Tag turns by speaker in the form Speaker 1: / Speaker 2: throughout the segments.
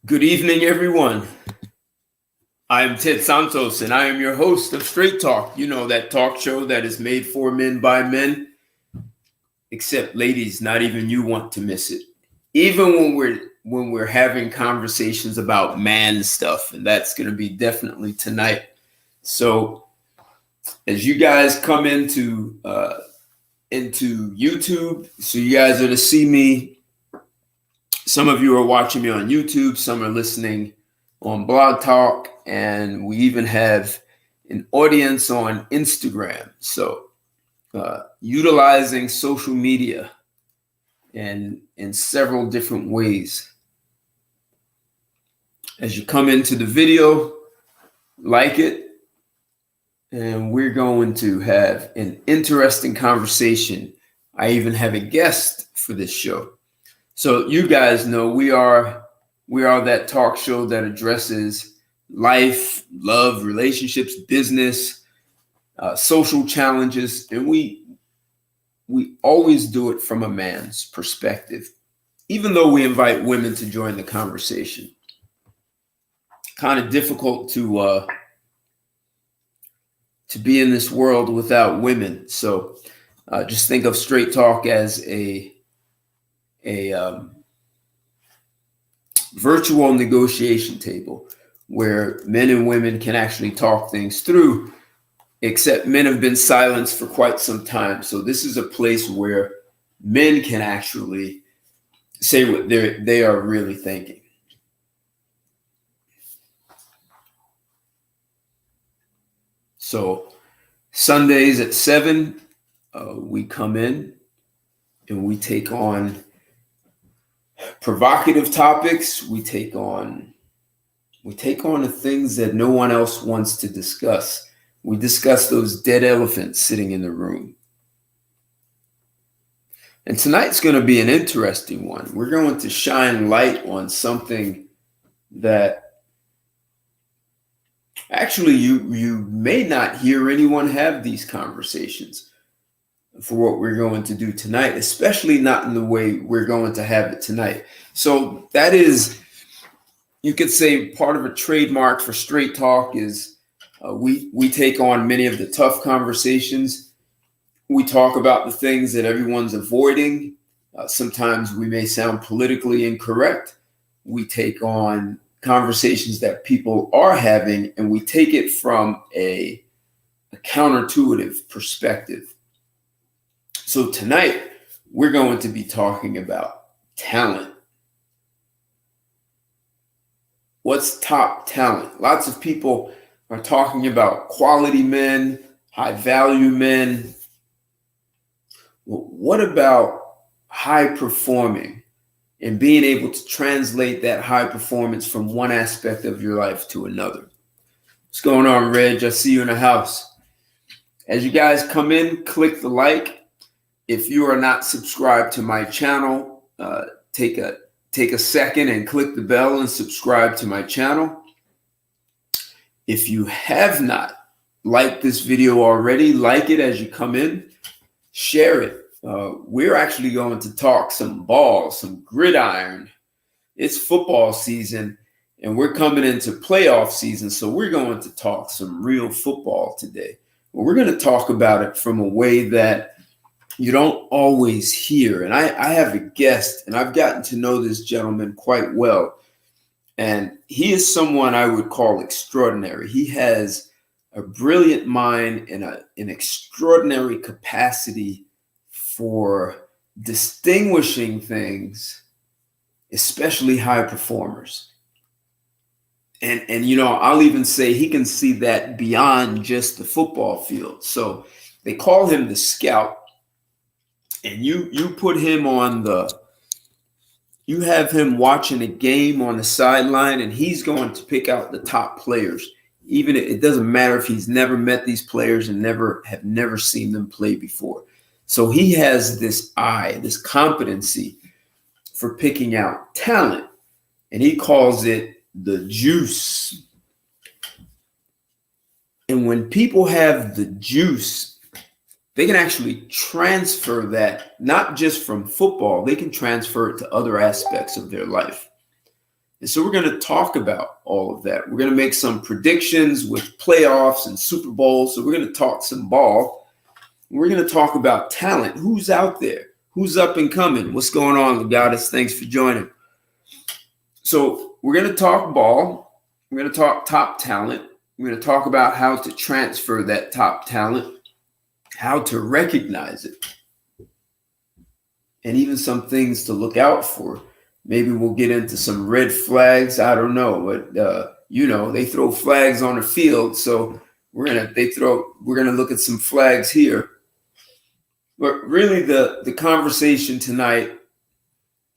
Speaker 1: Good evening, everyone. I am Ted Santos, and I am your host of Straight Talk. You know, that talk show that is made for men by men, except ladies, not even you want to miss it. Even when we're having conversations about man stuff, and that's going to be definitely tonight. So, as you guys come into YouTube, so you guys are to see me. Some of you are watching me on YouTube, some are listening on Blog Talk, and we even have an audience on Instagram. So utilizing social media and in several different ways. As you come into the video, like it, and we're going to have an interesting conversation. I even have a guest for this show. So you guys know we are that talk show that addresses life, love, relationships, business, social challenges, and we always do it from a man's perspective, even though we invite women to join the conversation. Kind of difficult to be in this world without women. So just think of Straight Talk as a virtual negotiation table where men and women can actually talk things through, except men have been silenced for quite some time. So this is a place where men can actually say what they are really thinking. So Sundays at 7, we come in and we take on provocative topics. We take on the things that no one else wants to discuss. We discuss those dead elephants sitting in the room. And tonight's going to be an interesting one. We're going to shine light on something that actually you may not hear anyone have these conversations for what we're going to do tonight, especially not in the way we're going to have it tonight. So that is, you could say, part of a trademark for Straight Talk is we take on many of the tough conversations. We talk about the things that everyone's avoiding. Sometimes we may sound politically incorrect. We take on conversations that people are having, and we take it from a counterintuitive perspective. So tonight, we're going to be talking about talent. What's top talent? Lots of people are talking about quality men, high value men. Well, what about high performing and being able to translate that high performance from one aspect of your life to another? What's going on, Reg? I see you in the house. As you guys come in, click the like. If you are not subscribed to my channel, take a second and click the bell and subscribe to my channel. If you have not liked this video already, like it as you come in, share it. We're actually going to talk some ball, some gridiron. It's football season and we're coming into playoff season. So we're going to talk some real football today. But we're going to talk about it from a way that you don't always hear. And I have a guest, and I've gotten to know this gentleman quite well. And he is someone I would call extraordinary. He has a brilliant mind and an extraordinary capacity for distinguishing things, especially high performers. And you know, I'll even say he can see that beyond just the football field. So they call him the scout. And you put him you have him watching a game on the sideline, and he's going to pick out the top players. Even it doesn't matter if he's never met these players and have never seen them play before. So he has this eye, this competency for picking out talent, and he calls it the juice. And when people have the juice, they can actually transfer that, not just from football, they can transfer it to other aspects of their life. And so we're going to talk about all of that. We're going to make some predictions with playoffs and Super Bowls. So we're going to talk some ball. We're going to talk about talent. Who's out there? Who's up and coming? What's going on, Legatus? Thanks for joining. So we're going to talk ball. We're going to talk top talent. We're going to talk about how to transfer that top talent, how to recognize it, and even some things to look out for. Maybe we'll get into some red flags. I don't know, but they throw flags on the field, so we're gonna look at some flags here. But really, the conversation tonight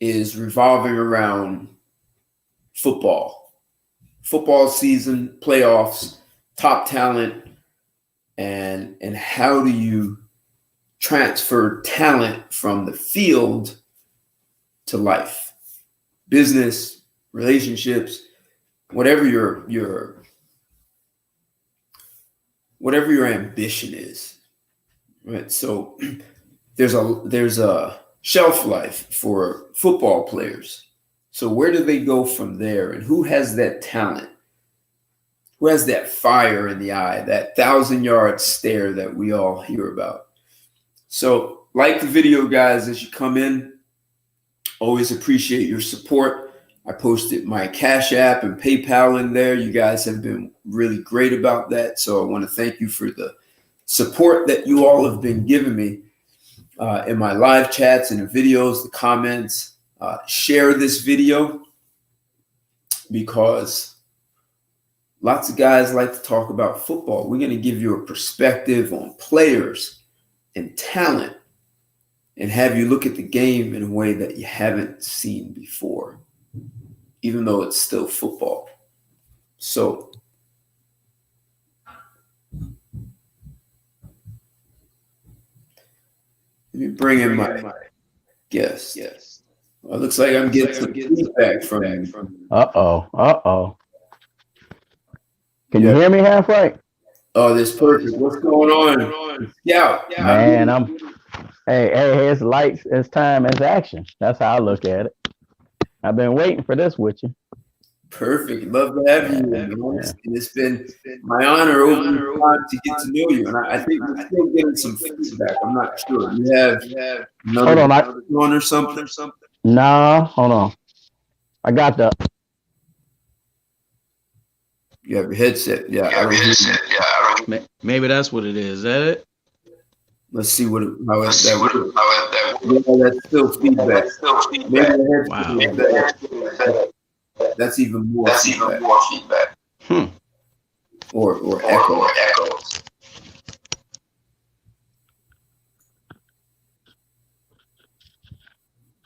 Speaker 1: is revolving around football season, playoffs, top talent, and how do you transfer talent from the field to life, business, relationships, whatever your ambition is, right? So there's a shelf life for football players. So where do they go from there, and who has that talent? Who has that fire in the eye, that 1,000-yard stare that we all hear about? So like the video, guys, as you come in. Always appreciate your support. I posted my Cash App and PayPal in there. You guys have been really great about that. So I want to thank you for the support that you all have been giving me in my live chats and the videos, the comments. Share this video because lots of guys like to talk about football. We're going to give you a perspective on players and talent and have you look at the game in a way that you haven't seen before, even though it's still football. So let me bring in my guest. Yes. Well, it looks like I'm getting some feedback from you.
Speaker 2: Uh-oh. Can you hear me halfway?
Speaker 1: Oh, this is perfect. What's going on? Yeah.
Speaker 2: Man, Hey, it's lights, it's time, it's action. That's how I look at it. I've been waiting for this with you.
Speaker 1: Perfect. Love to have you. And it's been my honor over time to get to know you. And I think we're still getting some feedback. I'm not sure. You have another one or something?
Speaker 2: No, hold on. I got the.
Speaker 1: You have your headset. Yeah.
Speaker 3: Maybe that's what it is. Is that it?
Speaker 1: Let's see how that's still feedback. Wow. That's even more feedback. Or echoes.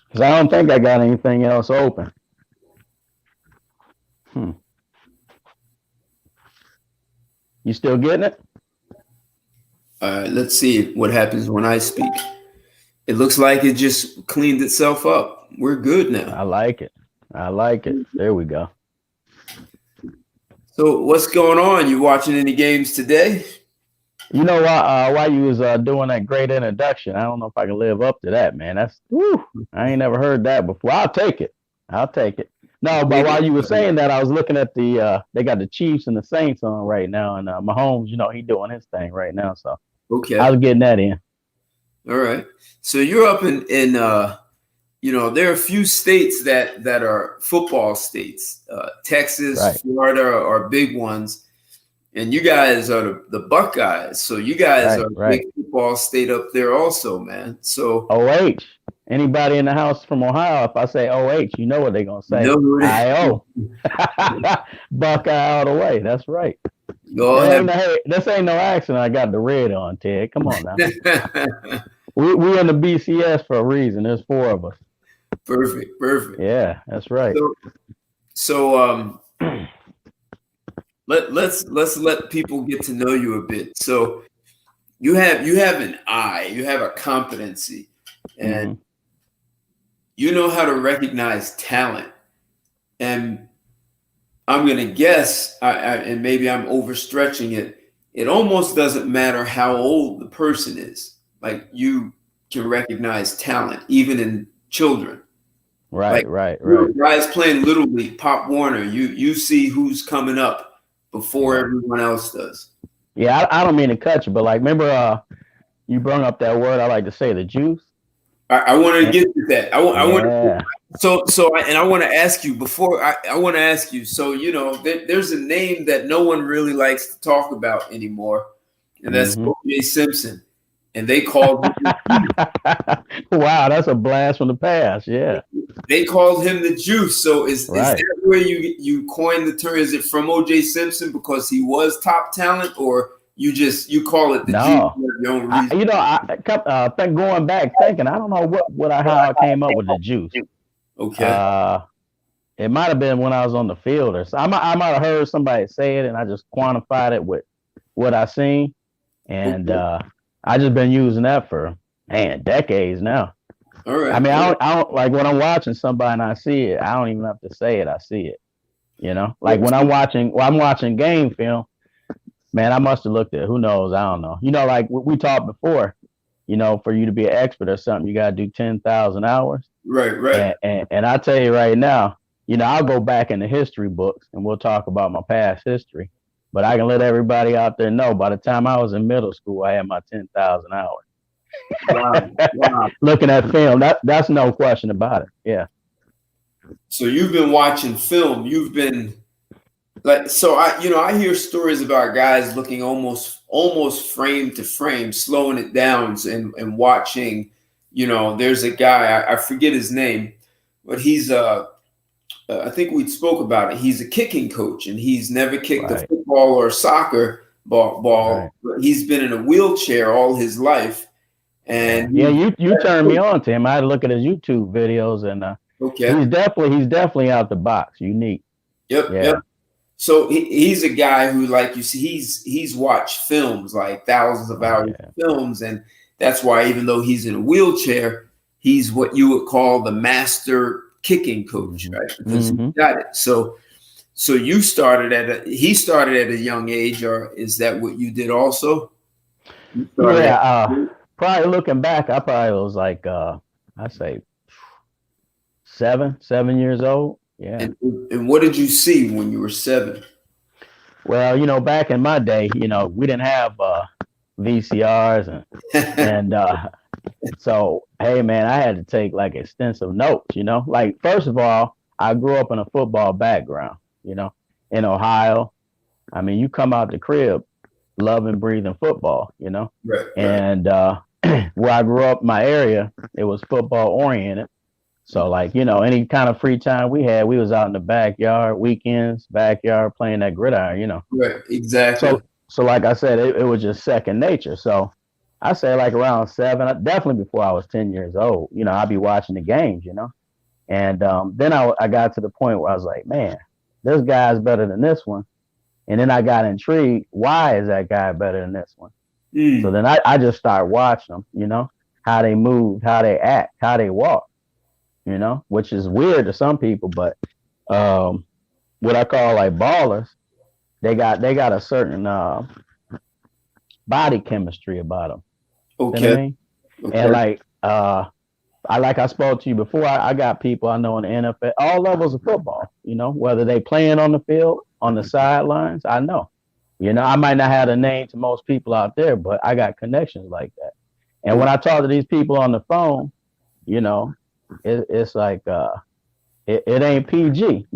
Speaker 2: Because I don't think I got anything else open. You still getting it?
Speaker 1: Let's see what happens when I speak. It looks like it just cleaned itself up. We're good now.
Speaker 2: I like it. There we go.
Speaker 1: So what's going on? You watching any games today?
Speaker 2: You know, while you was doing that great introduction, I don't know if I can live up to that, man. I ain't never heard that before. I'll take it. No, but while you were saying that, I was looking at they got the Chiefs and the Saints on right now, and Mahomes, he doing his thing right now. So
Speaker 1: okay,
Speaker 2: I was getting that in.
Speaker 1: All right. So you're up in there are a few states that are football states. Texas, right. Florida are big ones. And you guys are the Buckeyes. So you guys are a big football state up there also, man. So
Speaker 2: OH. Anybody in the house from Ohio, if I say OH, you know what they're going to say. I-O. Buckeye all the way. That's right. This ain't no accident I got the red on, Ted. Come on now. we in the BCS for a reason. There's 4 of us.
Speaker 1: Perfect.
Speaker 2: Yeah, that's right.
Speaker 1: So let's let people get to know you a bit. So you have an eye, you have a competency, and you know how to recognize talent. And I'm going to guess, and maybe I'm overstretching it, it almost doesn't matter how old the person is. Like, you can recognize talent, even in children.
Speaker 2: Right,
Speaker 1: Like
Speaker 2: right, right.
Speaker 1: guys playing Little League, Pop Warner, you see who's coming up before
Speaker 2: Right.
Speaker 1: everyone else does.
Speaker 2: Yeah, I don't mean to cut you, but like, remember, you brought up that word I like to say, the juice.
Speaker 1: I want to
Speaker 2: And,
Speaker 1: get to that. I want to.
Speaker 2: yeah.
Speaker 1: And I want to ask you before I want to ask you. So there's a name that no one really likes to talk about anymore, and that's
Speaker 2: Hmm.
Speaker 1: O.J. Simpson. And they called him
Speaker 2: Wow, that's a blast from the past. Yeah.
Speaker 1: they called him the Juice. So is
Speaker 2: Right.
Speaker 1: that where you coined the term? Is it from O.J. Simpson because he was top talent, or you call it the Juice
Speaker 2: No.
Speaker 1: for your own reason?
Speaker 2: I kept think going back thinking, I don't know how I came up with the juice.
Speaker 1: Okay.
Speaker 2: Uh, it might have been when I was on the field or so. I might have heard somebody say it and I just quantified it with what I seen. And
Speaker 1: Okay.
Speaker 2: I just been using that for, man, decades now.
Speaker 1: All right.
Speaker 2: I mean, I don't like when I'm watching somebody and I see it, I don't even have to say it. I see it. Like when I'm watching game film, man, I must have looked at, who knows? I don't know. Like we talked before, for you to be an expert or something, you got to do 10,000 hours.
Speaker 1: Right.
Speaker 2: And I tell you right now, I'll go back in the history books and we'll talk about my past history. But I can let everybody out there know by the time I was in middle school, I had my 10,000 hours.
Speaker 1: Wow.
Speaker 2: Looking at film, that's no question about it. Yeah.
Speaker 1: So you've been watching film. You've been I hear stories about guys looking almost frame to frame, slowing it down and watching. There's a guy I forget his name, but he's I think we spoke about it. He's a kicking coach, and he's never kicked a
Speaker 2: Right.
Speaker 1: football or a soccer ball.
Speaker 2: Right.
Speaker 1: But he's been in a wheelchair all his life, and
Speaker 2: Yeah, you turned me on to him. I had to look at his YouTube videos, and
Speaker 1: okay,
Speaker 2: he's definitely out the box, unique.
Speaker 1: yep,
Speaker 2: Yeah.
Speaker 1: yep. So he's a guy who, like you see, he's watched films, like thousands of hours of films, and that's why even though he's in a wheelchair, he's what you would call the master kicking coach, right? Because he got it. So he started at a young age, or is that what you did also?
Speaker 2: Yeah. Probably looking back, I probably was like, I say 7 years old. Yeah.
Speaker 1: And what did you see when you were 7?
Speaker 2: Well, back in my day, we didn't have VCRs and so, hey man, I had to take like extensive notes, like first of all, I grew up in a football background, in Ohio. I mean, you come out the crib loving, breathing football,
Speaker 1: Right.
Speaker 2: And where I grew up, my area, it was football oriented. So like, any kind of free time we had, we was out in the backyard, weekends, backyard, playing that gridiron,
Speaker 1: Right, exactly.
Speaker 2: So like I said, it was just second nature. So I say like around 7, definitely before I was 10 years old, I'd be watching the games, and then I got to the point where I was like, man, this guy's better than this one. And then I got intrigued. Why is that guy better than this one? So then I just started watching them, how they moved, how they act, how they walk, which is weird to some people, but what I call like ballers, they got a certain body chemistry about them.
Speaker 1: Okay.
Speaker 2: You know what I mean? Okay. And like I spoke to you before, I got people I know in the NFL, all levels of football, whether they playing on the field, on the sidelines, I know. I might not have a name to most people out there, but I got connections like that. And when I talk to these people on the phone, it's like it ain't PG.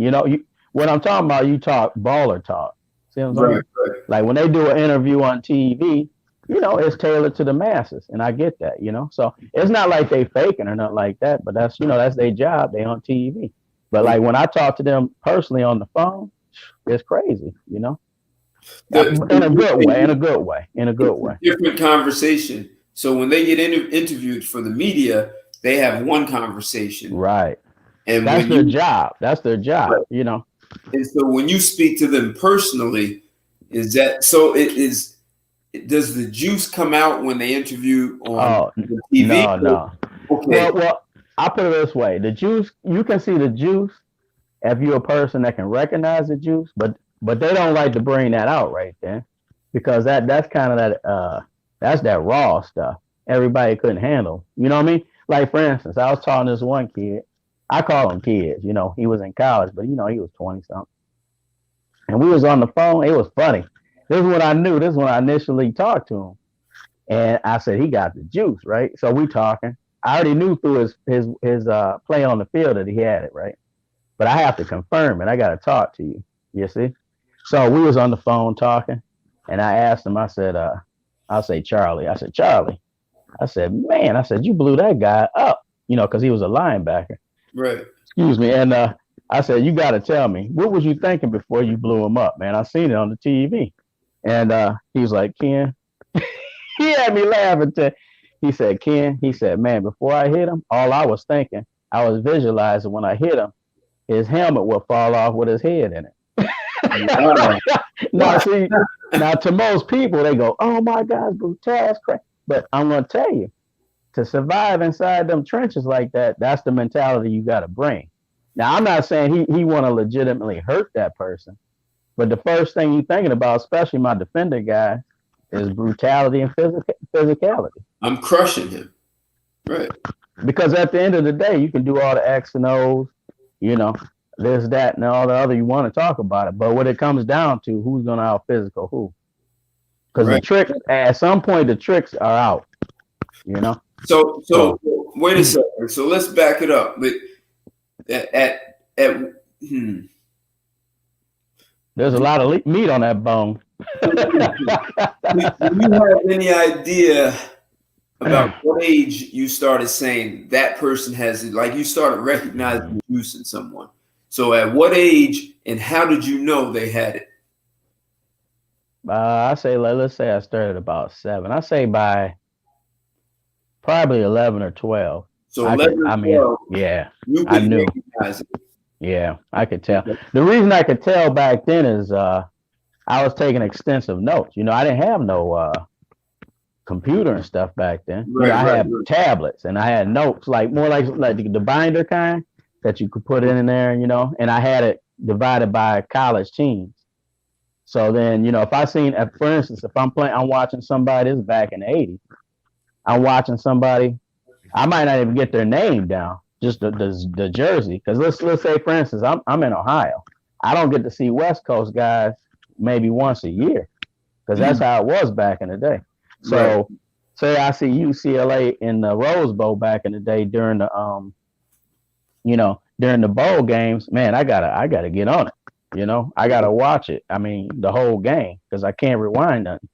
Speaker 2: What I'm talking about, you talk baller talk. See what I'm saying? Right. Like when they do an interview on TV, it's tailored to the masses, and I get that. So it's not like they faking or nothing like that, but that's that's their job. They on TV. But like when I talk to them personally on the phone, it's crazy. In a good way.
Speaker 1: Different conversation. So when they get interviewed for the media, they have one conversation.
Speaker 2: Right.
Speaker 1: And
Speaker 2: that's their job. That's their job, right.
Speaker 1: And so when you speak to them personally, is that so? Does the juice come out when they interview on the TV?
Speaker 2: No.
Speaker 1: Okay.
Speaker 2: Well, I'll put it this way: the juice, you can see the juice if you're a person that can recognize the juice, but they don't like to bring that out right there because that's kind of that that's that raw stuff. Everybody couldn't handle. You know what I mean? Like for instance, I was talking to this one kid, I call them kids. You know, he was in college, but you know, he was 20 something. And we was on the phone. It was funny. This is when I knew. This is when I initially talked to him. And I said, he got the juice, right? So we talking. I already knew through his play on the field that he had it, right? But I have to confirm it. I got to talk to you. You see? So we was on the phone talking, and I asked him. I said, I'll say Charlie. I said, Charlie. I said, man. I said, you blew that guy up, you know, because he was a linebacker.
Speaker 1: Right.
Speaker 2: Excuse me. And I said, you got to tell me, what was you thinking before you blew him up, man? I seen it on the TV. And he was like, Ken, he had me laughing. He said, Ken, he said, man, before I hit him, all I was thinking, I was visualizing when I hit him, his helmet would fall off with his head in it.
Speaker 1: Wow.
Speaker 2: Now, see, now to most people, they go, oh my God, brutal, crap. But I'm going to tell you, to survive inside them trenches like that, that's the mentality you got to bring. Now, I'm not saying he want to legitimately hurt that person, but the first thing you're thinking about, especially my defender guy, is brutality and physicality.
Speaker 1: I'm crushing him. Right.
Speaker 2: Because at the end of the day, you can do all the X and O's, you know, this, that, and all the other you want to talk about it. But what it comes down to, who's going to out physical who? Because the tricks, at some point, the tricks are out, you know?
Speaker 1: So wait a second. So let's back it up. But
Speaker 2: there's a lot of meat on that bone.
Speaker 1: Do you have any idea about what age you started saying that person has, like, you started recognizing juice in someone? So at what age and how did you know they had it?
Speaker 2: I say, let's say I started about 7. I say by probably 11 or 12.
Speaker 1: So 11 or 12,
Speaker 2: yeah,
Speaker 1: you
Speaker 2: I knew.
Speaker 1: recognize it.
Speaker 2: Yeah, I could tell. The reason I could tell back then is I was taking extensive notes. You know, I didn't have no computer and stuff back then.
Speaker 1: Right,
Speaker 2: you know, I had tablets and I had notes, like more like the binder kind that you could put in there, you know, and I had it divided by college teams. So then, you know, if I seen, for instance, if I'm watching somebody, this is back in the 80s, I'm watching somebody, I might not even get their name down, just the jersey. Because let's say, for instance, I'm in Ohio. I don't get to see West Coast guys maybe once a year, because that's how it was back in the day. So say I see UCLA in the Rose Bowl back in the day during the you know, during the bowl games, man, I gotta get on it. You know, I gotta watch it. I mean, the whole game, because I can't rewind nothing.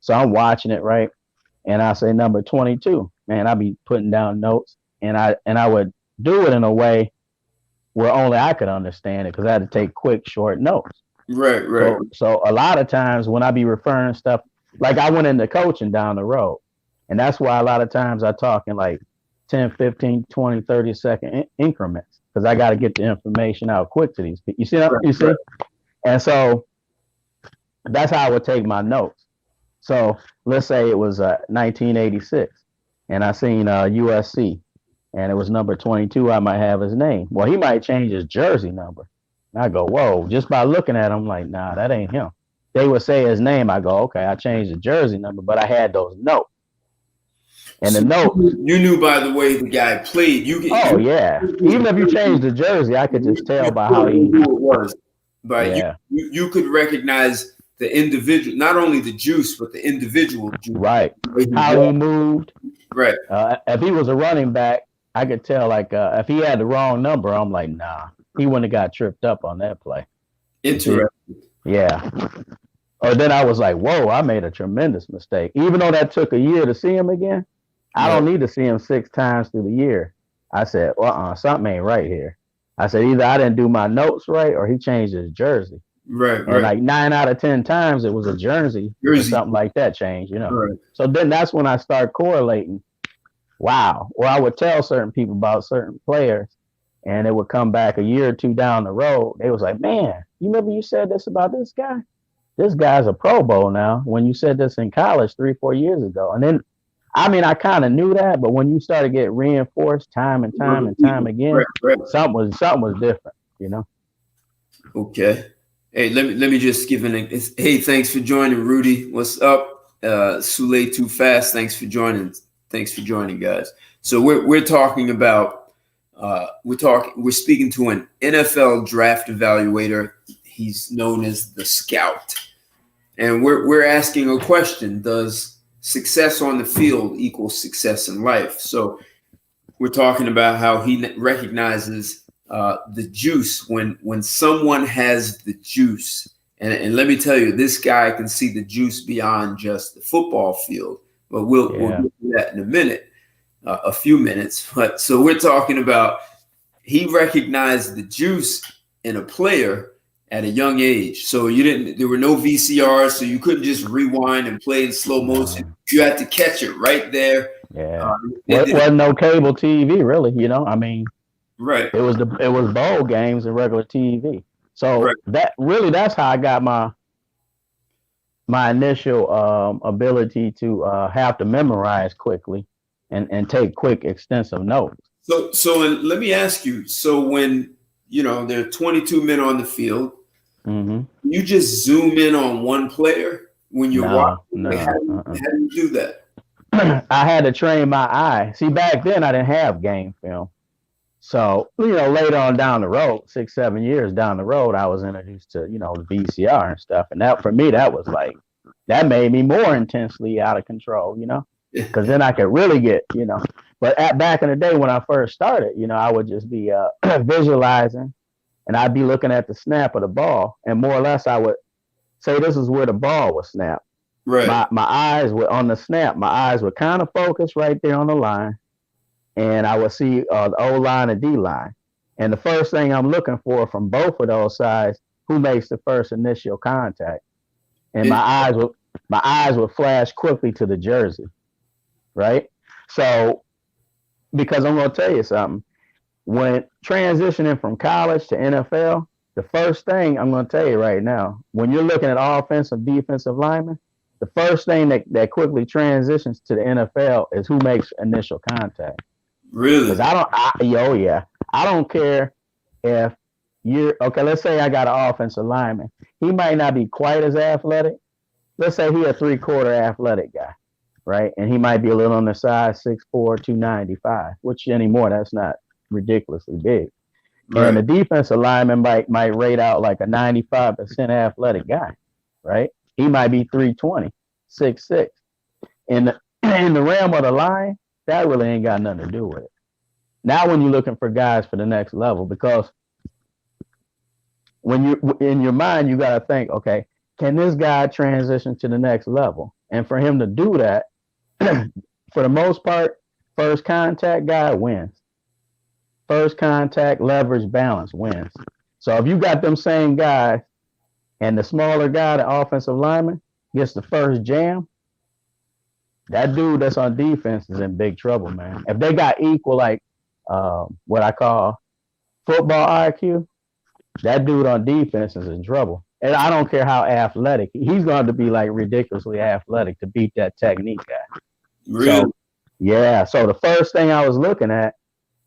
Speaker 2: So I'm watching it, right? And I say number 22. Man, I be putting down notes, and I would do it in a way where only I could understand it, because I had to take quick, short notes.
Speaker 1: Right.
Speaker 2: So a lot of times when I be referring stuff, like I went into coaching down the road, and that's why a lot of times I talk in like 10, 15, 20, 30 second increments, because I got to get the information out quick to these people. You see that? You see? And so that's how I would take my notes. So let's say it was 1986, and I seen USC, and it was number 22. I might have his name. Well, he might change his jersey number. And I go, whoa, just by looking at him, like, nah, that ain't him. They would say his name. I go, okay, I changed the jersey number, but I had those notes. And so the note,
Speaker 1: you knew by the way the guy played.
Speaker 2: Yeah. Even if you changed the jersey, I could just tell by how he
Speaker 1: was. But you could recognize the individual, not only the juice, but the individual juice.
Speaker 2: Right. How he moved.
Speaker 1: Right.
Speaker 2: If he was a running back, I could tell, like, if he had the wrong number, I'm like, nah, he wouldn't have got tripped up on that play.
Speaker 1: Interesting.
Speaker 2: Yeah. Or then I was like, whoa, I made a tremendous mistake. Even though that took a year to see him again, I don't need to see him 6 times through the year. I said, something ain't right here. I said, either I didn't do my notes right or he changed his jersey.
Speaker 1: Right.
Speaker 2: Like 9 out of 10 times it was a jersey. Or something like that changed, you know. Right. So then that's when I start correlating. Wow. Or I would tell certain people about certain players, and it would come back a year or 2 down the road. They was like, man, you remember you said this about this guy? This guy's a Pro Bowl now, when you said this in college 3-4 years ago. And then, I mean, I kind of knew that, but when you started to get reinforced time and time again, something was different, you know? Okay.
Speaker 1: Hey, let me just give hey, thanks for joining, Rudy. What's up? Sule Too Fast. Thanks for joining. Thanks for joining, guys. So we're talking about We're speaking to an NFL draft evaluator. He's known as the scout. And we're asking a question: does success on the field equal success in life? So we're talking about how he recognizes the juice when someone has the juice. And let me tell you, this guy can see the juice beyond just the football field. But we'll get to that in a minute, a few minutes. But so we're talking about he recognized the juice in a player at a young age. So there were no VCRs, so you couldn't just rewind and play in slow motion. You had to catch it right there.
Speaker 2: Yeah. Wasn't no cable TV really, you know? I mean,
Speaker 1: right.
Speaker 2: It was bowl games and regular TV. So that's how I got my initial ability to have to memorize quickly and take quick, extensive notes.
Speaker 1: So let me ask you. So when there are 22 men on the field, you just zoom in on one player when you're watching. How do you do that?
Speaker 2: I had to train my eye. See, back then I didn't have game film. So, later on down the road, 6-7 years down the road, I was introduced to, the VCR and stuff. And that, for me, that made me more intensely out of control, because then I could really get, but back in the day when I first started, I would just be visualizing, and I'd be looking at the snap of the ball, and more or less I would say this is where the ball was snapped.
Speaker 1: Right.
Speaker 2: My eyes were on the snap. My eyes were kind of focused right there on the line. And I would see the O line and D line. And the first thing I'm looking for from both of those sides, who makes the first initial contact. And my eyes would flash quickly to the jersey. Right? So, because I'm going to tell you something. When transitioning from college to NFL, the first thing I'm going to tell you right now, when you're looking at offensive, defensive linemen, the first thing that quickly transitions to the NFL is who makes initial contact.
Speaker 1: Really?
Speaker 2: Because I don't care if you're okay. Let's say I got an offensive lineman. He might not be quite as athletic. Let's say he's a 3/4 athletic guy, right? And he might be a little on the side, 6'4", 295, which anymore that's not ridiculously big. Right. And the defensive lineman might rate out like a 95% athletic guy, right? He might be 320, 6'6". In the realm of the line, that really ain't got nothing to do with it. Now when you're looking for guys for the next level, because when you in your mind, you got to think, okay, can this guy transition to the next level? And for him to do that, for the most part, first contact guy wins. First contact, leverage, balance wins. So if you got them same guys and the smaller guy, the offensive lineman, gets the first jam, that dude that's on defense is in big trouble, man. If they got equal, like what I call football IQ, that dude on defense is in trouble. And I don't care how athletic. He's going to be like ridiculously athletic to beat that technique guy.
Speaker 1: Really?
Speaker 2: So the first thing I was looking at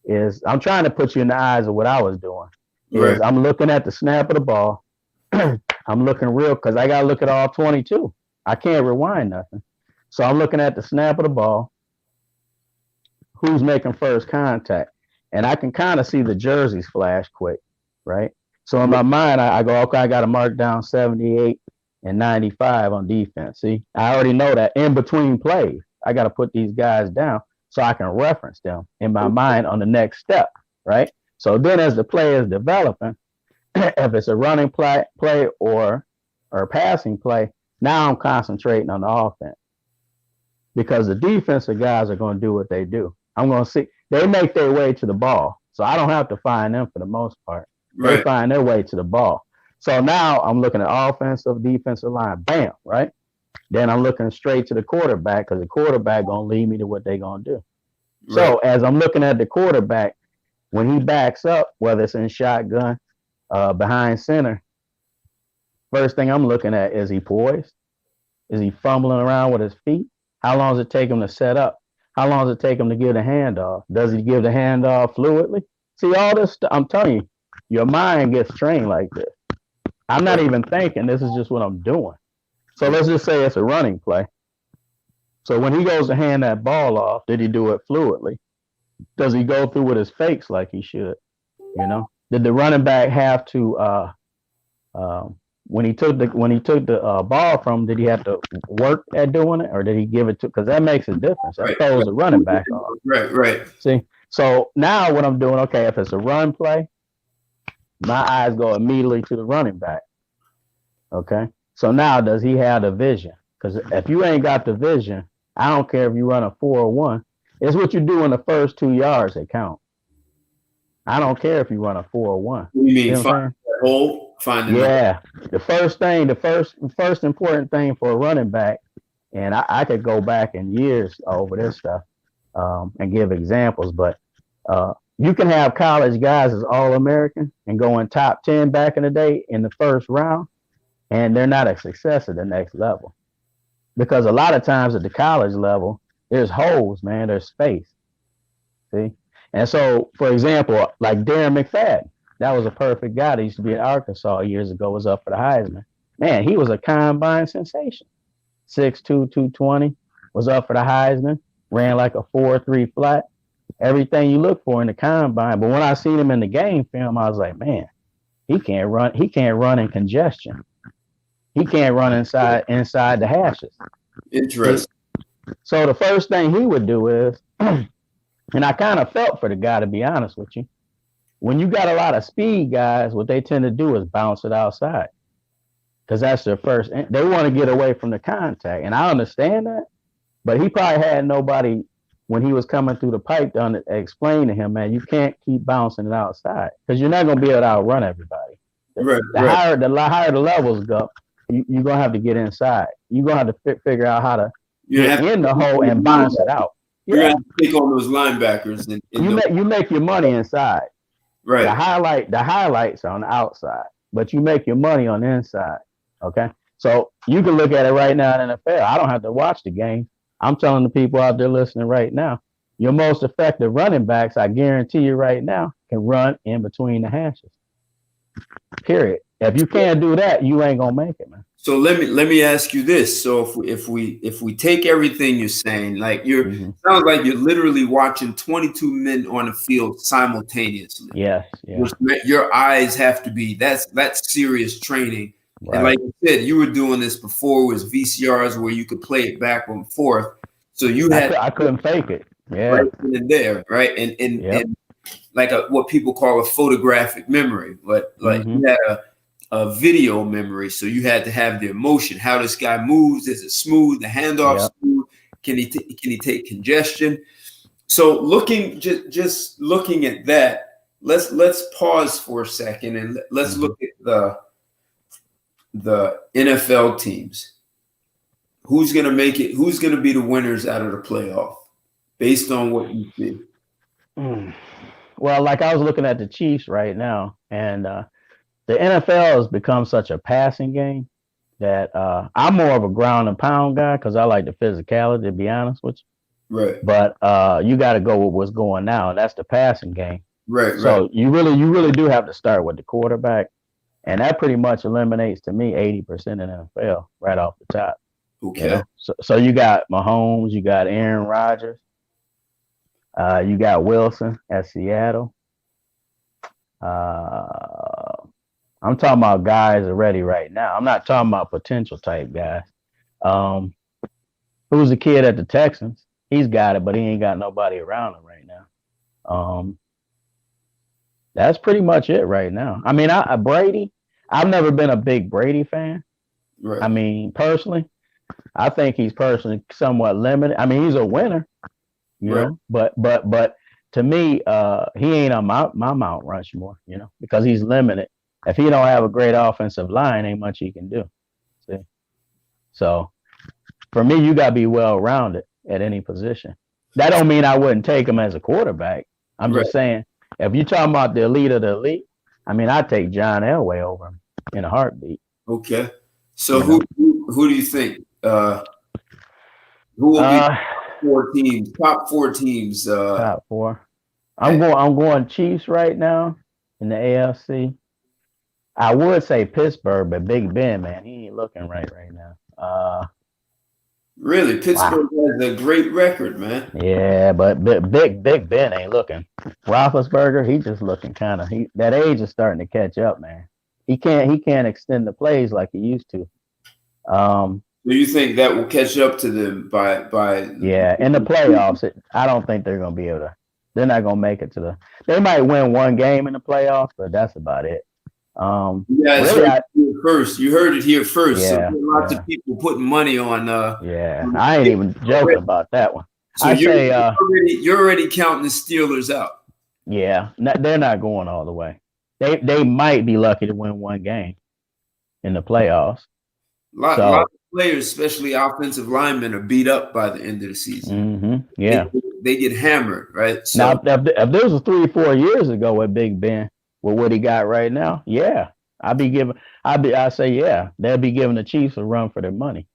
Speaker 2: is, I'm trying to put you in the eyes of what I was doing. Is I'm looking at the snap of the ball. I'm looking real, because I got to look at all 22. I can't rewind nothing. So I'm looking at the snap of the ball, who's making first contact. And I can kind of see the jerseys flash quick, right? So in my mind, I go, okay, I got to mark down 78 and 95 on defense. See, I already know that in between plays, I got to put these guys down so I can reference them in my mind on the next step, right? So then as the play is developing, if it's a running play or passing play, now I'm concentrating on the offense. Because the defensive guys are going to do what they do. I'm going to see, they make their way to the ball. So I don't have to find them for the most part. They find their way to the ball. So now I'm looking at offensive, defensive line, bam, right? Then I'm looking straight to the quarterback, because the quarterback going to lead me to what they're going to do. Right. So as I'm looking at the quarterback, when he backs up, whether it's in shotgun, behind center, first thing I'm looking at, is he poised? Is he fumbling around with his feet? How long does it take him to set up? How long does it take him to give the handoff? Does he give the handoff fluidly? See, all this stuff, I'm telling you, your mind gets trained like this. I'm not even thinking. This is just what I'm doing. So let's just say it's a running play. So when he goes to hand that ball off, did he do it fluidly? Does he go through with his fakes like he should? You know, did the running back have to when he took the ball from him, did he have to work at doing it, or did he give it to? Because that makes a difference. That
Speaker 1: Right.
Speaker 2: throws the running back off.
Speaker 1: Right.
Speaker 2: See, so now what I'm doing, okay, if it's a run play, my eyes go immediately to the running back. Okay, so now does he have the vision? Because if you ain't got the vision, I don't care if you run a 4-1. It's what you do in the first 2 yards that count. I don't care if you run a 4-1.
Speaker 1: What do you mean?
Speaker 2: You know
Speaker 1: Find the hole?
Speaker 2: yeah. The first important thing for a running back, and I could go back in years over this stuff and give examples, but you can have college guys as All-American and going top 10 back in the day in the first round, and they're not a success at the next level. Because a lot of times at the college level, there's holes, man. There's space. See? And so, for example, like Darren McFadden, that was a perfect guy that used to be at Arkansas years ago, was up for the Heisman. Man, he was a combine sensation. 6'2", 220, was up for the Heisman, ran like a 4.3 flat. Everything you look for in the combine. But when I seen him in the game film, I was like, man, he can't run. He can't run in congestion. He can't run inside the hashes.
Speaker 1: Interesting.
Speaker 2: So the first thing he would do is, and I kind of felt for the guy, to be honest with you. When you got a lot of speed guys, what they tend to do is bounce it outside. Because that's their first. They want to get away from the contact. And I understand that. But he probably had nobody when he was coming through the pipe to explain to him, man, you can't keep bouncing it outside. Because you're not going to be able to outrun everybody.
Speaker 1: Right.
Speaker 2: Higher the levels go, you're going to have to get inside. You're going to have to figure out how to get in the hole and bounce it out.
Speaker 1: You're going to take on those linebackers.
Speaker 2: You make your money inside.
Speaker 1: Right.
Speaker 2: The highlights are on the outside, but you make your money on the inside. Okay. So you can look at it right now in the NFL. I don't have to watch the game. I'm telling the people out there listening right now, your most effective running backs, I guarantee you right now, can run in between the hashes. Period. If you can't do that, you ain't gonna make it, man.
Speaker 1: So let me ask you this. So if we take everything you're saying, like sounds like you're literally watching 22 men on the field simultaneously.
Speaker 2: Yes. Yeah.
Speaker 1: Your eyes have to be that's serious training. Right. And like you said, you were doing this before it was VCRs where you could play it back and forth. So you had
Speaker 2: I couldn't fake it. Yeah.
Speaker 1: Right in there, right? And like what people call a photographic memory, but like you had a video memory, so you had to have the emotion. How this guy moves, is it smooth? The handoff smooth? Can he take congestion? So just looking at that, let's pause for a second and let's look at the NFL teams. Who's going to make it? Who's going to be the winners out of the playoff based on what you see?
Speaker 2: Well, like I was looking at the Chiefs right now, and the NFL has become such a passing game that I'm more of a ground and pound guy because I like the physicality, to be honest with you.
Speaker 1: Right.
Speaker 2: But you got to go with what's going now, and that's the passing game.
Speaker 1: Right.
Speaker 2: So you really do have to start with the quarterback. And that pretty much eliminates, to me, 80% in the NFL right off the top.
Speaker 1: Okay.
Speaker 2: You know? So you got Mahomes, you got Aaron Rodgers, you got Wilson at Seattle. I'm talking about guys already right now. I'm not talking about potential type guys. Who's the kid at the Texans? He's got it, but he ain't got nobody around him right now. That's pretty much it right now. I mean, Brady, I've never been a big Brady fan.
Speaker 1: Right.
Speaker 2: I mean, personally, I think he's personally somewhat limited. I mean, he's a winner, you know, but to me, he ain't on my Mount Rushmore, you know, because he's limited. If he don't have a great offensive line, ain't much he can do. See? So for me, you got to be well-rounded at any position. That don't mean I wouldn't take him as a quarterback. I'm just saying, if you're talking about the elite of the elite, I mean, I'd take John Elway over him in a heartbeat.
Speaker 1: Okay. So who do you think? Who will be top four teams?
Speaker 2: Top four. I'm going Chiefs right now in the AFC. I would say Pittsburgh, but Big Ben, man, he ain't looking right now.
Speaker 1: Really,
Speaker 2: Wow.
Speaker 1: Pittsburgh has a great record, man.
Speaker 2: Yeah, but Big Ben ain't looking. Roethlisberger, he just looking kind of. He that age is starting to catch up, man. He can't extend the plays like he used to. Um,
Speaker 1: Do you think that will catch up to them by?
Speaker 2: yeah, in the playoffs, I don't think they're gonna be able to. They're not gonna make it to the. They might win one game in the playoffs, but that's about it.
Speaker 1: You guys
Speaker 2: Really,
Speaker 1: heard it here first. You heard it here first. So there
Speaker 2: yeah,
Speaker 1: are lots
Speaker 2: yeah,
Speaker 1: of people putting money on.
Speaker 2: yeah. I ain't even joking about that one.
Speaker 1: So
Speaker 2: I say,
Speaker 1: you're already counting the Steelers out.
Speaker 2: yeah, they're not going all the way. They might be lucky to win one game in the playoffs.
Speaker 1: Lot
Speaker 2: So,
Speaker 1: of players, especially offensive linemen, are beat up by the end of the season.
Speaker 2: yeah.
Speaker 1: They get hammered, right?
Speaker 2: Now,
Speaker 1: So
Speaker 2: if this was 3 or 4 years ago with Big Ben, with what he got right now, yeah, I say, yeah, they'll be giving the Chiefs a run for their money.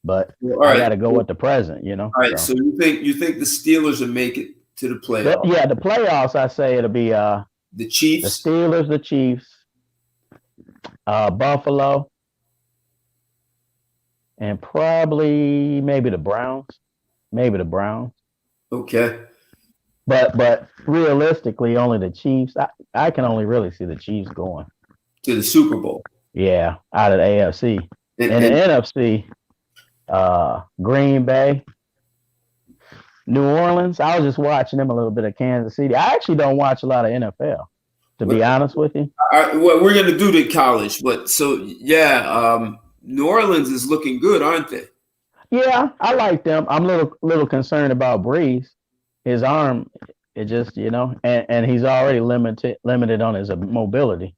Speaker 2: But
Speaker 1: all
Speaker 2: I
Speaker 1: right,
Speaker 2: got to go with the present,
Speaker 1: all right. So you think the Steelers will make it to the playoffs?
Speaker 2: Yeah, the playoffs, I say it'll be
Speaker 1: The
Speaker 2: the
Speaker 1: Chiefs.
Speaker 2: Steelers, the Chiefs, Buffalo, and probably maybe the Browns. Maybe the Browns.
Speaker 1: Okay.
Speaker 2: But realistically, only the Chiefs. I can only really see the Chiefs going.
Speaker 1: To the Super Bowl.
Speaker 2: Yeah, out of the AFC.
Speaker 1: And
Speaker 2: In the NFC, Green Bay, New Orleans. I was just watching them a little bit of Kansas City. I actually don't watch a lot of NFL, to be honest with you.
Speaker 1: well, we're going to do the college, but so yeah, New Orleans is looking good, aren't they?
Speaker 2: Yeah, I like them. I'm a little concerned about Breeze. His arm, it just and he's already limited on his mobility.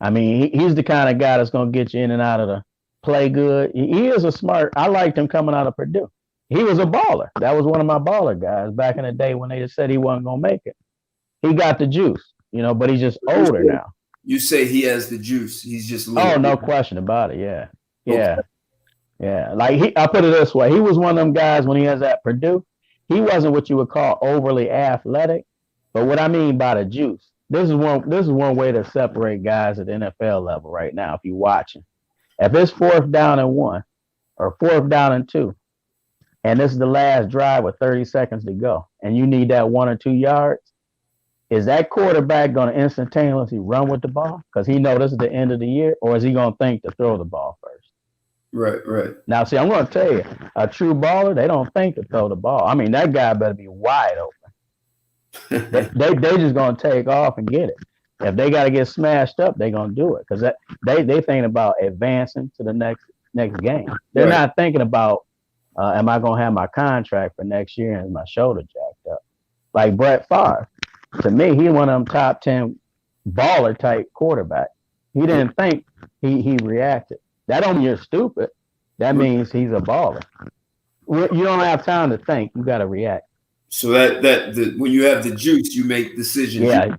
Speaker 2: I mean, he's the kind of guy that's going to get you in and out of the play good. He is a smart. I liked him coming out of Purdue. He was a baller. That was one of my baller guys back in the day when they just said he wasn't going to make it. He got the juice, but he's just older now.
Speaker 1: You say he has the juice. He's just
Speaker 2: no question about it. Yeah, yeah,
Speaker 1: Okay.
Speaker 2: yeah. Like I put it this way: he was one of them guys when he was at Purdue. He wasn't what you would call overly athletic, but what I mean by the juice. This is one way to separate guys at the NFL level right now. If you're watching, if it's 4th down and 1 or 4th down and 2, and this is the last drive with 30 seconds to go, and you need that 1 or 2 yards, is that quarterback going to instantaneously run with the ball because he knows this is the end of the year, or is he going to think to throw the ball first?
Speaker 1: Right.
Speaker 2: Now, see, I'm going to tell you, a true baller, they don't think to throw the ball. I mean, that guy better be wide open. they just gonna take off and get it. If they got to get smashed up, they're gonna do it because they thinking about advancing to the next game. They're not thinking about am I gonna have my contract for next year and my shoulder jacked up. Like Brett Favre, to me, he one of them top 10 baller type quarterback. He didn't think, he reacted. That don't mean you're stupid. That means he's a baller. You don't have time to think. You got to react.
Speaker 1: So when you have the juice, you make decisions.
Speaker 2: Yeah,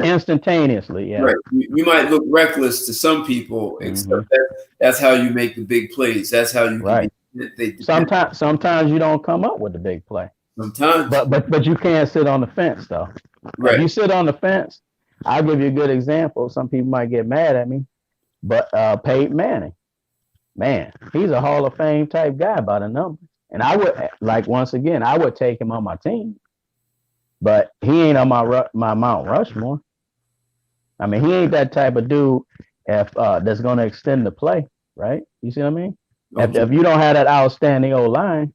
Speaker 2: instantaneously. Yeah,
Speaker 1: right. You might look reckless to some people, except that's how you make the big plays. That's how you
Speaker 2: right. Sometimes you don't come up with the big play.
Speaker 1: Sometimes,
Speaker 2: but you can't sit on the fence though.
Speaker 1: Right.
Speaker 2: If you sit on the fence, I'll give you a good example. Some people might get mad at me, but Peyton Manning, man, he's a Hall of Fame type guy by the numbers. And I would, once again, I would take him on my team, but he ain't on my Mount Rushmore. I mean, he ain't that type of dude that's going to extend the play, right? You see what I mean? Okay. If you don't have that outstanding O-line,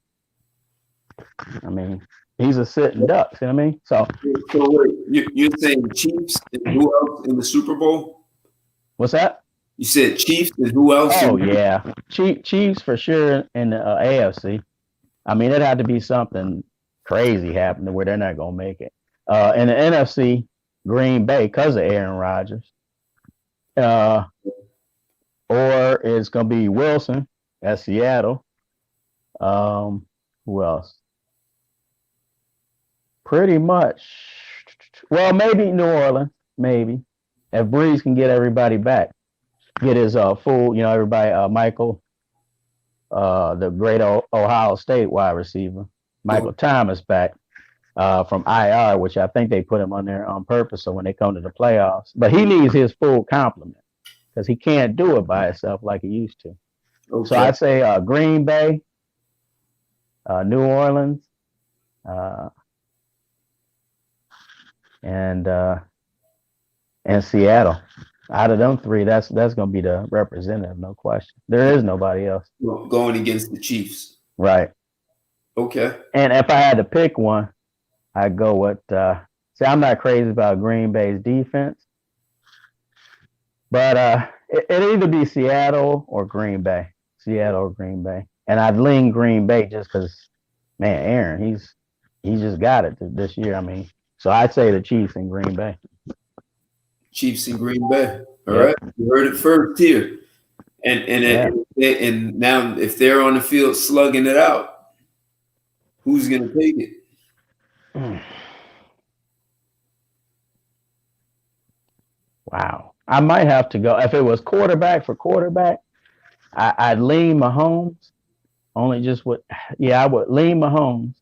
Speaker 2: I mean, he's a sitting duck. See what I mean? So
Speaker 1: wait, you're saying Chiefs and who else in the Super Bowl?
Speaker 2: What's that?
Speaker 1: You said Chiefs and who else?
Speaker 2: Oh, yeah. Chiefs for sure in the AFC. I mean, it had to be something crazy happening where they're not going to make it. In the NFC, Green Bay, because of Aaron Rodgers. Or it's going to be Wilson at Seattle. Who else? Pretty much. Well, maybe New Orleans, maybe. If Breeze can get everybody back. Get his full, everybody, Michael, the great Ohio State wide receiver, Michael Thomas back from IR, which I think they put him on there on purpose so when they come to the playoffs. But he needs his full complement because he can't do it by himself like he used to. Okay. So I'd say Green Bay, New Orleans, and Seattle. Out of them three, that's gonna be the representative, no question. There is nobody else.
Speaker 1: Going against the Chiefs.
Speaker 2: Right.
Speaker 1: Okay.
Speaker 2: And if I had to pick one, I'd go with see, I'm not crazy about Green Bay's defense. But it'd either be Seattle or Green Bay. Seattle or Green Bay. And I'd lean Green Bay just because, man, Aaron, he's just got it this year. I mean, so I'd say the Chiefs and Green Bay.
Speaker 1: Chiefs and Green Bay. All right. You heard it first here. And now if they're on the field slugging it out, who's going to take it?
Speaker 2: Wow. I might have to go. If it was quarterback for quarterback, I'd lean Mahomes. I would lean Mahomes.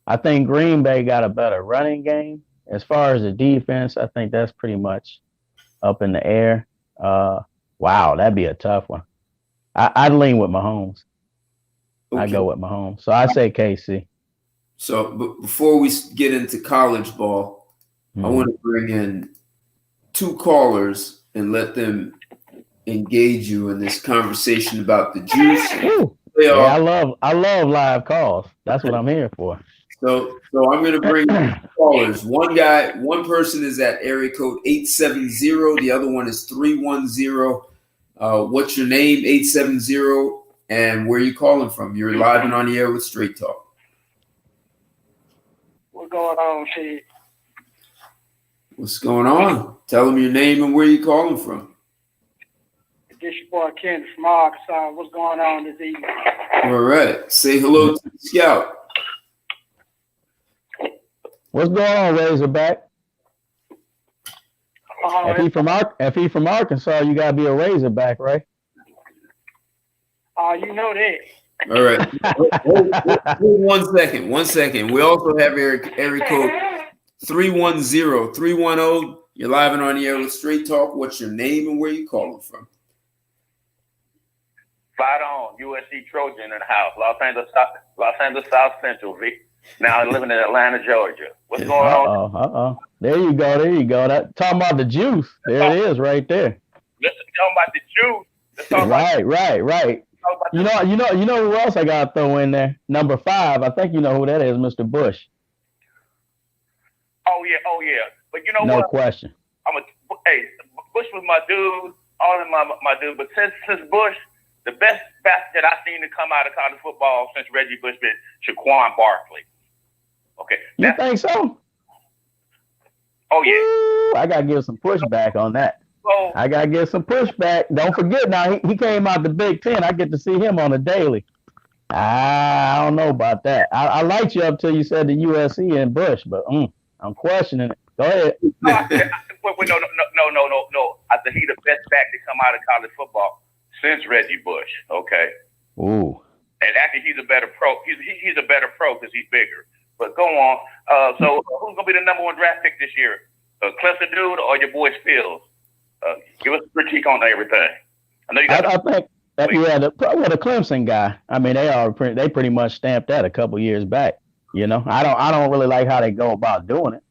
Speaker 2: I think Green Bay got a better running game. As far as the defense, I think that's pretty much up in the air. Wow, that'd be a tough one. I'd lean with Mahomes. Okay. I'd go with Mahomes. So I say KC.
Speaker 1: So before we get into college ball, I want to bring in two callers and let them engage you in this conversation about the juice.
Speaker 2: Yeah, I love live calls. That's what I'm here for.
Speaker 1: So I'm going to bring callers. One person is at area code 870. The other one is 310. What's your name? 870, and where are you calling from? You're live and on the air with Straight Talk.
Speaker 4: What's going on, Steve?
Speaker 1: What's going on? Tell them your name and where you calling from.
Speaker 4: This your boy Ken from Arkansas. What's going on this evening?
Speaker 1: All right. Say hello to the scout.
Speaker 2: What's going on, Razorback? If he from Arkansas, you gotta be a Razorback, right?
Speaker 4: You know that.
Speaker 1: All right. Hold 1 second. We also have area code 310. 310. You're live and on the air with Straight Talk. What's your name and where you calling from?
Speaker 5: Spot on. USC Trojan in the house. Los Angeles South Central, Vic. Now I'm living in Atlanta, Georgia. What's going on?
Speaker 2: There you go. That talking about the juice. There it is, right there.
Speaker 5: Let's talk about the juice.
Speaker 2: Right. You know who else I gotta throw in there? Number 5. I think you know who that is, Mr. Bush.
Speaker 5: Oh yeah. But you know what?
Speaker 2: No question.
Speaker 5: Bush was my dude. All of my dude. But since Bush, the best basket I've seen to come out of college football since Reggie Bush been Shaquan Barkley. Okay.
Speaker 2: You think so?
Speaker 5: Oh yeah.
Speaker 2: Ooh, I gotta give some pushback on that. I gotta give some pushback. Don't forget now, he came out the Big Ten. I get to see him on a daily. I don't know about that. I liked you up till you said the USC and Bush, but I'm questioning it. Go ahead.
Speaker 5: No. I said he's the best back to come out of college football since Reggie Bush. Okay.
Speaker 2: Ooh.
Speaker 5: And actually, he's a better pro. He's a better pro because he's bigger. But go on. So who's gonna be the number 1 draft pick this year? Clemson dude or your boy Fields? Give us a critique on everything. I know you got.
Speaker 2: I think the Clemson guy. I mean, they pretty much stamped that a couple years back. You know, I don't really like how they go about doing it,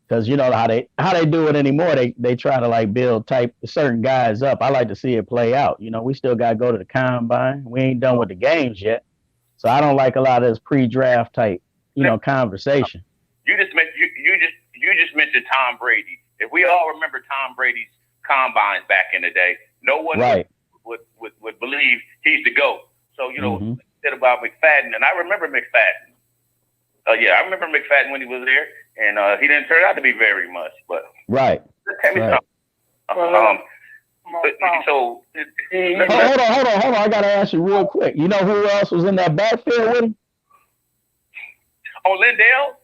Speaker 2: because you know how they do it anymore. They try to like build certain guys up. I like to see it play out. You know, we still got to go to the combine. We ain't done with the games yet, so I don't like a lot of this pre-draft type, conversation. You just
Speaker 5: mentioned Tom Brady. If we all remember Tom Brady's combines back in the day, no one would believe he's the GOAT. So said about McFadden, and I remember McFadden. I remember McFadden when he was there, and he didn't turn out to be very much. But tell me something.
Speaker 2: Hold on. I gotta ask you real quick. You know who else was in that backfield with him?
Speaker 5: Oh, Lindell?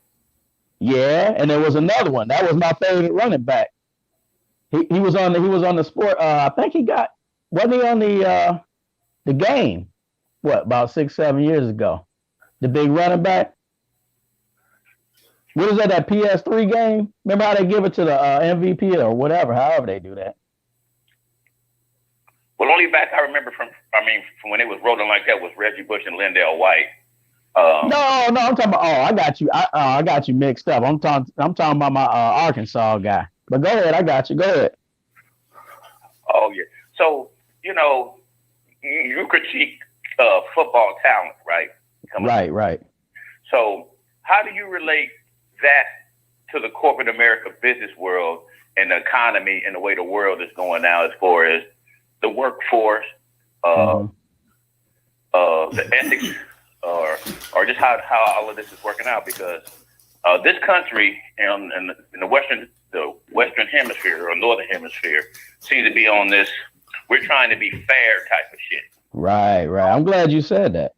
Speaker 2: Yeah, and there was another one. That was my favorite running back. He was on the sport. I think wasn't he on the game? What, about 6-7 years ago? The big running back. What is that PS3 game? Remember how they give it to the MVP or whatever, however they do that?
Speaker 5: Well, only back I remember from when it was rolling like that was Reggie Bush and Lindell White.
Speaker 2: No, I'm talking about. Oh, I got you. I got you mixed up. I'm talking about my Arkansas guy. But go ahead. I got you. Go ahead.
Speaker 5: Oh yeah. So you critique football talent, right?
Speaker 2: Right.
Speaker 5: So how do you relate that to the corporate America business world and the economy and the way the world is going now, as far as the workforce, the ethics, or just how all of this is working out? Because this country in the Western Hemisphere or Northern Hemisphere seems to be on this "we're trying to be fair" type of shit.
Speaker 2: Right. I'm glad you said that.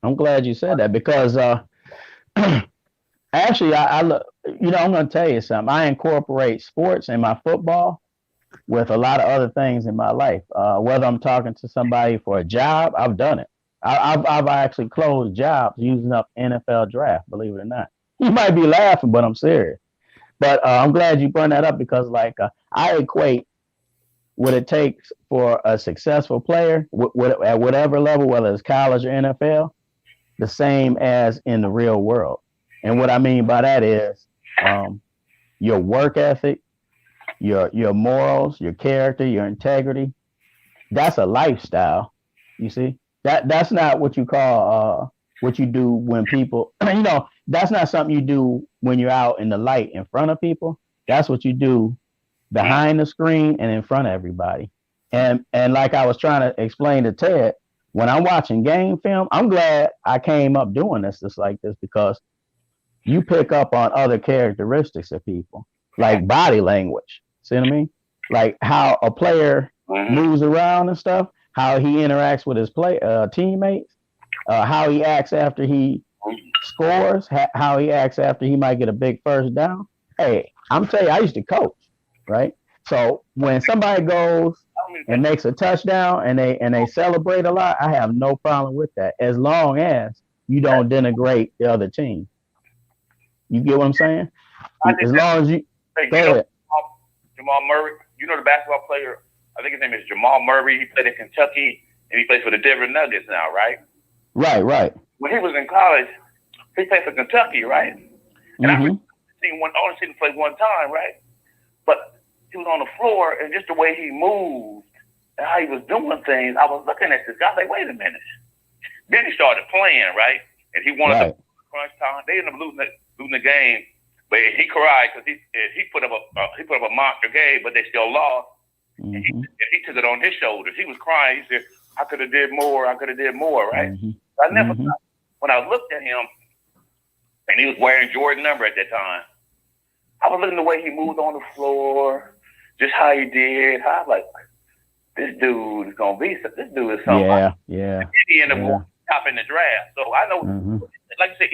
Speaker 2: Because actually, I look. I'm going to tell you something. I incorporate sports in my football with a lot of other things in my life. Whether I'm talking to somebody for a job, I've done it. I've actually closed jobs using up NFL draft. Believe it or not. You might be laughing, but I'm serious. But I'm glad you brought that up because, I equate what it takes for a successful player at whatever level, whether it's college or NFL, the same as in the real world. And what I mean by that is your work ethic, your morals, your character, your integrity. That's a lifestyle. You see, that's not what you call what you do when people. That's not something you do when you're out in the light in front of people. That's what you do behind the screen and in front of everybody. And like I was trying to explain to Ted, when I'm watching game film, I'm glad I came up doing this just like this, because you pick up on other characteristics of people, like body language. See what I mean? Like how a player moves around and stuff, how he interacts with his teammates, how he acts after he scores, how he acts after he might get a big first down. Hey, I'm telling you, I used to coach, right? So when somebody goes and makes a touchdown and they celebrate a lot, I have no problem with that, as long as you don't denigrate the other team. You get what I'm saying? As long as you go ahead.
Speaker 5: Jamal Murray, the basketball player, I think his name is Jamal Murray. He played in Kentucky and he plays for the Denver Nuggets now, right?
Speaker 2: Right.
Speaker 5: When he was in college, he played for Kentucky, right? And I only seen him play one time, right? But he was on the floor, and just the way he moved and how he was doing things, I was looking at this guy like, wait a minute. Then he started playing, right? And he wanted to crunch time. They ended up losing the game, but he cried because he put up a monster game, but they still lost. And he took it on his shoulders. He was crying. He said, I could have did more, right? I never thought, when I looked at him, and he was wearing Jordan number at that time, I was looking at the way he moved on the floor, just how he did. I was like, this dude is something.
Speaker 2: Yeah.
Speaker 5: He ended up top in the draft. So I know, like I said,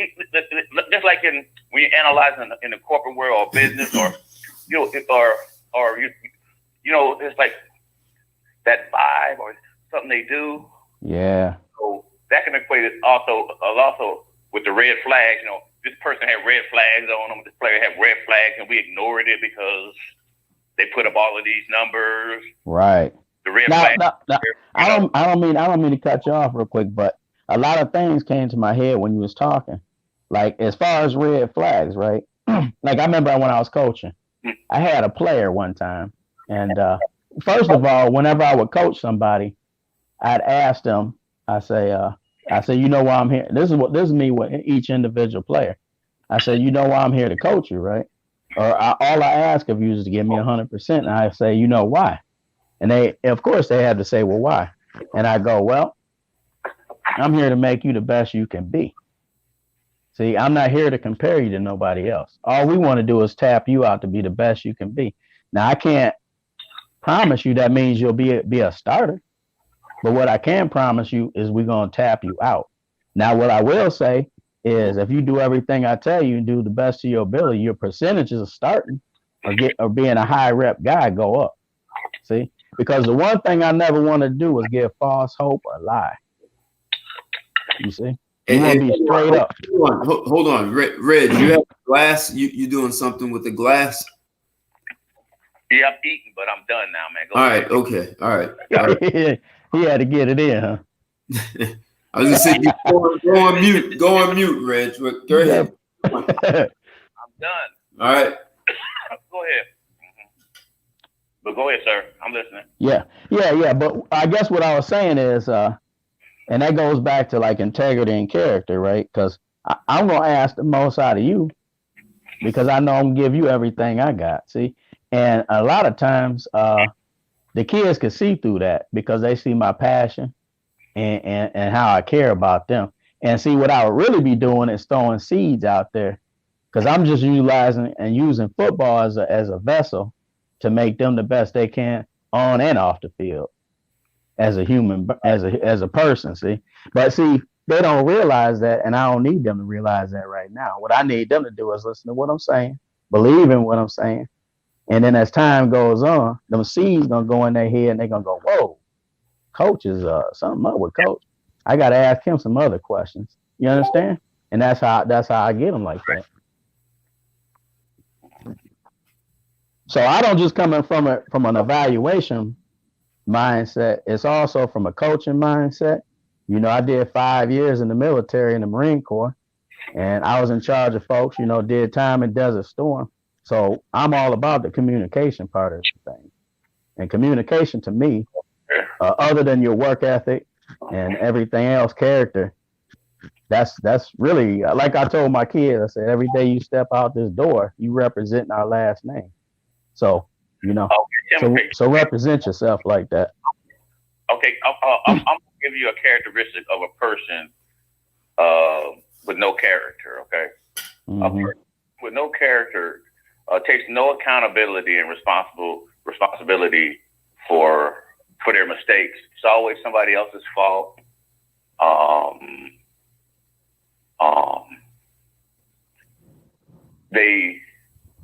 Speaker 5: just like when you're analyzing in the corporate world or business, or it's like that vibe or something they do.
Speaker 2: Yeah.
Speaker 5: So that can equate it also with the red flags. This person had red flags on them. This player had red flags, and we ignored it because they put up all of these numbers.
Speaker 2: Right.
Speaker 5: The red flags.
Speaker 2: I don't mean to cut you off real quick, but a lot of things came to my head when you was talking. Like as far as red flags, right? Like I remember when I was coaching, I had a player one time, and first of all, whenever I would coach somebody, I'd ask them. I say, you know why I'm here? This is me with each individual player. I said, you know why I'm here to coach you, right? Or all I ask of you is to give me 100%. And I say, you know why? And they had to say, well, why? And I go, well, I'm here to make you the best you can be. See, I'm not here to compare you to nobody else. All we want to do is tap you out to be the best you can be. Now, I can't promise you that means you'll be a starter. But what I can promise you is we're going to tap you out. Now, what I will say is if you do everything I tell you and do the best of your ability, your percentages of starting or being a high rep guy go up. See? Because the one thing I never want to do is give false hope or lie. You see? You want to be straight up.
Speaker 1: Hold on. Red, you have glass? You doing something with the glass?
Speaker 5: Yeah, I'm eating, but I'm done now, man.
Speaker 1: All right. Okay. All right.
Speaker 2: He had to get it in, huh?
Speaker 1: I was just saying, go on mute. Go on mute, Reg. But go ahead.
Speaker 5: I'm done.
Speaker 1: All right.
Speaker 5: Go ahead. But go ahead, sir. I'm listening.
Speaker 2: Yeah. But I guess what I was saying is, and that goes back to like integrity and character, right? Because I'm gonna ask the most out of you because I know I'm gonna give you everything I got. See, and a lot of times, the kids can see through that because they see my passion and how I care about them. And see, what I would really be doing is throwing seeds out there because I'm just utilizing and using football as a vessel to make them the best they can on and off the field as a human, as a person. See, but see, they don't realize that, and I don't need them to realize that right now. What I need them to do is listen to what I'm saying, believe in what I'm saying, and then as time goes on, them seeds gonna go in their head, and they're gonna go, "Whoa, coach is something up with coach. I gotta ask him some other questions." You understand? And that's how I get them like that. So I don't just come in from an evaluation mindset. It's also from a coaching mindset. You know, I did 5 years in the military in the Marine Corps, and I was in charge of folks. You know, did time in Desert Storm. So I'm all about the communication part of the thing. And communication to me, other than your work ethic and everything else, character, that's really, like I told my kids, I said, every day you step out this door, you represent our last name. So, you know, so represent yourself like that.
Speaker 5: Okay, I'm going to give you a characteristic of a person with no character, okay?
Speaker 2: Mm-hmm.
Speaker 5: A person with no character takes no accountability and responsibility for their mistakes. It's always somebody else's fault. They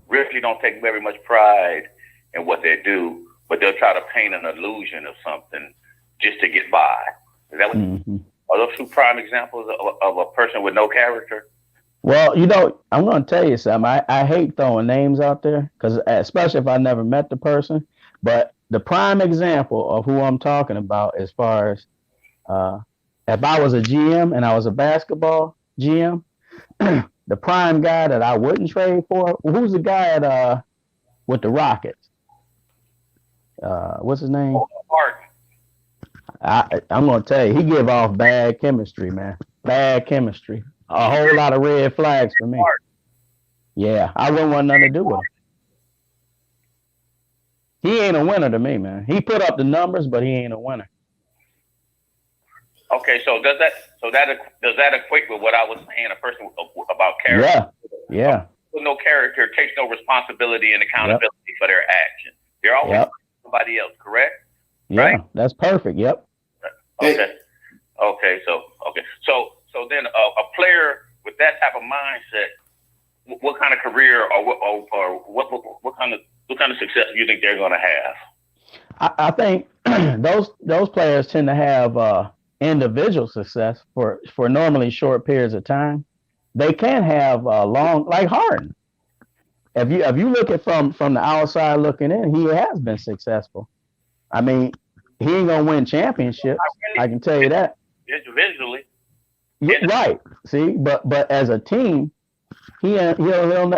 Speaker 5: really don't take very much pride in what they do, but they'll try to paint an illusion of something just to get by. Is that what, are those two prime examples of a person with no character?
Speaker 2: Well, you know, I'm going to tell you something. I hate throwing names out there, because especially if I never met the person. But the prime example of who I'm talking about, as far as if I was a GM and I was a basketball GM, the prime guy that I wouldn't trade for, who's the guy at with the Rockets? What's his name? I'm going to tell you, he give off bad chemistry, man. Bad chemistry. A whole lot of red flags for me. Yeah, I wouldn't want nothing to do with him. He ain't a winner to me, man. He put up the numbers, but he ain't a winner.
Speaker 5: Okay, so does that equate with what I was saying? A person about character.
Speaker 2: Yeah.
Speaker 5: With no character takes no responsibility and accountability for their actions. They're always somebody else, correct?
Speaker 2: Yeah,
Speaker 5: right?
Speaker 2: That's perfect. Yep.
Speaker 5: Okay. So then a player with that type of mindset, what kind of career or what kind of success do you think they're going to have?
Speaker 2: I think those players tend to have individual success for normally short periods of time. They can have long, like Harden. If you look at from the outside looking in, he has been successful. I mean, he ain't gonna win championships. I can tell you that.
Speaker 5: Individually.
Speaker 2: Right. See, but as a team, he'll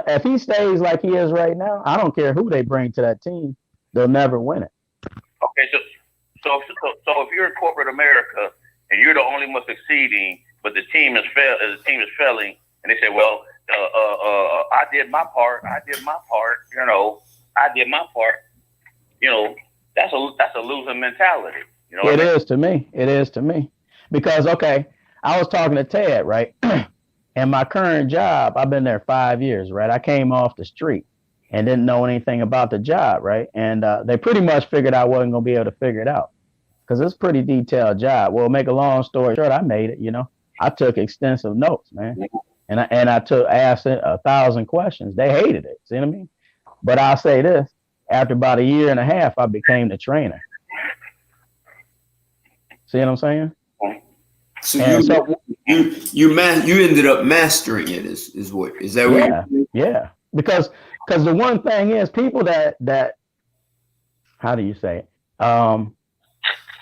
Speaker 2: if he stays like he is right now, I don't care who they bring to that team, they'll never win it.
Speaker 5: Okay, so if you're in corporate America and you're the only one succeeding, but the team is failing, and they say, well, I did my part. You know, that's a losing mentality. You know,
Speaker 2: It is to me, because I was talking to Ted, right? And my current job, I've been there 5 years, right? I came off the street and didn't know anything about the job, right? And they pretty much figured I wasn't going to be able to figure it out, because it's a pretty detailed job. Well, make a long story short, I made it. You know, I took extensive notes, man, and I asked 1,000 questions. They hated it. See what I mean? But I'll say this: after about a year and a half, I became the trainer. See what I'm saying?
Speaker 1: So you ended up mastering it. Is that what?
Speaker 2: Yeah. Because the one thing is, people that how do you say it?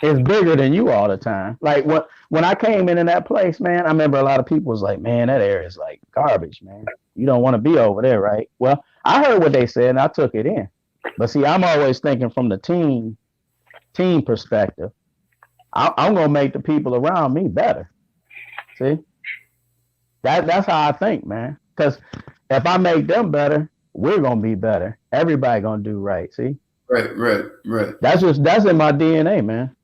Speaker 2: is bigger than you all the time. Like when I came in that place, man, I remember a lot of people was like, man, that area is like garbage, man. You don't want to be over there, right? Well, I heard what they said and I took it in. But see, I'm always thinking from the team perspective. I'm gonna make the people around me better. See, that's how I think, man. Because if I make them better, we're gonna be better. Everybody gonna do right. See,
Speaker 1: right.
Speaker 2: that's in my DNA, man.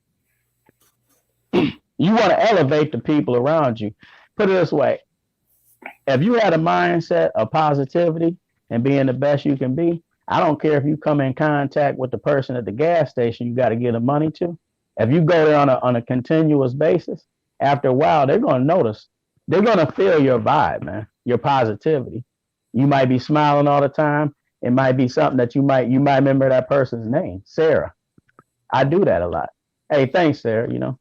Speaker 2: You want to elevate the people around you. Put it this way: if you had a mindset of positivity and being the best you can be, I don't care if you come in contact with the person at the gas station you got to give the money to. If you go there on a continuous basis, after a while, they're going to notice. They're going to feel your vibe, man, your positivity. You might be smiling all the time. It might be something that you might remember that person's name, Sarah. I do that a lot. Hey, thanks, Sarah. You know,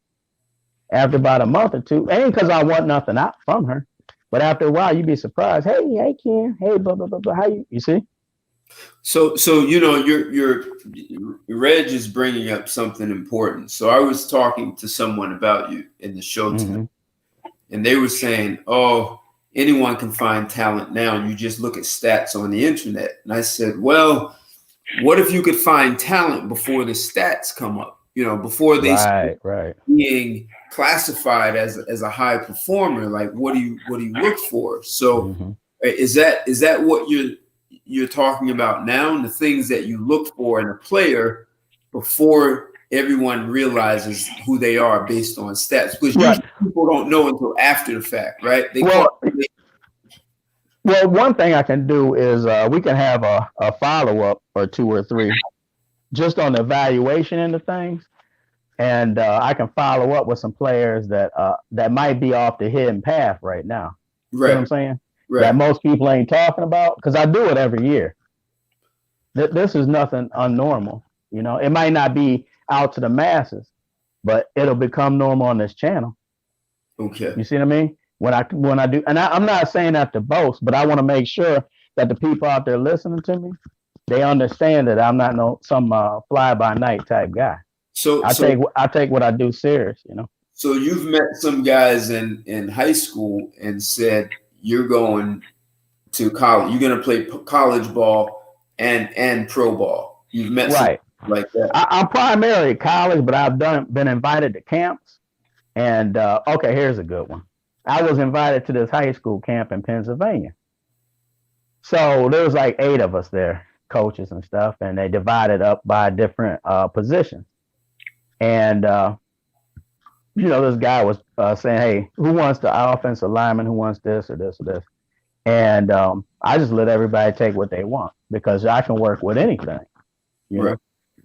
Speaker 2: after about a month or two, ain't because I want nothing out from her, but after a while, you'd be surprised. Hey, Ken. Hey, blah, blah, blah, blah. How you see?
Speaker 1: So you know, your Reg is bringing up something important. So I was talking to someone about you in the show tonight, and they were saying, "Oh, anyone can find talent now. You just look at stats on the internet." And I said, "Well, what if you could find talent before the stats come up? You know, before they start being classified as a high performer? Like, what do you look for?" So, is that what you're talking about now, and the things that you look for in a player before everyone realizes who they are based on stats? Because usually people don't know until after the fact, right?
Speaker 2: Well, one thing I can do is we can have a follow-up or two or three just on the evaluation end of things. And I can follow up with some players that might be off the hidden path right now. You know what I'm saying? That most people ain't talking about, because I do it every year. This is nothing unnormal. You know, it might not be out to the masses, but it'll become normal on this channel.
Speaker 1: Okay.
Speaker 2: You see what I mean? When I do, and I'm not saying that to boast, but I want to make sure that the people out there listening to me, they understand that I'm not some fly by night type guy. I take what I do serious, you know.
Speaker 1: So you've met some guys in high school and said you're going to college. You're going to play college ball and pro ball. You've met some like that.
Speaker 2: I'm primarily college, but I've been invited to camps. And okay, here's a good one. I was invited to this high school camp in Pennsylvania. So there was like 8 of us there, coaches and stuff, and they divided up by different positions. And you know, this guy was saying, "Hey, who wants the offensive lineman? Who wants this or this or this?" And I just let everybody take what they want, because I can work with anything, you know.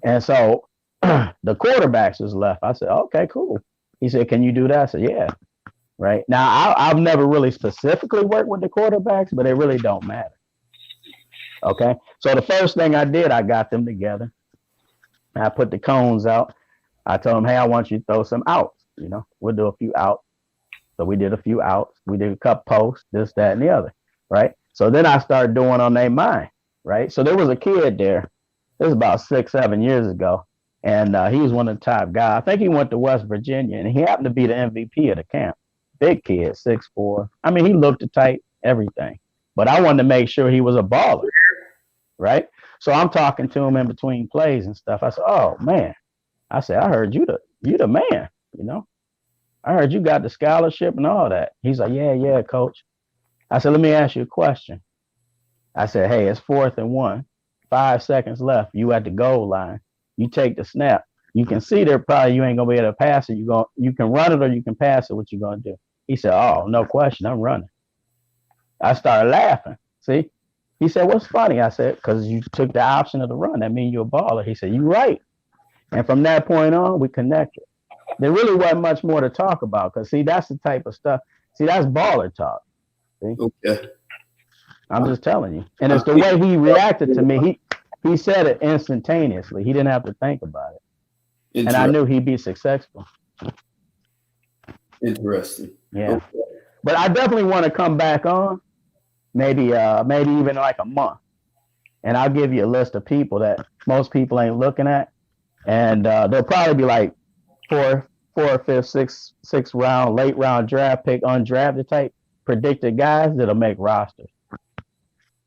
Speaker 2: And so the quarterbacks was left. I said, "Okay, cool." He said, "Can you do that?" I said, "Yeah." Right now, I've never really specifically worked with the quarterbacks, but it really don't matter. Okay, so the first thing I did, I got them together. I put the cones out. I told them, "Hey, I want you to throw some outs. You know, we'll do a few outs." So we did a few outs. We did a couple posts, this, that, and the other. Right. So then I started doing on their mind. Right. So there was a kid there. This was about 6-7 years ago. And he was one of the top guys. I think he went to West Virginia, and he happened to be the MVP of the camp. Big kid, 6'4". I mean, he looked the type, everything. But I wanted to make sure he was a baller. Right. So I'm talking to him in between plays and stuff. I said, "Oh, man." I said, "I heard you the man, you know. I heard you got the scholarship and all that." He's like, yeah, coach." I said, "Let me ask you a question." I said, "Hey, it's 4th and 1, 5 seconds left. You at the goal line. You take the snap. You can see there probably you ain't gonna be able to pass it. You can run it or you can pass it. What you gonna do?" He said, "Oh, no question, I'm running." I started laughing. See? He said, "What's funny?" I said, "Because you took the option of the run. That means you're a baller." He said, "You right." And from that point on, we connected. There really wasn't much more to talk about, because see, that's the type of stuff. See, that's baller talk. See?
Speaker 1: Okay.
Speaker 2: I'm just telling you. And it's the way he reacted to me. He said it instantaneously. He didn't have to think about it. And I knew he'd be successful.
Speaker 1: Interesting.
Speaker 2: Yeah.
Speaker 1: Okay.
Speaker 2: But I definitely want to come back on, maybe even like a month. And I'll give you a list of people that most people ain't looking at. And they'll probably be like fourth, fifth, sixth round, late round draft pick, undrafted type predicted guys that'll make rosters.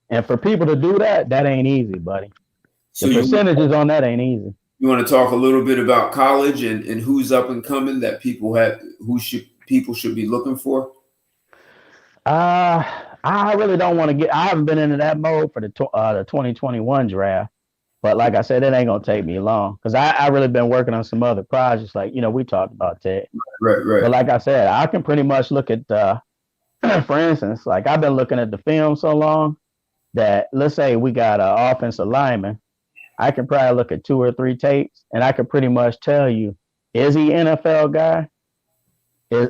Speaker 2: And for people to do that, that ain't easy, buddy.
Speaker 1: So
Speaker 2: The percentages on that ain't easy.
Speaker 1: You want to talk a little bit about college and who's up and coming that people should be looking for?
Speaker 2: I really don't want to get. I haven't been into that mode for the 2021 draft. But like I said, it ain't gonna take me long because I really been working on some other projects, like we talked about Ted.
Speaker 1: Right.
Speaker 2: But like I said, I can pretty much look at for instance, like I've been looking at the film so long that let's say we got an offensive lineman, I can probably look at 2 or 3 tapes and I can pretty much tell you, is he NFL guy,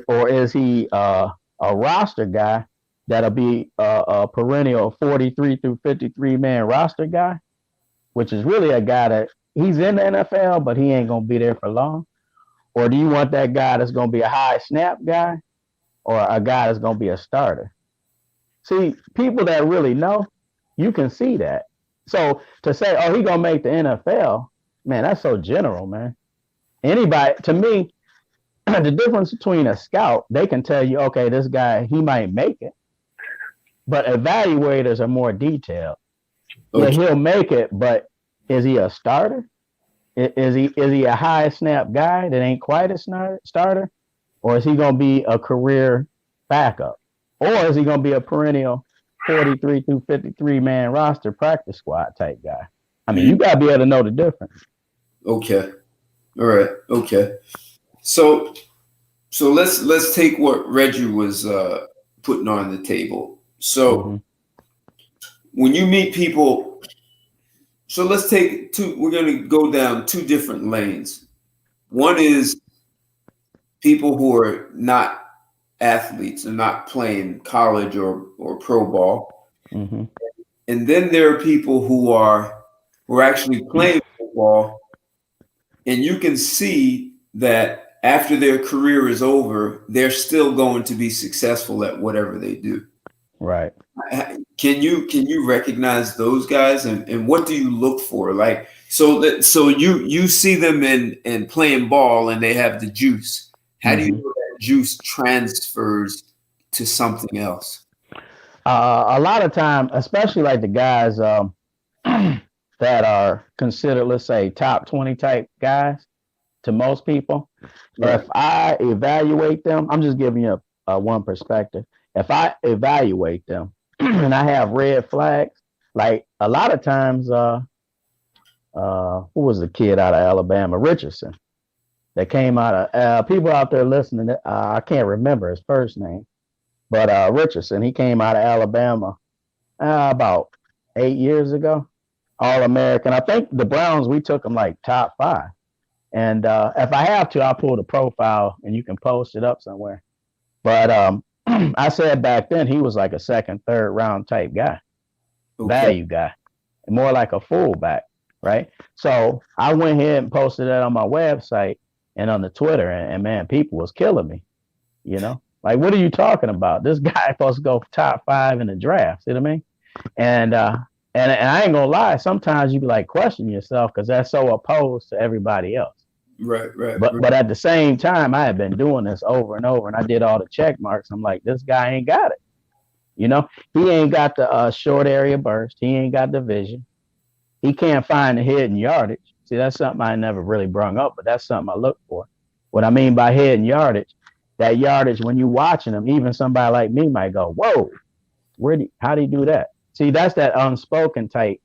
Speaker 2: or is he a roster guy that'll be a perennial 43 through 53 man roster guy, which is really a guy that he's in the NFL, but he ain't going to be there for long? Or do you want that guy that's going to be a high snap guy or a guy that's going to be a starter? See, people that really know, you can see that. So to say, oh, he going to make the NFL, man, that's so general, man. Anybody, to me, the difference between a scout, they can tell you, okay, this guy, he might make it. But evaluators are more detailed. Yeah, he'll make it, but is he a starter? Is he a high snap guy that ain't quite a starter? Or is he going to be a career backup? Or is he going to be a perennial 43 through 53 man roster practice squad type guy? I mean, you got to be able to know the difference.
Speaker 1: Okay. All right. Okay. So let's take what Reggie was putting on the table. So when you meet people, so let's take we're going to go down 2 different lanes. One is people who are not athletes and not playing college or pro ball. And then there are people who are actually playing football, and you can see that after their career is over, they're still going to be successful at whatever they do.
Speaker 2: Right.
Speaker 1: Can you recognize those guys, and what do you look for? Like, so you see them in playing ball and they have the juice. How do you know that juice transfers to something else?
Speaker 2: A lot of time, especially like the guys that are considered, let's say, top 20 type guys to most people, right. If I evaluate them, I'm just giving you a one perspective. If I evaluate them and I have red flags, like a lot of times, who was the kid out of Alabama? Richardson. That came out of people out there listening. I can't remember his first name, but Richardson. He came out of Alabama about 8 years ago. All-American. I think the Browns, we took him like top 5. And if I have to, I'll pull the profile and you can post it up somewhere. But I said back then he was like a 2nd, 3rd round type guy, value guy, more like a fullback, right? So I went ahead and posted that on my website and on the Twitter, and man, people was killing me, like, what are you talking about? This guy supposed to go top 5 in the draft. See what I mean? And I ain't gonna lie, sometimes you be like question yourself because that's so opposed to everybody else.
Speaker 1: Right.
Speaker 2: But at the same time, I had been doing this over and over, and I did all the check marks. I'm like, this guy ain't got it. He ain't got the short area burst. He ain't got the vision. He can't find the hidden yardage. See, that's something I never really brung up, but that's something I look for. What I mean by hidden yardage, that yardage when you watching him, even somebody like me might go, whoa, how do you do that? See, that's that unspoken type,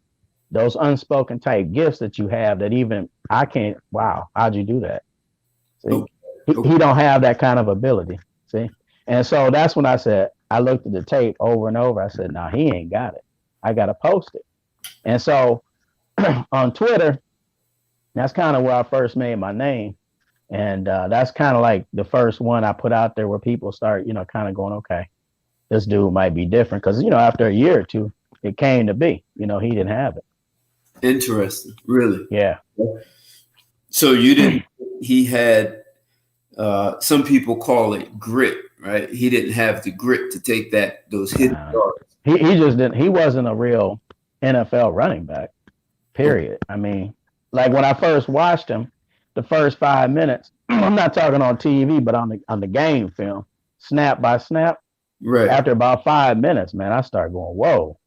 Speaker 2: those unspoken type gifts that you have that even I can't, wow, how'd you do that? See, he don't have that kind of ability, see? And so that's when I said, I looked at the tape over and over. I said, nah, he ain't got it. I got to post it. And so on Twitter, that's kind of where I first made my name. And that's kind of like the first one I put out there where people start, kind of going, okay, this dude might be different. Because, after a year or two, it came to be, he didn't have it.
Speaker 1: Interesting. Really?
Speaker 2: Yeah.
Speaker 1: So he had, some people call it grit, right? He didn't have the grit to take those hidden yards.
Speaker 2: He just didn't, he wasn't a real NFL running back, period. I mean, like when I first watched him, the first 5 minutes, I'm not talking on TV, but on the game film, snap by snap.
Speaker 1: Right.
Speaker 2: After about 5 minutes, man, I start going, whoa,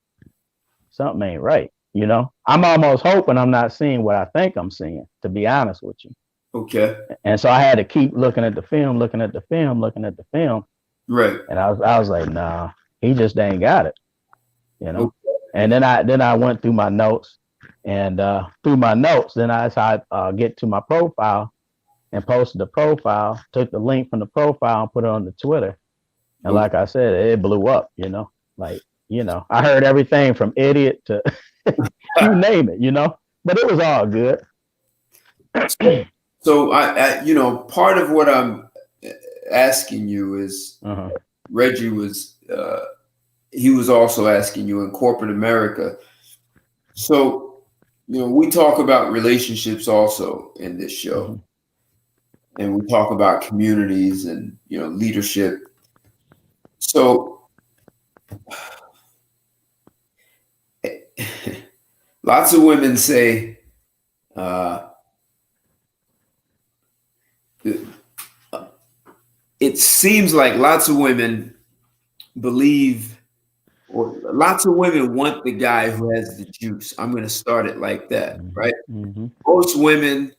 Speaker 2: something ain't right. You know, I'm almost hoping I'm not seeing what I think I'm seeing, to be honest with you.
Speaker 1: Okay.
Speaker 2: And so I had to keep looking at the film, looking at the film, looking at the film.
Speaker 1: Right.
Speaker 2: And I was like, nah, he just ain't got it. You know.
Speaker 1: Okay.
Speaker 2: And then I went through my notes, and through my notes, then I get to my profile and posted the profile, took the link from the profile and put it on the Twitter. And like I said, it blew up, you know. Like, you know, I heard everything from idiot to you name it, you know. But it was all good.
Speaker 1: So I you know, part of what I'm asking you is Reggie was he was also asking you in corporate America. So, you know, we talk about relationships also in this show. And we talk about communities and, you know, leadership. So lots of women say it seems like lots of women believe, or lots of women want the guy who has the juice. I'm going to start it like that, right? Most women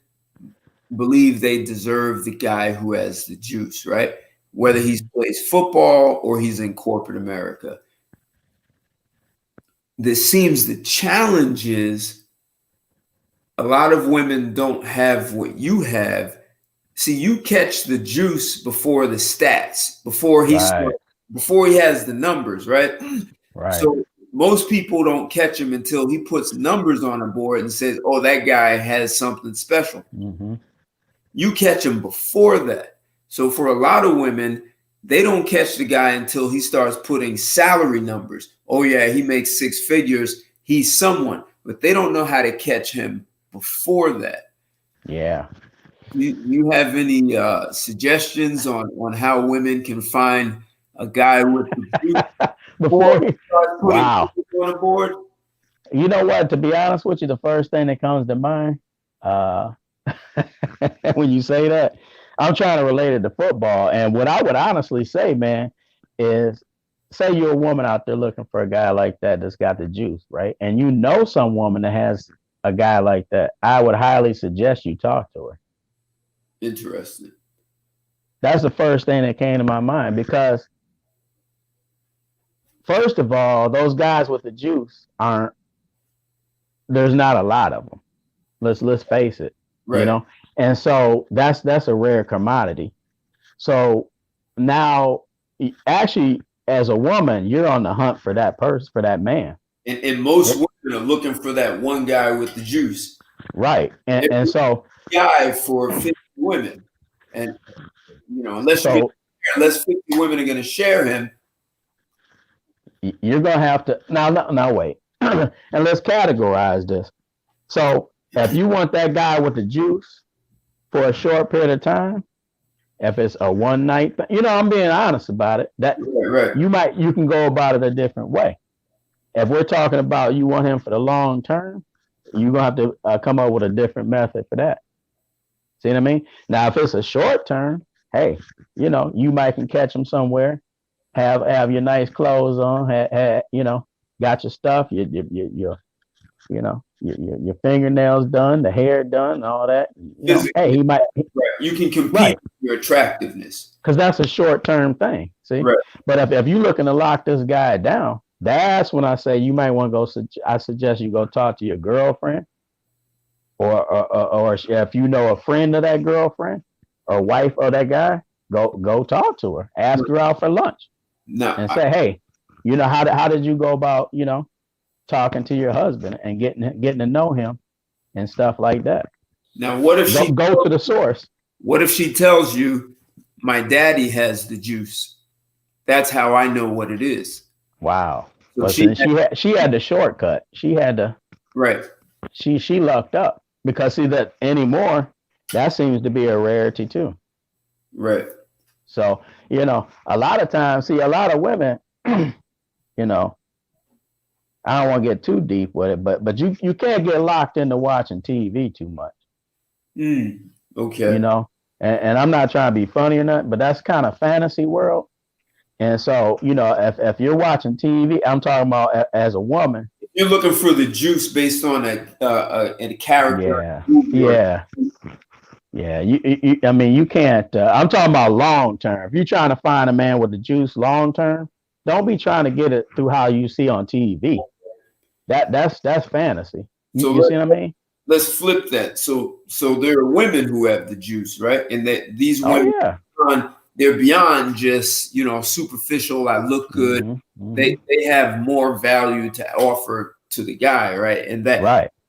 Speaker 1: believe they deserve the guy who has the juice, right? Whether he plays football or he's in corporate America. This seems the challenge is a lot of women don't have what you have. See, you catch the juice before the stats, before he has the numbers, right?
Speaker 2: Right.
Speaker 1: So most people don't catch him until he puts numbers on a board and says, "Oh, that guy has something special." You catch him before that. So for a lot of women, they don't catch the guy until he starts putting salary numbers. Oh yeah, he makes 6 figures. He's someone, but they don't know how to catch him before that.
Speaker 2: Yeah.
Speaker 1: You have any suggestions on how women can find a guy with the
Speaker 2: before he starts putting
Speaker 1: on the board?
Speaker 2: You know what? To be honest with you, the first thing that comes to mind when you say that, I'm trying to relate it to football. And what I would honestly say, man, is say you're a woman out there looking for a guy like that that's got the juice, right? And you know some woman that has a guy like that. I would highly suggest you talk to her.
Speaker 1: Interesting.
Speaker 2: That's the first thing that came to my mind, because first of all, those guys with the juice there's not a lot of them. Let's face it, you know? And so that's a rare commodity. So now actually as a woman, you're on the hunt for that person, for that man.
Speaker 1: And most women are looking for that one guy with the juice.
Speaker 2: Right. And so
Speaker 1: guy for 50 women. And you know, unless 50 women are gonna share him.
Speaker 2: You're gonna have to now wait. And let's categorize this. So if you want that guy with the juice for a short period of time, if it's a one night thing, you know, I'm being honest about it. That you can go about it a different way. If we're talking about you want him for the long term, you're gonna have to come up with a different method for that. See what I mean? Now, if it's a short term, hey, you know, you might can catch him somewhere, have your nice clothes on, you know, got your stuff, your fingernails done, the hair done, all that. You know, hey, he might.
Speaker 1: You can compete with your attractiveness,
Speaker 2: because that's a short term thing. See, but if you're looking to lock this guy down, that's when I say you might want to go. I suggest you go talk to your girlfriend, or if you know a friend of that girlfriend or wife of that guy, go talk to her, ask her out for lunch, and say, hey, you know, how did you go about, you know, talking to your husband and getting to know him and stuff like that.
Speaker 1: Now, what if she
Speaker 2: go to the source? What
Speaker 1: if she tells you, my daddy has the juice? That's how I know what it is.
Speaker 2: Wow. So she had the shortcut. She had to She lucked up, because see that anymore, that seems to be a rarity too.
Speaker 1: Right.
Speaker 2: So, you know, a lot of times, see, a lot of women, you know, I don't want to get too deep with it, but you can't get locked into watching TV too much.
Speaker 1: Okay.
Speaker 2: You know, And I'm not trying to be funny or nothing, but that's kind of fantasy world. And so, you know, if you're watching TV, I'm talking about as a woman.
Speaker 1: You're looking for the juice based on a character.
Speaker 2: Yeah. I mean, you can't. I'm talking about long term. If you're trying to find a man with the juice long term, don't be trying to get it through how you see on TV. That's fantasy. You see what I mean?
Speaker 1: Let's flip that. So there are women who have the juice, right? And that these women, they're beyond just, you know, superficial. I look good.
Speaker 2: Mm-hmm.
Speaker 1: They have more value to offer to the guy, right? And that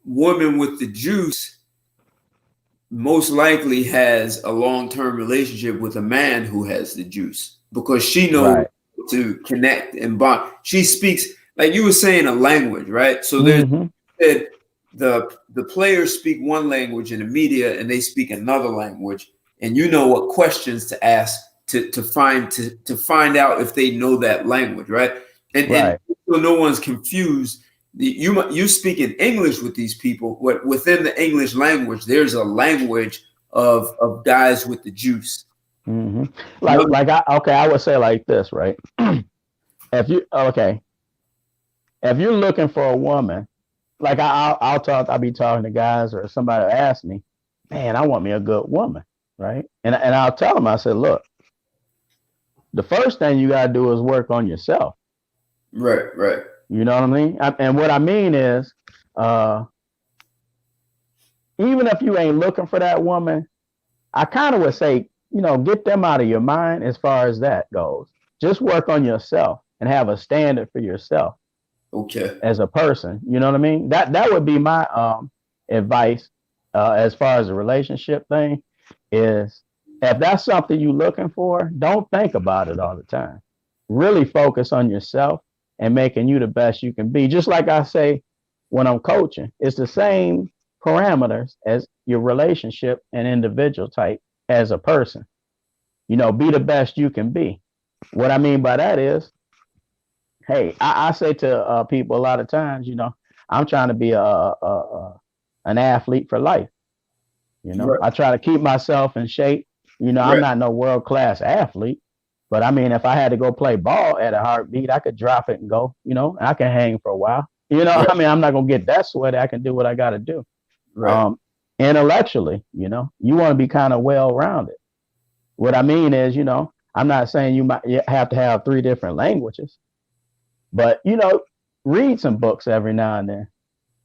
Speaker 1: woman with the juice most likely has a long-term relationship with a man who has the juice, because she knows to connect and bond. She speaks, like you were saying, a language, right? So there's the players speak one language in the media and they speak another language, and you know what questions to ask to find out if they know that language, right? And so no one's confused. You speak in English with these people. Within the English language, there's a language of guys with the juice.
Speaker 2: Mm-hmm. I would say like this, right? If you're looking for a woman, like I'll be talking to guys, or somebody will ask me, man, I want me a good woman, right? And I'll tell them, I said, look, the first thing you gotta do is work on yourself.
Speaker 1: Right.
Speaker 2: You know what I mean? And what I mean is, even if you ain't looking for that woman, I kind of would say, you know, get them out of your mind as far as that goes. Just work on yourself and have a standard for yourself.
Speaker 1: Okay.
Speaker 2: As a person, you know what I mean? That would be my advice as far as a relationship thing is, if that's something you're looking for, don't think about it all the time. Really focus on yourself and making you the best you can be. Just like I say when I'm coaching, it's the same parameters as your relationship and individual type as a person. You know, be the best you can be. What I mean by that is, hey, I say to people a lot of times, you know, I'm trying to be an athlete for life. You know, I try to keep myself in shape. You know, I'm not no world-class athlete, but I mean, if I had to go play ball at a heartbeat, I could drop it and go, you know, I can hang for a while. You know, I mean, I'm not going to get that sweaty. I can do what I got to do. Intellectually, you know, you want to be kind of well-rounded. What I mean is, you know, I'm not saying you have to have 3 different languages, but, you know, read some books every now and then,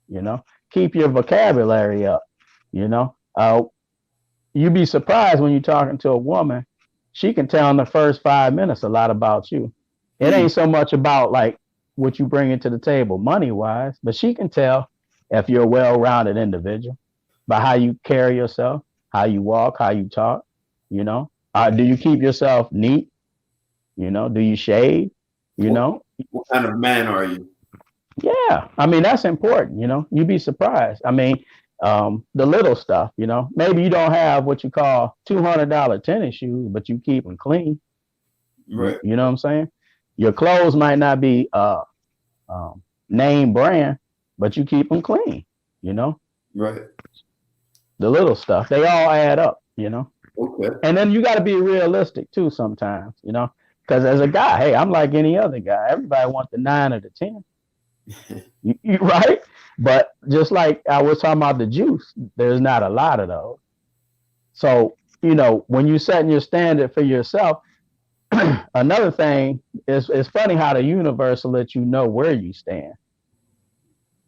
Speaker 2: you know, keep your vocabulary up, you know. You'd be surprised when you're talking to a woman, she can tell in the first 5 minutes a lot about you. It ain't so much about like what you bring into the table money-wise, but she can tell if you're a well-rounded individual by how you carry yourself, how you walk, how you talk, you know. Do you keep yourself neat? You know, do you shave? You know?
Speaker 1: What kind of man are you?
Speaker 2: Yeah. I mean, that's important, you know. You'd be surprised. I mean, the little stuff, you know. Maybe you don't have what you call $200 tennis shoes, but you keep them clean.
Speaker 1: Right.
Speaker 2: You know what I'm saying? Your clothes might not be name brand, but you keep them clean, you know?
Speaker 1: Right.
Speaker 2: The little stuff, they all add up, you know?
Speaker 1: Okay.
Speaker 2: And then you got to be realistic too sometimes, you know? Because as a guy, hey, I'm like any other guy. Everybody wants the 9 or the 10. you right? But just like I was talking about the juice, there's not a lot of those. So, you know, when you're setting your standard for yourself, another thing is, it's funny how the universe will let you know where you stand.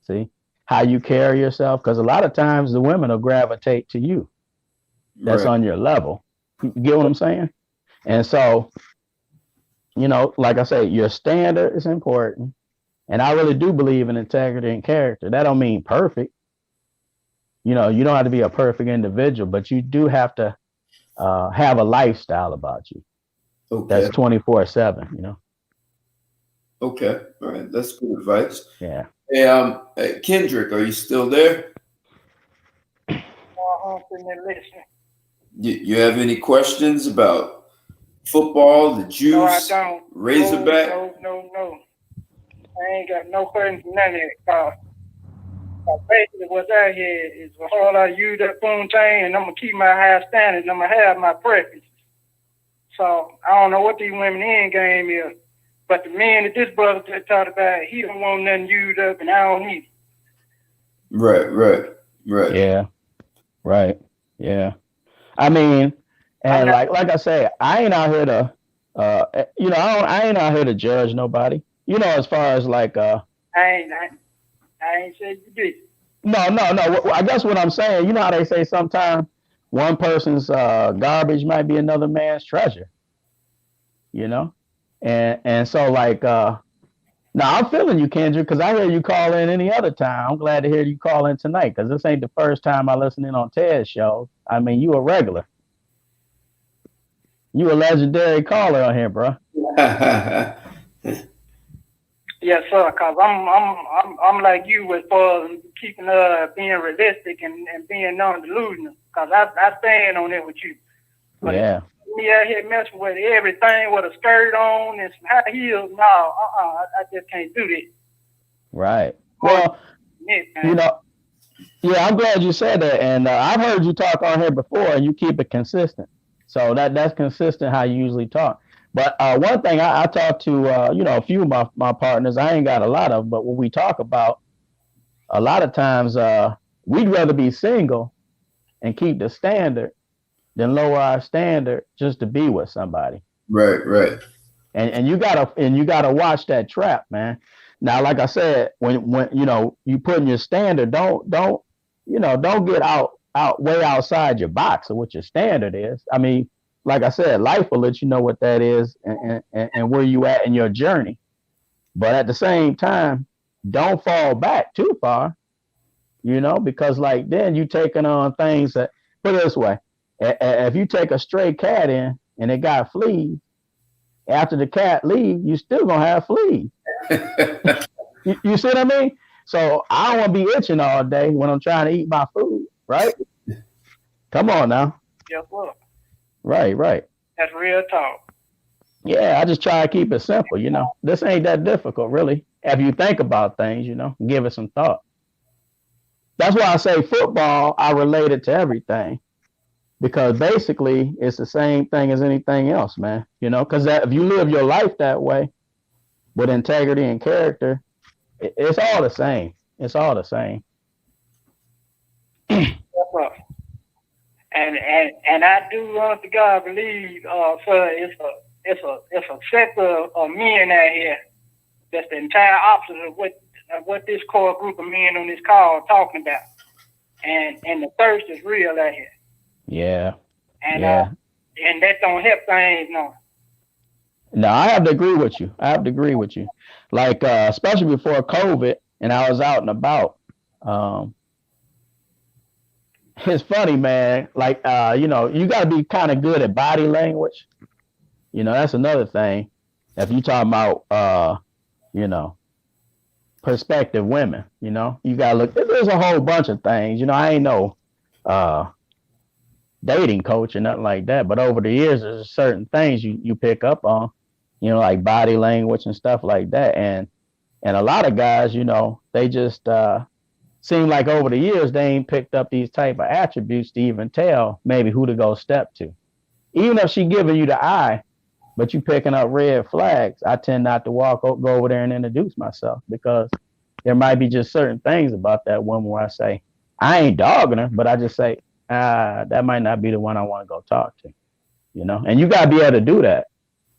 Speaker 2: See? How you carry yourself, because a lot of times the women will gravitate to you. That's on your level. You get what I'm saying? And so, you know, like I say, your standard is important. And I really do believe in integrity and character. That don't mean perfect. You know, you don't have to be a perfect individual, but you do have to have a lifestyle about you.
Speaker 1: Okay.
Speaker 2: That's 24/7, you know?
Speaker 1: Okay. All right. That's good advice.
Speaker 2: Yeah.
Speaker 1: Hey, Kendrick, are you still there? You have any questions about football, the juice,
Speaker 4: no, I don't.
Speaker 1: Razorback?
Speaker 4: No. I ain't got no questions, none of that. Basically, what's out here is a whole lot of used up phone thing, and I'm gonna keep my high standards. And I'm gonna have my preferences. So I don't know what these women end game is, but the man that this brother just talked about, he don't want nothing used up, and I don't need it.
Speaker 1: Right.
Speaker 2: Yeah. Right. Yeah. I mean, and like I say, I ain't out here to, I ain't out here to judge nobody. As far as like,
Speaker 4: I ain't said you did.
Speaker 2: No. I guess what I'm saying, you know how they say sometimes one person's garbage might be another man's treasure. And so like, now I'm feeling you, Kendrick, because I hear you call in any other time. I'm glad to hear you call in tonight because this ain't the first time I listen in on Ted's show. I mean, you a regular. You a legendary caller on here, bro.
Speaker 4: Yes, sir. Cause I'm like you as far as keeping being realistic and being non-delusional. Cause I stand on it with you. But
Speaker 2: yeah.
Speaker 4: Me out here messing with everything with a skirt on and some high heels. No, I just can't do that.
Speaker 2: Right. Well, yeah, I'm glad you said that, and I've heard you talk on here before, and you keep it consistent. So that's consistent how you usually talk. But one thing I talk to, a few of my partners, I ain't got a lot of, but when we talk about, a lot of times we'd rather be single and keep the standard than lower our standard just to be with somebody.
Speaker 1: Right.
Speaker 2: And you gotta watch that trap, man. Now, like I said, when you put in your standard, don't get out way outside your box of what your standard is. I mean, like I said, life will let you know what that is and where you at in your journey. But at the same time, don't fall back too far, because like then you taking on things that, put it this way, if you take a stray cat in and it got fleas, after the cat leaves, you still gonna have fleas. you see what I mean? So I don't want to be itching all day when I'm trying to eat my food, right? Come on now.
Speaker 4: Yes, sir.
Speaker 2: Right.
Speaker 4: That's real talk.
Speaker 2: Yeah, I just try to keep it simple, This ain't that difficult, really. If you think about things, give it some thought. That's why I say football, I relate it to everything. Because basically, it's the same thing as anything else, man. Because if you live your life that way, with integrity and character, it's all the same. It's all the same.
Speaker 4: And I do honest to God believe, sir, it's a sector of men out here that's the entire opposite of what this core group of men on this call are talking about. And the thirst is real out here.
Speaker 2: Yeah.
Speaker 4: And that don't help things, no.
Speaker 2: No, I have to agree with you. Like, especially before COVID, and I was out and about. It's funny, man. Like, you got to be kind of good at body language. That's another thing. If you talking about, prospective women, you got to look. There's a whole bunch of things. I ain't no dating coach or nothing like that. But over the years, there's certain things you pick up on, like body language and stuff like that. And a lot of guys, they just seem like over the years, they ain't picked up these type of attributes to even tell maybe who to go step to. Even if she giving you the eye, but you picking up red flags, I tend not to go over there and introduce myself because there might be just certain things about that woman where I say, I ain't dogging her, but I just say, that might not be the one I want to go talk to, and you got to be able to do that.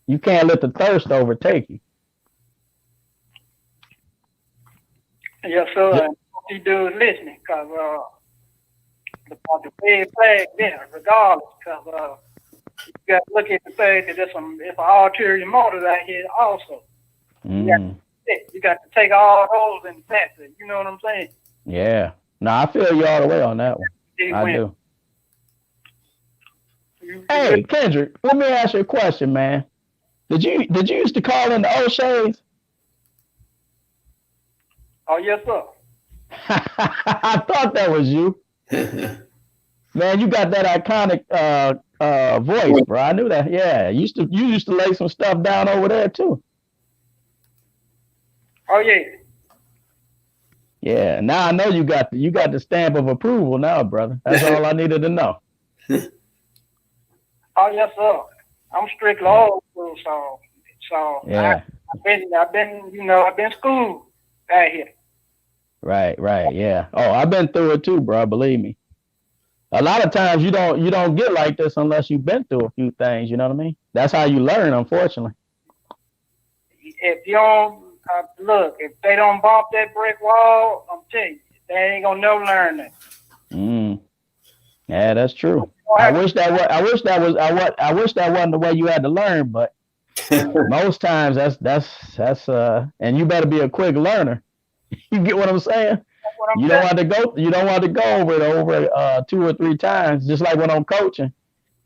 Speaker 2: You can't let the thirst overtake you.
Speaker 4: Yes, sir. Yeah. You do is listening, because the red flag there, regardless, because you got to look at the fact that there's an ulterior motive out here also. You got to take all those in factor. You know what I'm saying?
Speaker 2: Yeah. No, I feel you all the way on that one. I do. Hey, Kendrick, let me ask you a question, man. Did you used to call in the O'Shea's?
Speaker 4: Oh, yes, sir.
Speaker 2: I thought that was you. Man, you got that iconic voice, bro. I knew that. Yeah, you used to lay some stuff down over there too.
Speaker 4: Oh yeah.
Speaker 2: Yeah. Now I know you got the stamp of approval now, brother. That's all I needed to know.
Speaker 4: Oh yes, sir. I'm strictly old school, so
Speaker 2: Yeah.
Speaker 4: I've been schooled out here.
Speaker 2: Right. Yeah. Oh, I've been through it too, bro. Believe me. A lot of times you don't get like this unless you've been through a few things. You know what I mean? That's how you learn, unfortunately.
Speaker 4: If you don't look, if they don't bump that brick wall, I'm telling you, they ain't gonna never learn that.
Speaker 2: Yeah, that's true. I wish that wasn't the way you had to learn, but most times that's and you better be a quick learner. You get what I'm saying? You don't want to go over it over 2 or 3 times, just like when I'm coaching.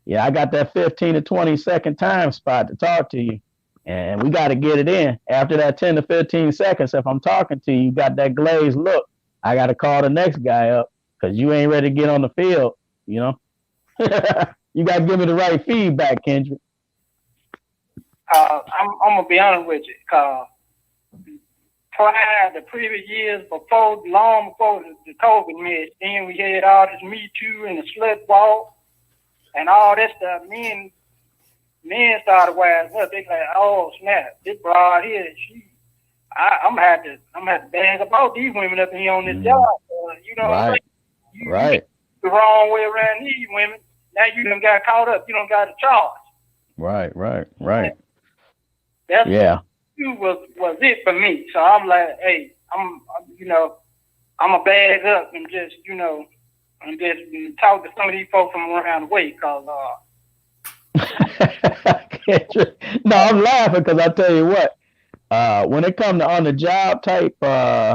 Speaker 2: Yeah, I got that 15 to 20-second time spot to talk to you, and we got to get it in. After that 10 to 15 seconds, if I'm talking to you, you got that glazed look, I got to call the next guy up because you ain't ready to get on the field, you know? You got to give me the right feedback, Kendrick.
Speaker 4: I'm gonna be honest with you, cause the previous years long before the COVID mess, then we had all this Me Too and the slut walk and all that stuff. Men started wising up. They like, oh snap, this broad here, I'm gonna have to bang about these women up in here on this job. You know,
Speaker 2: right, right.
Speaker 4: The wrong way around these women. Now you done got caught up. You done got a charge.
Speaker 2: Right.
Speaker 4: That's
Speaker 2: yeah.
Speaker 4: Was it for me. So I'm like, hey, I'm a bag up and just talk to some of these folks from around the way, cause
Speaker 2: no, I'm laughing because I tell you what, when it comes to on the job type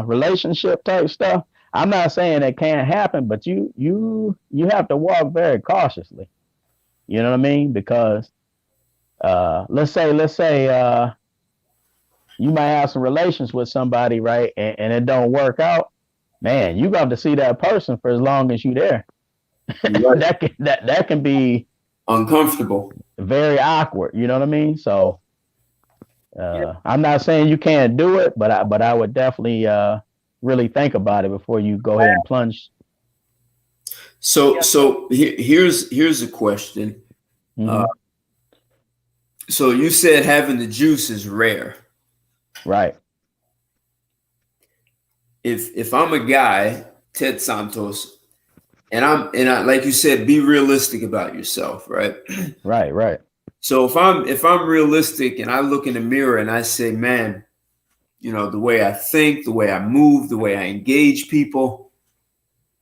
Speaker 2: relationship type stuff, I'm not saying it can't happen, but you have to walk very cautiously. You know what I mean? Because let's say you might have some relations with somebody, right? And it don't work out. Man, you got to see that person for as long as you there. Right. that can be
Speaker 1: uncomfortable,
Speaker 2: very awkward. You know what I mean? So I'm not saying you can't do it, but I would definitely really think about it before you go ahead and plunge.
Speaker 1: So here's a question.
Speaker 2: Mm-hmm.
Speaker 1: So you said having the juice is rare.
Speaker 2: Right.
Speaker 1: If I'm a guy, Ted Santos, and I like you said, be realistic about yourself, right?
Speaker 2: Right.
Speaker 1: So if I'm realistic and I look in the mirror and I say, man, you know, the way I think, the way I move, the way I engage people,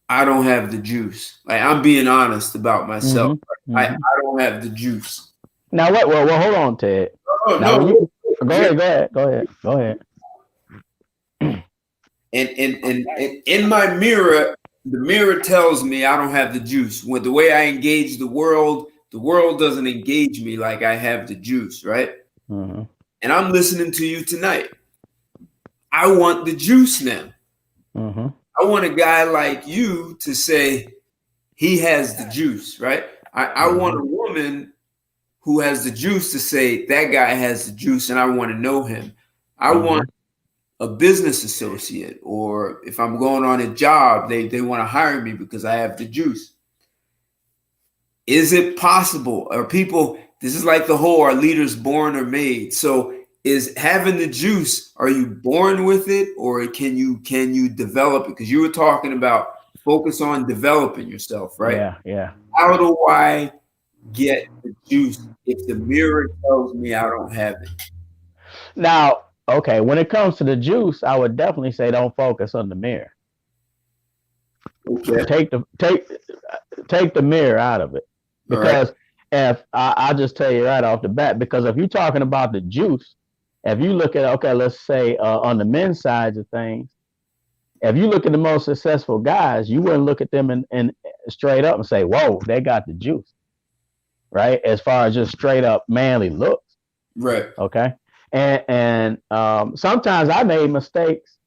Speaker 1: I don't have the juice. Like, I'm being honest about myself.
Speaker 2: Mm-hmm.
Speaker 1: I don't have the juice.
Speaker 2: Now what? Well, hold on, Ted.
Speaker 1: No.
Speaker 2: Go ahead.
Speaker 1: And in my mirror, the mirror tells me I don't have the juice. When the way I engage the world doesn't engage me like I have the juice, right?
Speaker 2: Mm-hmm.
Speaker 1: And I'm listening to you tonight. I want the juice now.
Speaker 2: Mm-hmm.
Speaker 1: I want a guy like you to say he has the juice, right? I want a woman who has the juice to say that guy has the juice and I want to know him. I want a business associate, or if I'm going on a job, they want to hire me because I have the juice. Is it possible? Are people, this is like the whole, are leaders born or made? So is having the juice, are you born with it, or can you develop it? Because you were talking about focus on developing yourself, right?
Speaker 2: Yeah.
Speaker 1: How do I get the juice if the mirror tells me I don't have it?
Speaker 2: Now, okay, when it comes to the juice, I would definitely say don't focus on the mirror.
Speaker 1: Okay.
Speaker 2: Take the mirror out of it. Because if I'll just tell you right off the bat, because if you're talking about the juice, if you look at, okay, let's say on the men's side of things, if you look at the most successful guys, you wouldn't look at them and straight up and say, whoa, they got the juice, right? As far as just straight up manly looks.
Speaker 1: Right.
Speaker 2: Okay. And sometimes I made mistakes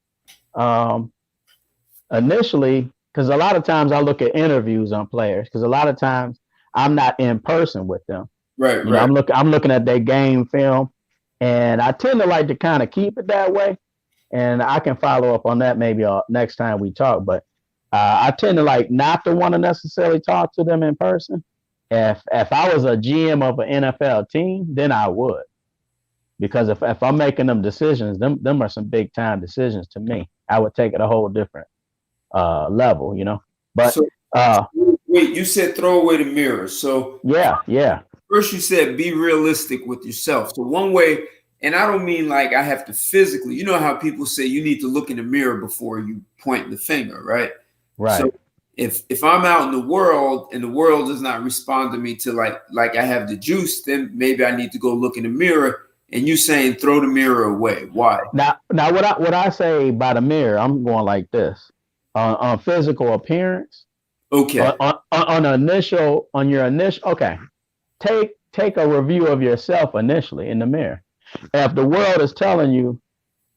Speaker 2: initially, because a lot of times I look at interviews on players, because a lot of times I'm not in person with them.
Speaker 1: Right.
Speaker 2: You know, I'm looking at their game film, and I tend to like to kind of keep it that way. and I can follow up on that maybe next time we talk. But I tend to like not to want to necessarily talk to them in person. If I was a GM of an NFL team, then I would, because if I'm making them decisions, them are some big time decisions to me. I would take it a whole different level, you know. But
Speaker 1: So wait, you said throw away the mirror. So
Speaker 2: yeah.
Speaker 1: first you said be realistic with yourself. So one way, and I don't mean like I have to physically, you know how people say you need to look in the mirror before you point the finger, right?
Speaker 2: Right.
Speaker 1: So if I'm out in the world and the world does not respond to me to like I have the juice, then maybe I need to go look in the mirror. And you saying throw the mirror away. Why?
Speaker 2: Now what I say by the mirror, I'm going like this. On physical appearance.
Speaker 1: Okay.
Speaker 2: On your initial, okay. Take a review of yourself initially in the mirror. If the world is telling you,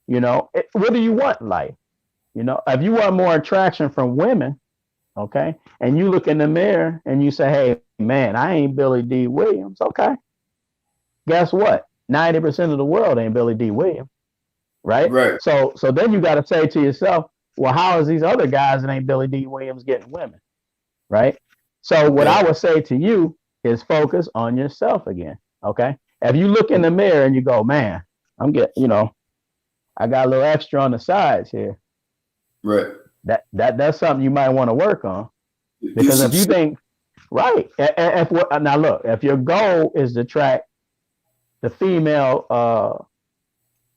Speaker 2: you know, what do you want in life? You know, if you want more attraction from women, okay, and you look in the mirror and you say, hey, man, I ain't Billy D. Williams, okay. Guess what? 90% of the world ain't Billy D. Williams, right?
Speaker 1: Right.
Speaker 2: So then you got to say to yourself, well, how is these other guys that ain't Billy D. Williams getting women, right? So what I would say to you is focus on yourself again, okay? If you look in the mirror and you go, man, I'm getting, you know, I got a little extra on the sides here.
Speaker 1: Right.
Speaker 2: That's something you might want to work on, because if you think, right, now look, if your goal is to attract the female,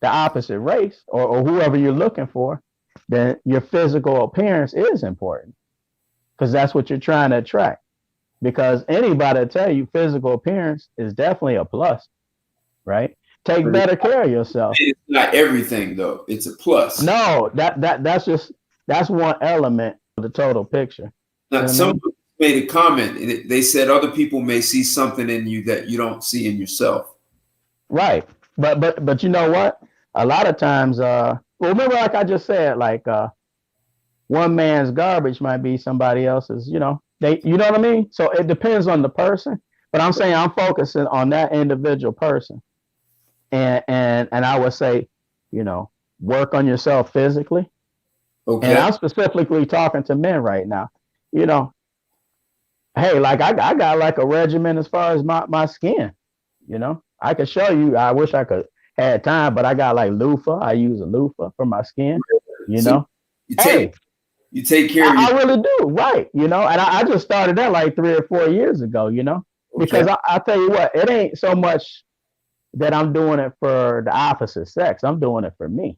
Speaker 2: the opposite race, or whoever you're looking for, then your physical appearance is important, because that's what you're trying to attract. Because anybody will tell you physical appearance is definitely a plus, right? Take better care of yourself.
Speaker 1: It's not everything though. It's a plus.
Speaker 2: No, that's one element of the total picture.
Speaker 1: Now,
Speaker 2: You know what I
Speaker 1: someone
Speaker 2: mean?
Speaker 1: made a comment, and they said other people may see something in you that you don't see in yourself.
Speaker 2: Right. But you know what? A lot of times, well, remember, like I just said, like one man's garbage might be somebody else's, you know, you know what I mean? So it depends on the person, but I'm saying I'm focusing on that individual person. And I would say, you know, work on yourself physically.
Speaker 1: Okay.
Speaker 2: And I'm specifically talking to men right now. You know, hey, like I got like a regimen as far as my skin, you know. I could show you. I wish I could had time, but I got like loofah. I use a loofah for my skin, you know.
Speaker 1: You take care of
Speaker 2: I really do, right? You know, and I just started that like 3 or 4 years ago, you know, because I tell you what, it ain't so much that I'm doing it for the opposite sex. I'm doing it for me.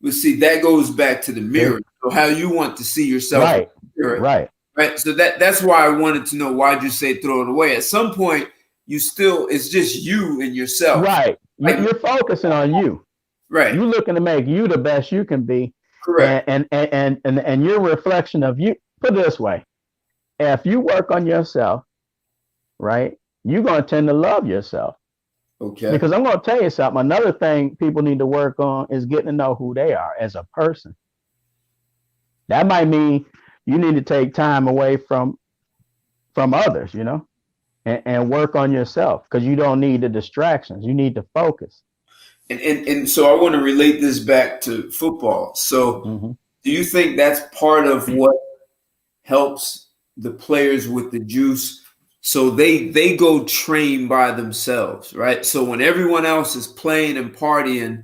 Speaker 1: But see, that goes back to the mirror. So how you want to see yourself.
Speaker 2: Right.
Speaker 1: In the mirror.
Speaker 2: Right.
Speaker 1: So that's why I wanted to know, why'd you say throw it away? At some point, it's just you and yourself.
Speaker 2: Right. You're focusing on you.
Speaker 1: Right.
Speaker 2: You're looking to make you the best you can be.
Speaker 1: Correct.
Speaker 2: And your reflection of you. Put it this way: if you work on yourself, right, you're going to tend to love yourself.
Speaker 1: Okay.
Speaker 2: Because I'm going to tell you something. Another thing people need to work on is getting to know who they are as a person. That might mean you need to take time away from others, you know, and work on yourself, because you don't need the distractions. You need to focus.
Speaker 1: And so I want to relate this back to football. So do you think that's part of what helps the players with the juice? So they go train by themselves, right? So when everyone else is playing and partying,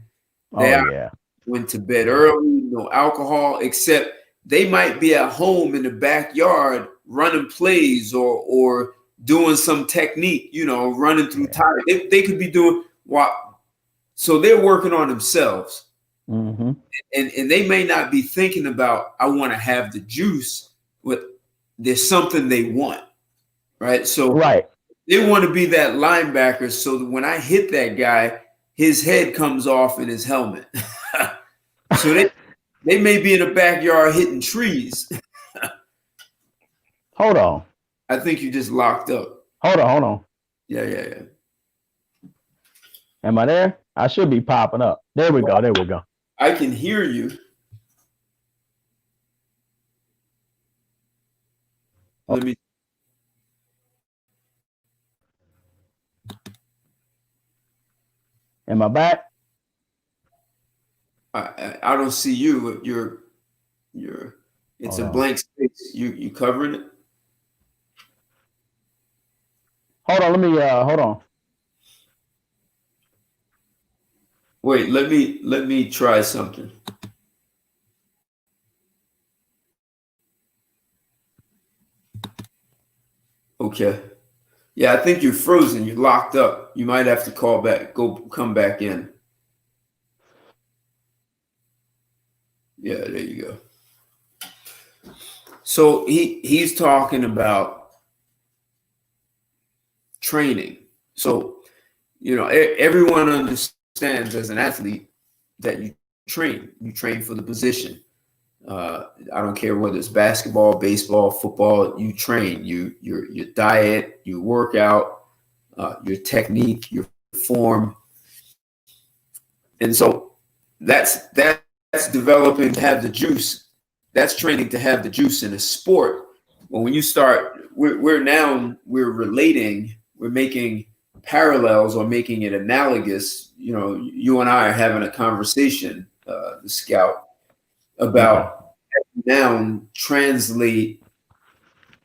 Speaker 1: they went to bed early, no alcohol, except they might be at home in the backyard running plays or doing some technique, you know, running through tires. They could be doing what. So they're working on themselves, and they may not be thinking about, I want to have the juice, but there's something they want, right? So they want to be that linebacker, so that when I hit that guy, his head comes off in his helmet. So they may be in the backyard hitting trees.
Speaker 2: Hold on.
Speaker 1: I think you just locked up.
Speaker 2: Hold on.
Speaker 1: Yeah.
Speaker 2: Am I there? I should be popping up. There we go.
Speaker 1: I can hear you. Let me.
Speaker 2: Am I back?
Speaker 1: I don't see you. It's a blank space. You covering it?
Speaker 2: Hold on, let me hold on.
Speaker 1: Wait, let me try something. Okay. Yeah, I think you're frozen. You're locked up. You might have to call back. Come back in. Yeah, there you go. So he's talking about training. So, everyone understands as an athlete that you train for the position. I don't care whether it's basketball, baseball, football, you train. Your diet, your workout, your technique, your form. And so that's developing to have the juice. That's training to have the juice in a sport. Well, when you start, we're relating, we're making parallels or making it analogous. You and I are having a conversation, the scout, about now translate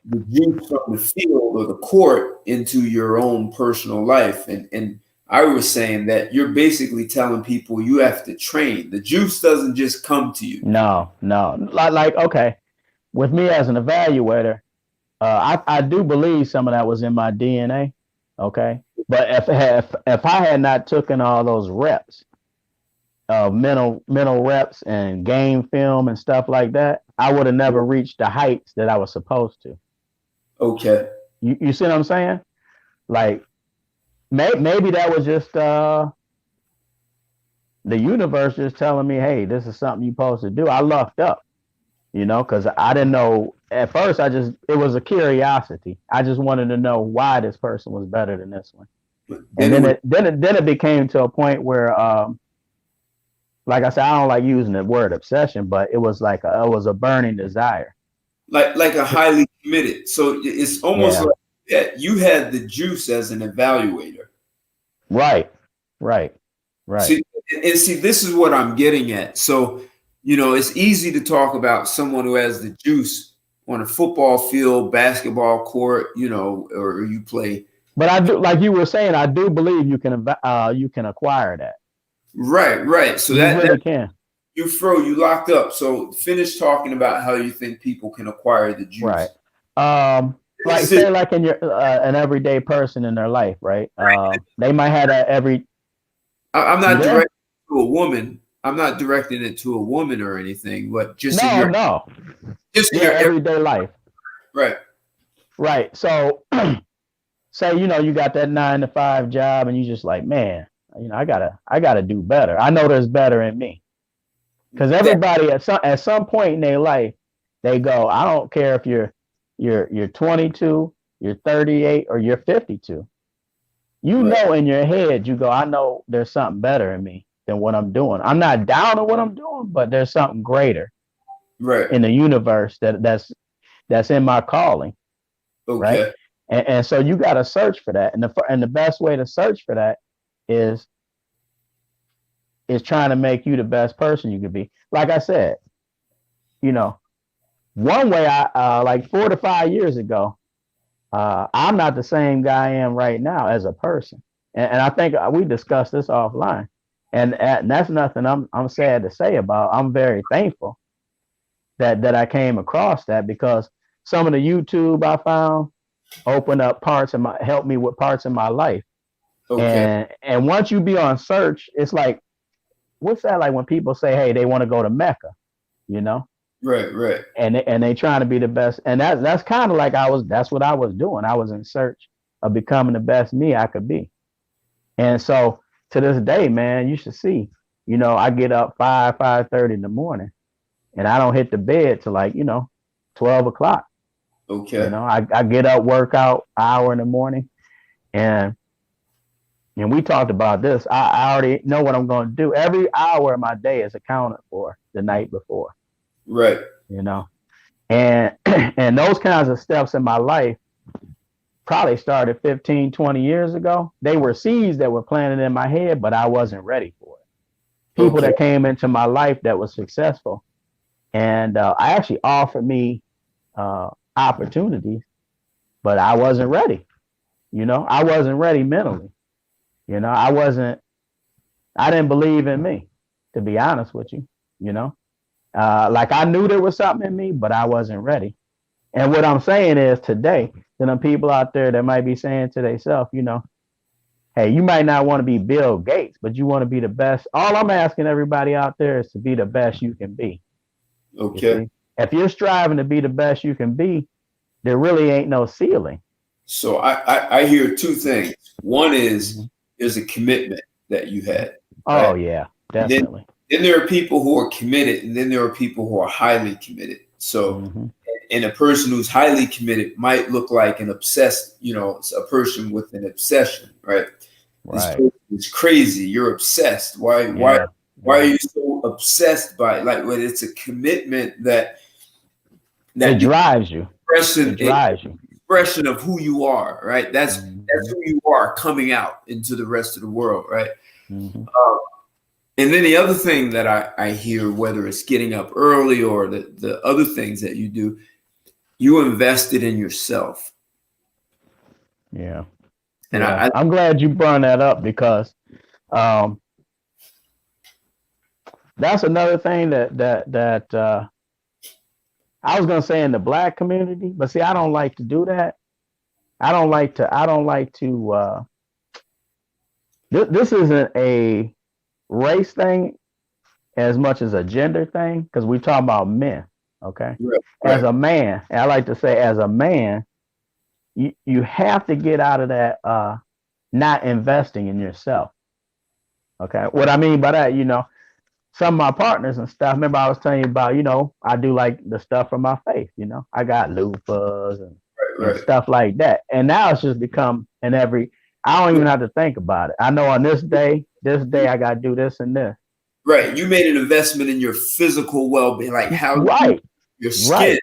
Speaker 1: the juice from the field or the court into your own personal life. And I was saying that you're basically telling people you have to train. The juice doesn't just come to you.
Speaker 2: No. Like okay, with me as an evaluator, I do believe some of that was in my DNA. Okay, but if I had not taken all those reps, mental reps and game film and stuff like that, I would have never reached the heights that I was supposed to.
Speaker 1: Okay.
Speaker 2: You see what I'm saying? Like maybe that was just the universe just telling me, hey, this is something you're supposed to do. I lucked up, because I didn't know at first. It was a curiosity. I just wanted to know why this person was better than this one. And then it became to a point where, like I said, I don't like using the word obsession, but it was like it was a burning desire. Like
Speaker 1: a highly committed. So it's almost like that you had the juice as an evaluator.
Speaker 2: Right.
Speaker 1: See, this is what I'm getting at. So, it's easy to talk about someone who has the juice on a football field, basketball court, or you play.
Speaker 2: But I do, like you were saying, I do believe you can acquire that.
Speaker 1: Right. So
Speaker 2: you really can.
Speaker 1: You locked up. So finish talking about how you think people can acquire the juice.
Speaker 2: Right. Like say like in your an everyday person in their life, right? They might have that every.
Speaker 1: I'm not directing it to a woman. I'm not directing it to a woman or anything, but just
Speaker 2: in your everyday life.
Speaker 1: Right.
Speaker 2: So say you got that 9-to-5 job and you just like, man, I gotta do better. I know there's better in me. Because everybody at some point in their life, they go, I don't care if you're 22, you're 38, or you're 52. Know in your head, you go, I know there's something better in me than what I'm doing. I'm not down on what I'm doing, but there's something greater in the universe that's in my calling.
Speaker 1: Okay.
Speaker 2: Right. And so you got to search for that. And the best way to search for that is trying to make you the best person you could be. Like I said, one way I like 4 to 5 years ago, I'm not the same guy I am right now as a person. And I think we discussed this offline. And that's nothing I'm sad to say about. I'm very thankful that I came across that, because some of the YouTube I found opened up helped me with parts of my life.
Speaker 1: Okay.
Speaker 2: And once you be on search, it's like, what's that like when people say, hey, they want to go to Mecca,
Speaker 1: Right.
Speaker 2: And they trying to be the best. And that's kind of like that's what I was doing. I was in search of becoming the best me I could be. And so to this day, man, you should see, I get up 5:30 in the morning and I don't hit the bed till like, 12 o'clock.
Speaker 1: Okay.
Speaker 2: I get up, work out hour in the morning, and we talked about this. I already know what I'm going to do. Every hour of my day is accounted for the night before.
Speaker 1: Right.
Speaker 2: And those kinds of steps in my life probably started 15, 20 years ago. They were seeds that were planted in my head, but I wasn't ready for it. people that came into my life that was successful. And I actually offered me opportunities, but I wasn't ready. I wasn't ready mentally. I didn't believe in me, to be honest with you. Like I knew there was something in me, but I wasn't ready. And what I'm saying is today, to them people out there that might be saying to themselves, hey, you might not want to be Bill Gates, but you want to be the best. All I'm asking everybody out there is to be the best you can be.
Speaker 1: Okay.
Speaker 2: If you're striving to be the best you can be, there really ain't no ceiling.
Speaker 1: So I hear two things. One is there's a commitment that you had.
Speaker 2: Oh, yeah, definitely.
Speaker 1: Then there are people who are committed, and then there are people who are highly committed. So, and a person who's highly committed might look like an obsessed, a person with an obsession, right? This person is crazy. You're obsessed. Why are you so obsessed by it? Like when it's a commitment that
Speaker 2: it drives you. It drives you.
Speaker 1: Expression of who you are, right? That's who you are coming out into the rest of the world, right? And then the other thing that I hear, whether it's getting up early or the other things that you do, you invested in yourself.
Speaker 2: Yeah. And I'm glad you brought that up because that's another thing that I was gonna say in the Black community, but see, I don't like to do that. I don't like to. This isn't a race thing as much as a gender thing because we talk about men. Okay, right. As a man, and I like to say, as a man, you have to get out of that not investing in yourself. Okay, what I mean by that, some of my partners and stuff. Remember, I was telling you about, I do like the stuff from my face. I got loofahs and stuff like that. And now it's just become I don't even have to think about it. I know on this day, I got to do this and this.
Speaker 1: Right. You made an investment in your physical well-being, like how your skin. Right.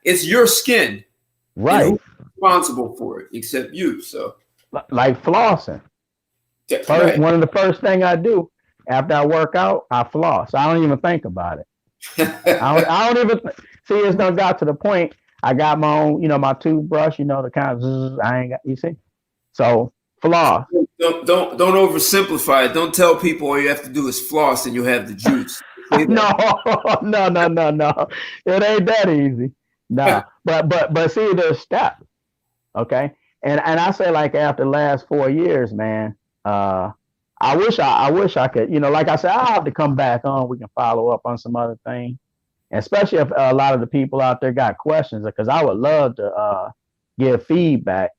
Speaker 1: It's your skin.
Speaker 2: Right.
Speaker 1: Who's responsible for it except you. So,
Speaker 2: like flossing. One of the first thing I do after I work out, I floss. I don't even think about it. I don't even see. It's not got to the point. I got my own, my toothbrush. The kind of I ain't got. You see, so floss.
Speaker 1: Don't oversimplify it. Don't tell people all you have to do is floss and you'll have the juice.
Speaker 2: No. It ain't that easy. No, but see, there's steps. Okay, and I say like after the last 4 years, man. I wish I could, like I said, I'll have to come back on. We can follow up on some other things, especially if a lot of the people out there got questions, because I would love to give feedback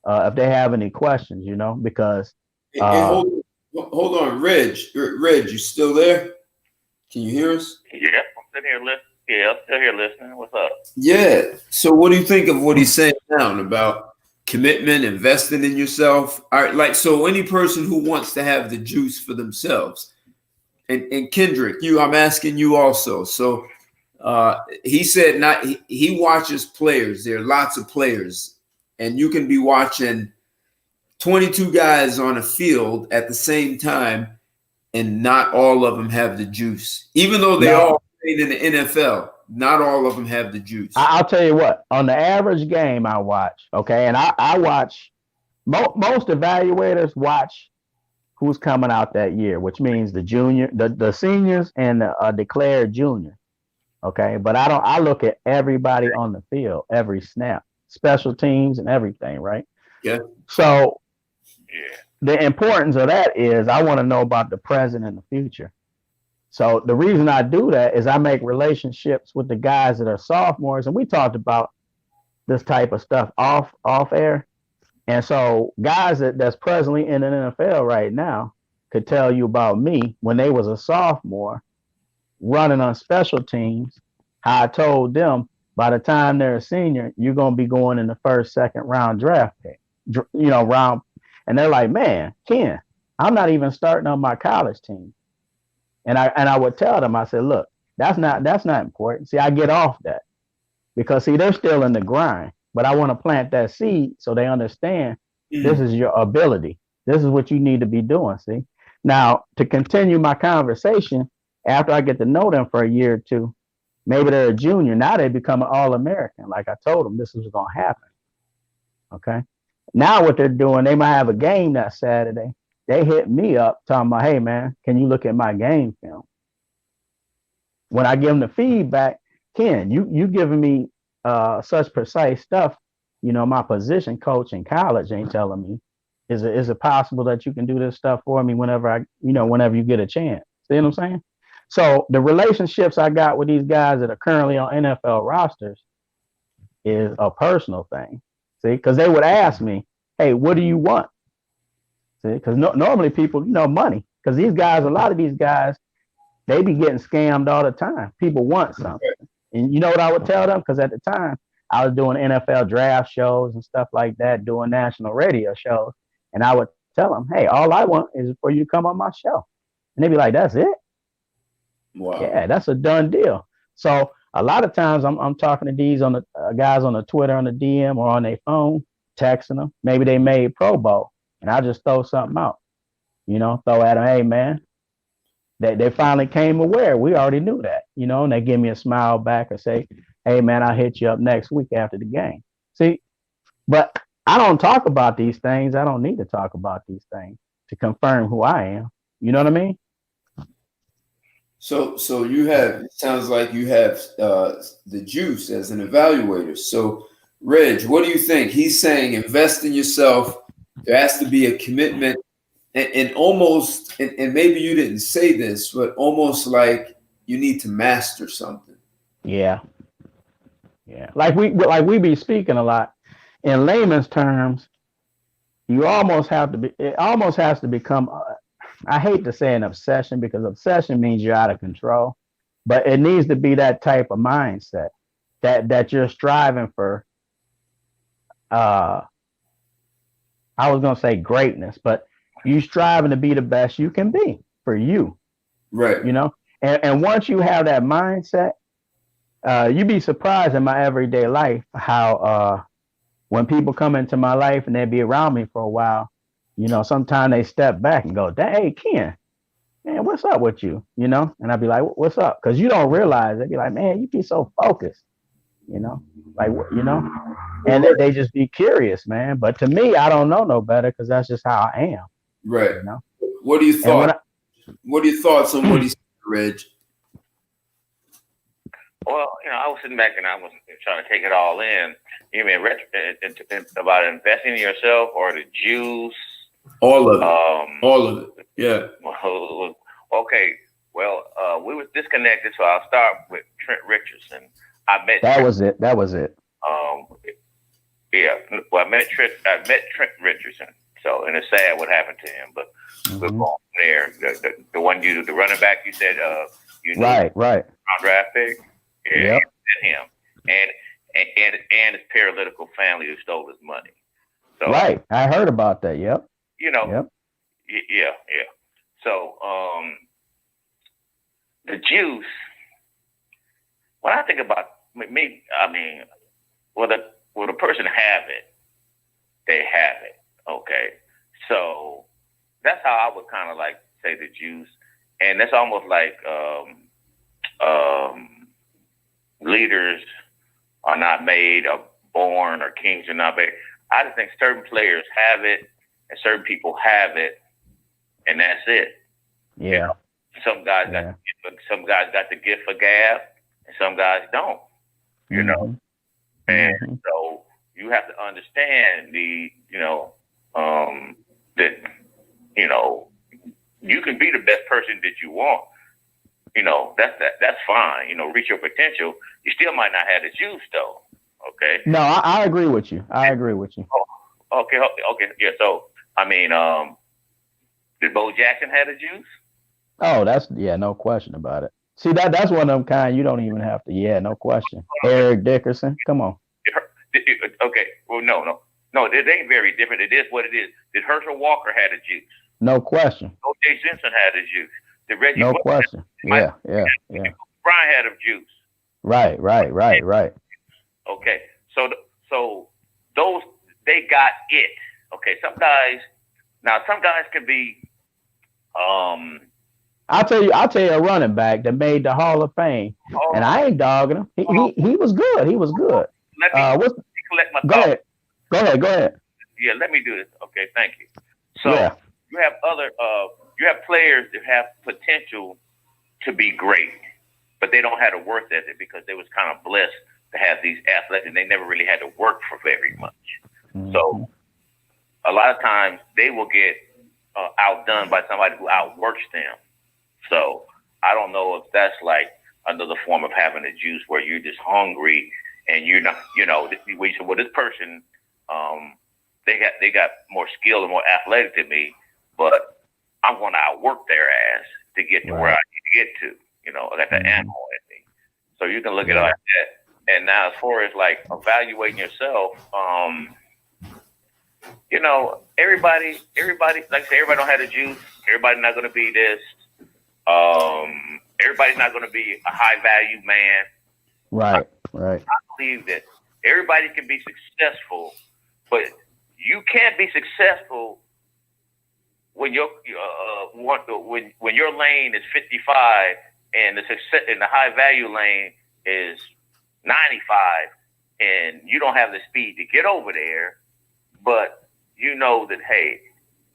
Speaker 2: if they have any questions, because.
Speaker 1: Hold on, Reg, you still there? Can you hear us?
Speaker 5: Yeah, I'm sitting here listening. Yeah, I'm still here listening. What's up?
Speaker 1: Yeah. So what do you think of what he's saying now about commitment, investing in yourself? All right, so any person who wants to have the juice for themselves, and Kendrick, I'm asking you also. So he said he watches players. There are lots of players, and you can be watching 22 guys on a field at the same time, and not all of them have the juice, even though they all played in the NFL. Not all of them have the juice.
Speaker 2: I'll tell you what, on the average game I watch, okay, and I watch, most evaluators watch who's coming out that year, which means the seniors and the declared junior, okay? But I look at everybody on the field, every snap, special teams and everything, right?
Speaker 1: Yeah.
Speaker 2: So the importance of that is I want to know about the present and the future. So the reason I do that is I make relationships with the guys that are sophomores, and we talked about this type of stuff off air. And so guys that's presently in the NFL right now could tell you about me when they was a sophomore running on special teams, how I told them by the time they're a senior, you're going to be going in the first, second round draft pick, round. And they're like, man, Ken, I'm not even starting on my college team. And I would tell them, I said, look, that's not important. See, I get off that because see, they're still in the grind, but I want to plant that seed so they understand this is your ability. This is what you need to be doing. See, Now, to continue my conversation, after I get to know them for a year or two, maybe they're a junior. Now they become an All-American. Like I told them, this was going to happen. Okay. Now what they're doing, they might have a game that Saturday. They hit me up talking about, hey, man, can you look at my game film? When I give them the feedback, Ken, you giving me such precise stuff. You know, my position coach in college ain't telling me. Is it possible that you can do this stuff for me whenever you get a chance? See what I'm saying? So the relationships I got with these guys that are currently on NFL rosters is a personal thing. See, because they would ask me, hey, what do you want? See, because normally people, money. Because these guys, a lot of these guys, they be getting scammed all the time. People want something. And you know what I would tell them? Because at the time, I was doing NFL draft shows and stuff like that, doing national radio shows. And I would tell them, hey, all I want is for you to come on my show. And they'd be like, that's it?
Speaker 1: Wow.
Speaker 2: Yeah, that's a done deal. So a lot of times I'm talking to these on the guys on the Twitter, on the DM, or on their phone, texting them. Maybe they made Pro Bowl, and I just throw something out. Throw at them, hey, man. They finally came aware. We already knew that, and they give me a smile back or say, hey, man, I'll hit you up next week after the game. See, but I don't talk about these things. I don't need to talk about these things to confirm who I am. You know what I mean?
Speaker 1: So it sounds like you have the juice as an evaluator. So, Reg, what do you think? He's saying invest in yourself. There has to be a commitment and almost, and maybe you didn't say this, but almost like you need to master something.
Speaker 2: Yeah. Like we be speaking a lot. In layman's terms, it almost has to become, I hate to say an obsession, because obsession means you're out of control, but it needs to be that type of mindset that you're striving for. I was going to say greatness, but you striving to be the best you can be for you.
Speaker 1: Right.
Speaker 2: And once you have that mindset, you'd be surprised in my everyday life how when people come into my life and they be around me for a while, sometimes they step back and go, hey, Ken, man, what's up with you? And I'd be like, what's up? Because you don't realize. They'd be like, man, you be so focused, and they just be curious, man. But to me, I don't know no better, because that's just how I am.
Speaker 1: Right. What are your thoughts? What are your thoughts on what he said, Reg?
Speaker 5: Well, I was sitting back and I was trying to take it all in. You mean about investing in yourself, or the juice?
Speaker 1: All of it. All of it. Yeah.
Speaker 5: Okay. Well, we were disconnected, so I'll start with Trent Richardson.
Speaker 2: That was it.
Speaker 5: Yeah. Well, I met Trent Richardson. So, and it's sad what happened to him, but we're going there. The one the running back you said,
Speaker 2: right.
Speaker 5: Draft pick. Yeah,
Speaker 2: yep.
Speaker 5: Him and his paralytical family who stole his money. So,
Speaker 2: right, I heard about that. Yep.
Speaker 5: Yep. Yeah. So, the juice. When I think about me, I mean, will the person have it? They have it. Okay. So that's how I would kind of like say the juice, and that's almost like leaders are not made or born, or kings are not made. I just think certain players have it and certain people have it, and that's it.
Speaker 2: Yeah.
Speaker 5: Some guys got the gift for gab, and some guys don't. And so you have to understand that you can be the best person that you want. That's fine. Reach your potential. You still might not have the juice, though. Okay.
Speaker 2: No, I agree with you.
Speaker 5: Oh, okay. Yeah. So, I mean, did Bo Jackson have the juice?
Speaker 2: Oh, no question about it. See, that's one of them kind you don't even have to. Yeah, no question. Eric Dickerson, come on.
Speaker 5: Okay. Well, no. It ain't very different. It is what it is. Did Herschel Walker have the juice?
Speaker 2: No question.
Speaker 5: O.J. Simpson had the juice. Did Reggie?
Speaker 2: No question. Yeah.
Speaker 5: Brian had the juice.
Speaker 2: Right.
Speaker 5: Okay. So those, they got it. Okay. Some guys can be
Speaker 2: I'll tell you a running back that made the Hall of Fame, and I ain't dogging him. He was good. He was good.
Speaker 5: Let me collect my thoughts.
Speaker 2: Go ahead.
Speaker 5: Yeah, let me do this. Okay, thank you. So you have you have players that have potential to be great, but they don't have the work ethic because they was kind of blessed to have these athletes, and they never really had to work for very much. Mm-hmm. So a lot of times they will get outdone by somebody who outworks them. So I don't know if that's like another form of having a juice where you're just hungry and you're not, this person, they got more skill and more athletic than me, but I'm going to outwork their ass to get to where I need to get to. I got that animal in me. So you can look at it like that. And now as far as like evaluating yourself, everybody, like I say, everybody don't have the juice. Everybody's not going to be this. Everybody's not going to be a high value man.
Speaker 2: Right.
Speaker 5: I believe that everybody can be successful, but you can't be successful when your when your lane is 55 and the success in the high value lane is 95, and you don't have the speed to get over there, but you know that, hey,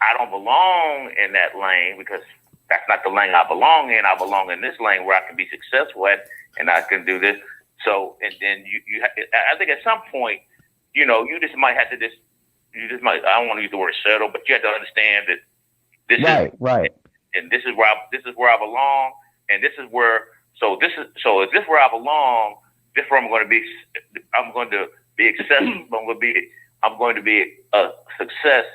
Speaker 5: I don't belong in that lane because that's not the lane I belong in. I belong in this lane where I can be successful at, and I can do this. So, and then I think at some point, you just might have to I don't want to use the word settle, but you have to understand that this is right, and this is where I belong, and this is where. So if this is where I belong, this is where I'm going to be. I'm going to be accessible. I'm going to be a success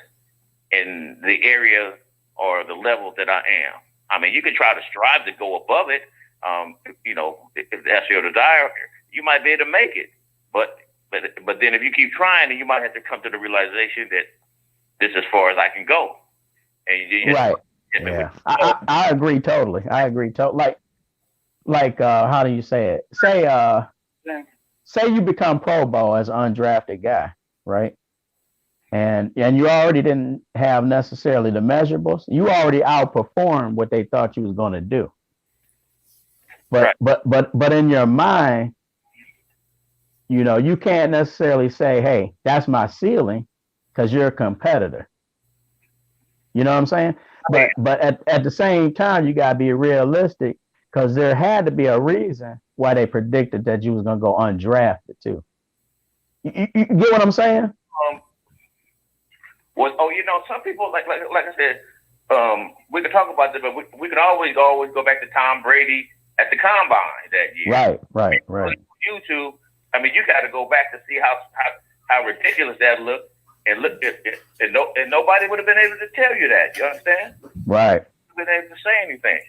Speaker 5: in the area or the level that I am. I mean, you can try to strive to go above it. If that's your desire, you might be able to make it. But then if you keep trying, then you might have to come to the realization that this is as far as I can go. And
Speaker 2: I agree totally. Like how do you say it? Say you become Pro Bowl as an undrafted guy, right? And you already didn't have necessarily the measurables. You already outperformed what they thought you was going to do. But in your mind, you can't necessarily say, hey, that's my ceiling, because you're a competitor. You know what I'm saying? But at the same time, you gotta be realistic, because there had to be a reason why they predicted that you was gonna go undrafted too. You get what I'm saying?
Speaker 5: Some people like I said, we can talk about this, but we can always go back to Tom Brady at the combine that year.
Speaker 2: Right.
Speaker 5: YouTube. I mean, you got to go back to see how ridiculous that looked, and nobody would have been able to tell you that. You understand?
Speaker 2: Right.
Speaker 5: Been able to say anything.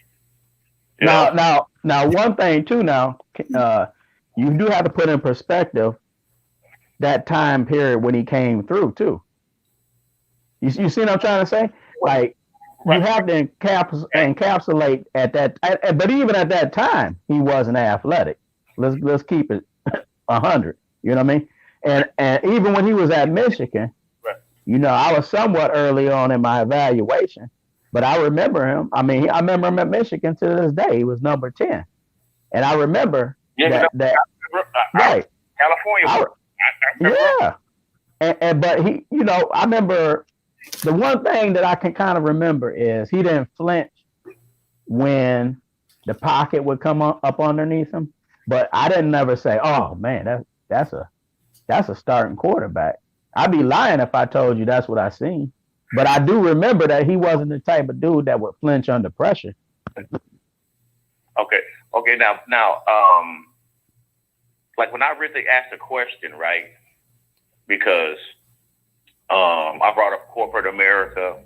Speaker 2: Now, one thing too. Now, you do have to put in perspective that time period when he came through too. You see what I'm trying to say? Like, you have to encapsulate at that. But even at that time, he wasn't athletic. Let's keep it 100. You know what I mean? And even when he was at Michigan, I was somewhat early on in my evaluation, but I remember him. I remember him at Michigan to this day. He was number 10, and I remember that. Right, California. But he, I remember. The one thing that I can kind of remember is he didn't flinch when the pocket would come up underneath him. But I didn't never say, "Oh man, that's a starting quarterback." I'd be lying if I told you that's what I seen. But I do remember that he wasn't the type of dude that would flinch under pressure.
Speaker 5: Okay. Now, like when I really asked a question, right? Because I brought up corporate America,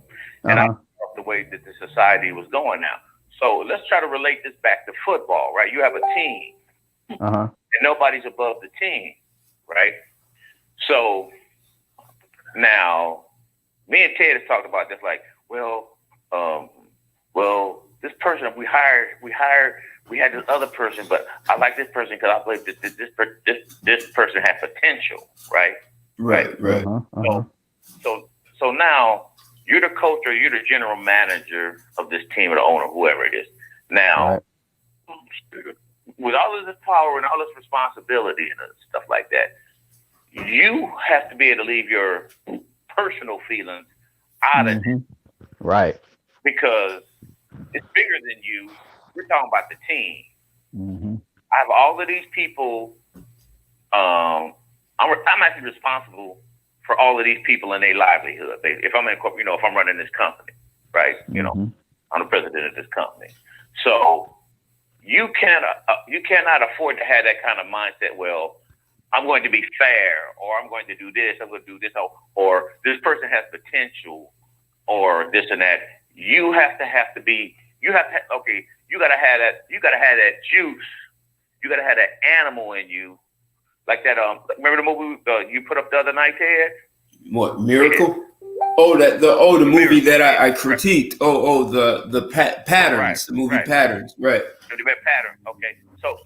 Speaker 5: and I brought up the way that the society was going now. So let's try to relate this back to football, right? You have a team, and nobody's above the team, right? So now, me and Ted has talked about this, like, this person we had this other person, but I like this person because I believe that this person had potential, right?
Speaker 1: Right.
Speaker 5: So now you're the coach or you're the general manager of this team or the owner, whoever it is. Now, with all of this power and all this responsibility and stuff like that, you have to be able to leave your personal feelings out of it.
Speaker 2: Right.
Speaker 5: Because it's bigger than you. We're talking about the team. I have all of these people. I'm actually responsible for all of these people and their livelihood. If I'm in corporate, if I'm running this company, right? I'm the president of this company. So you cannot afford to have that kind of mindset. Well, I'm going to be fair, or I'm going to do this, I'm going to do this, or this person has potential, or this and that. You got to have that juice. You got to have that animal in you. Like that, remember the movie you put up the other night, Ted?
Speaker 1: What, Miracle? The movie that I critiqued. The patterns,
Speaker 5: right,
Speaker 1: the movie Patterns, right?
Speaker 5: The pattern. Okay. So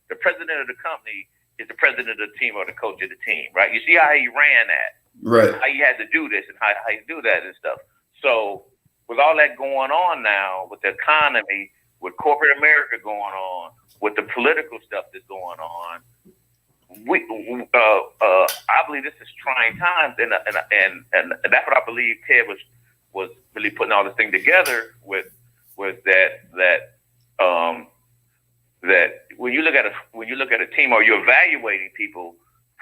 Speaker 5: the president of the company is the president of the team or the coach of the team, right? You see how he ran that,
Speaker 1: right?
Speaker 5: How he had to do this and how he do that and stuff. So with all that going on now, with the economy, with corporate America going on, with the political stuff that's going on, I believe this is trying times, and that's what I believe Ted was really putting all this thing together with that when you look at a team or you're evaluating people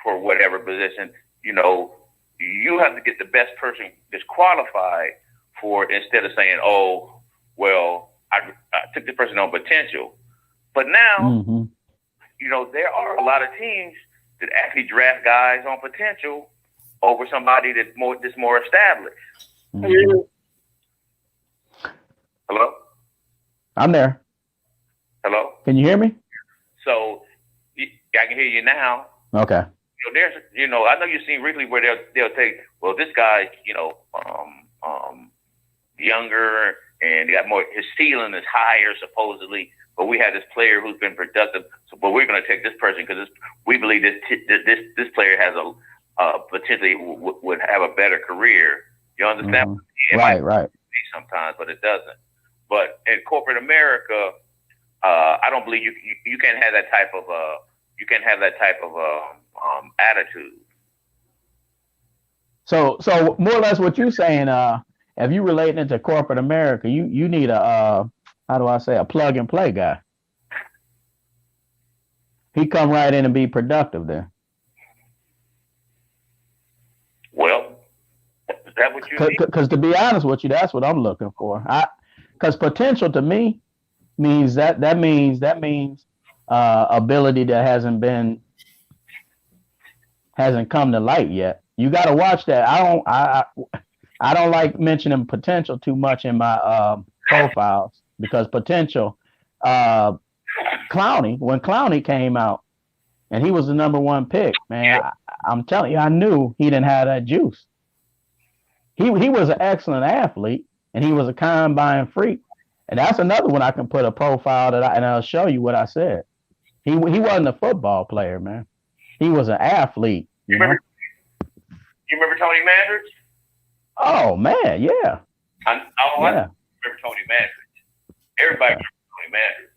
Speaker 5: for whatever position, you have to get the best person that's qualified for it instead of saying, oh, well, I took this person on potential. But now, there are a lot of teams that actually draft guys on potential over somebody that's more established. Hello?
Speaker 2: I'm there.
Speaker 5: Hello?
Speaker 2: Can you hear me?
Speaker 5: So I can hear you now.
Speaker 2: Okay.
Speaker 5: There's, I know you've seen recently where they'll take, well, this guy's, younger and he got more, his ceiling is higher supposedly, but we have this player who's been productive. So, but we're going to take this person because we believe this player has potentially would have a better career. You understand?
Speaker 2: Right.
Speaker 5: Sometimes, but it doesn't. But in corporate America, I don't believe you can't have that type of attitude.
Speaker 2: So more or less what you're saying, if you relate it to corporate America, you need a a plug and play guy. He come right in and be productive there. Well, is that what you need? Because to be honest with you, that's what I'm looking for. Because potential to me means that means ability that hasn't come to light yet. You got to watch that. I don't like mentioning potential too much in my profiles because potential. Clowney, when Clowney came out and he was the number one pick, man, I'm telling you, I knew he didn't have that juice. He was an excellent athlete and he was a combine freak. And that's another one I can put a profile and I'll show you what I said. He wasn't a football player, man. He was an athlete. You remember
Speaker 5: Tony Mandridge?
Speaker 2: Oh man, yeah.
Speaker 5: I remember Tony Mandridge. Everybody remembers Tony Mandridge.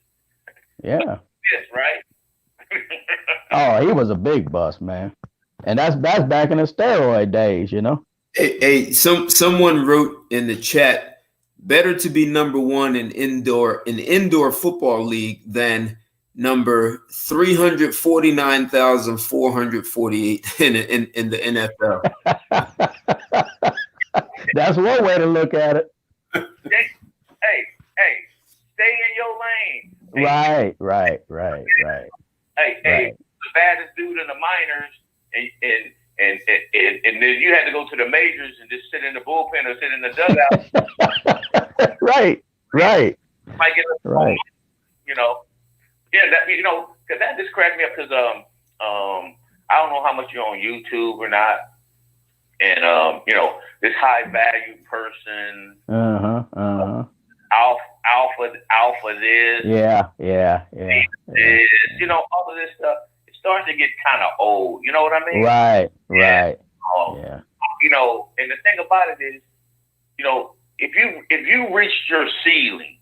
Speaker 2: Yeah.
Speaker 5: Yes, right?
Speaker 2: Oh, he was a big bust, man. And that's back in the steroid days,
Speaker 1: Hey, someone wrote in the chat, better to be number one in indoor football league than number 349,448 in the NFL.
Speaker 2: That's one way to look at it.
Speaker 5: Hey, stay in your lane.
Speaker 2: Right.
Speaker 5: Hey, the baddest dude in the minors, and then you had to go to the majors and just sit in the bullpen or sit in the dugout.
Speaker 2: Right.
Speaker 5: Might get right. Because that just cracked me up because I don't know how much you're on YouTube or not, and this high value person. Alpha this.
Speaker 2: Yeah.
Speaker 5: All of this stuff. It starts to get kind of old. You know what I mean?
Speaker 2: Right.
Speaker 5: Yeah. you know, and the thing about it is, you know, if you reached your ceiling,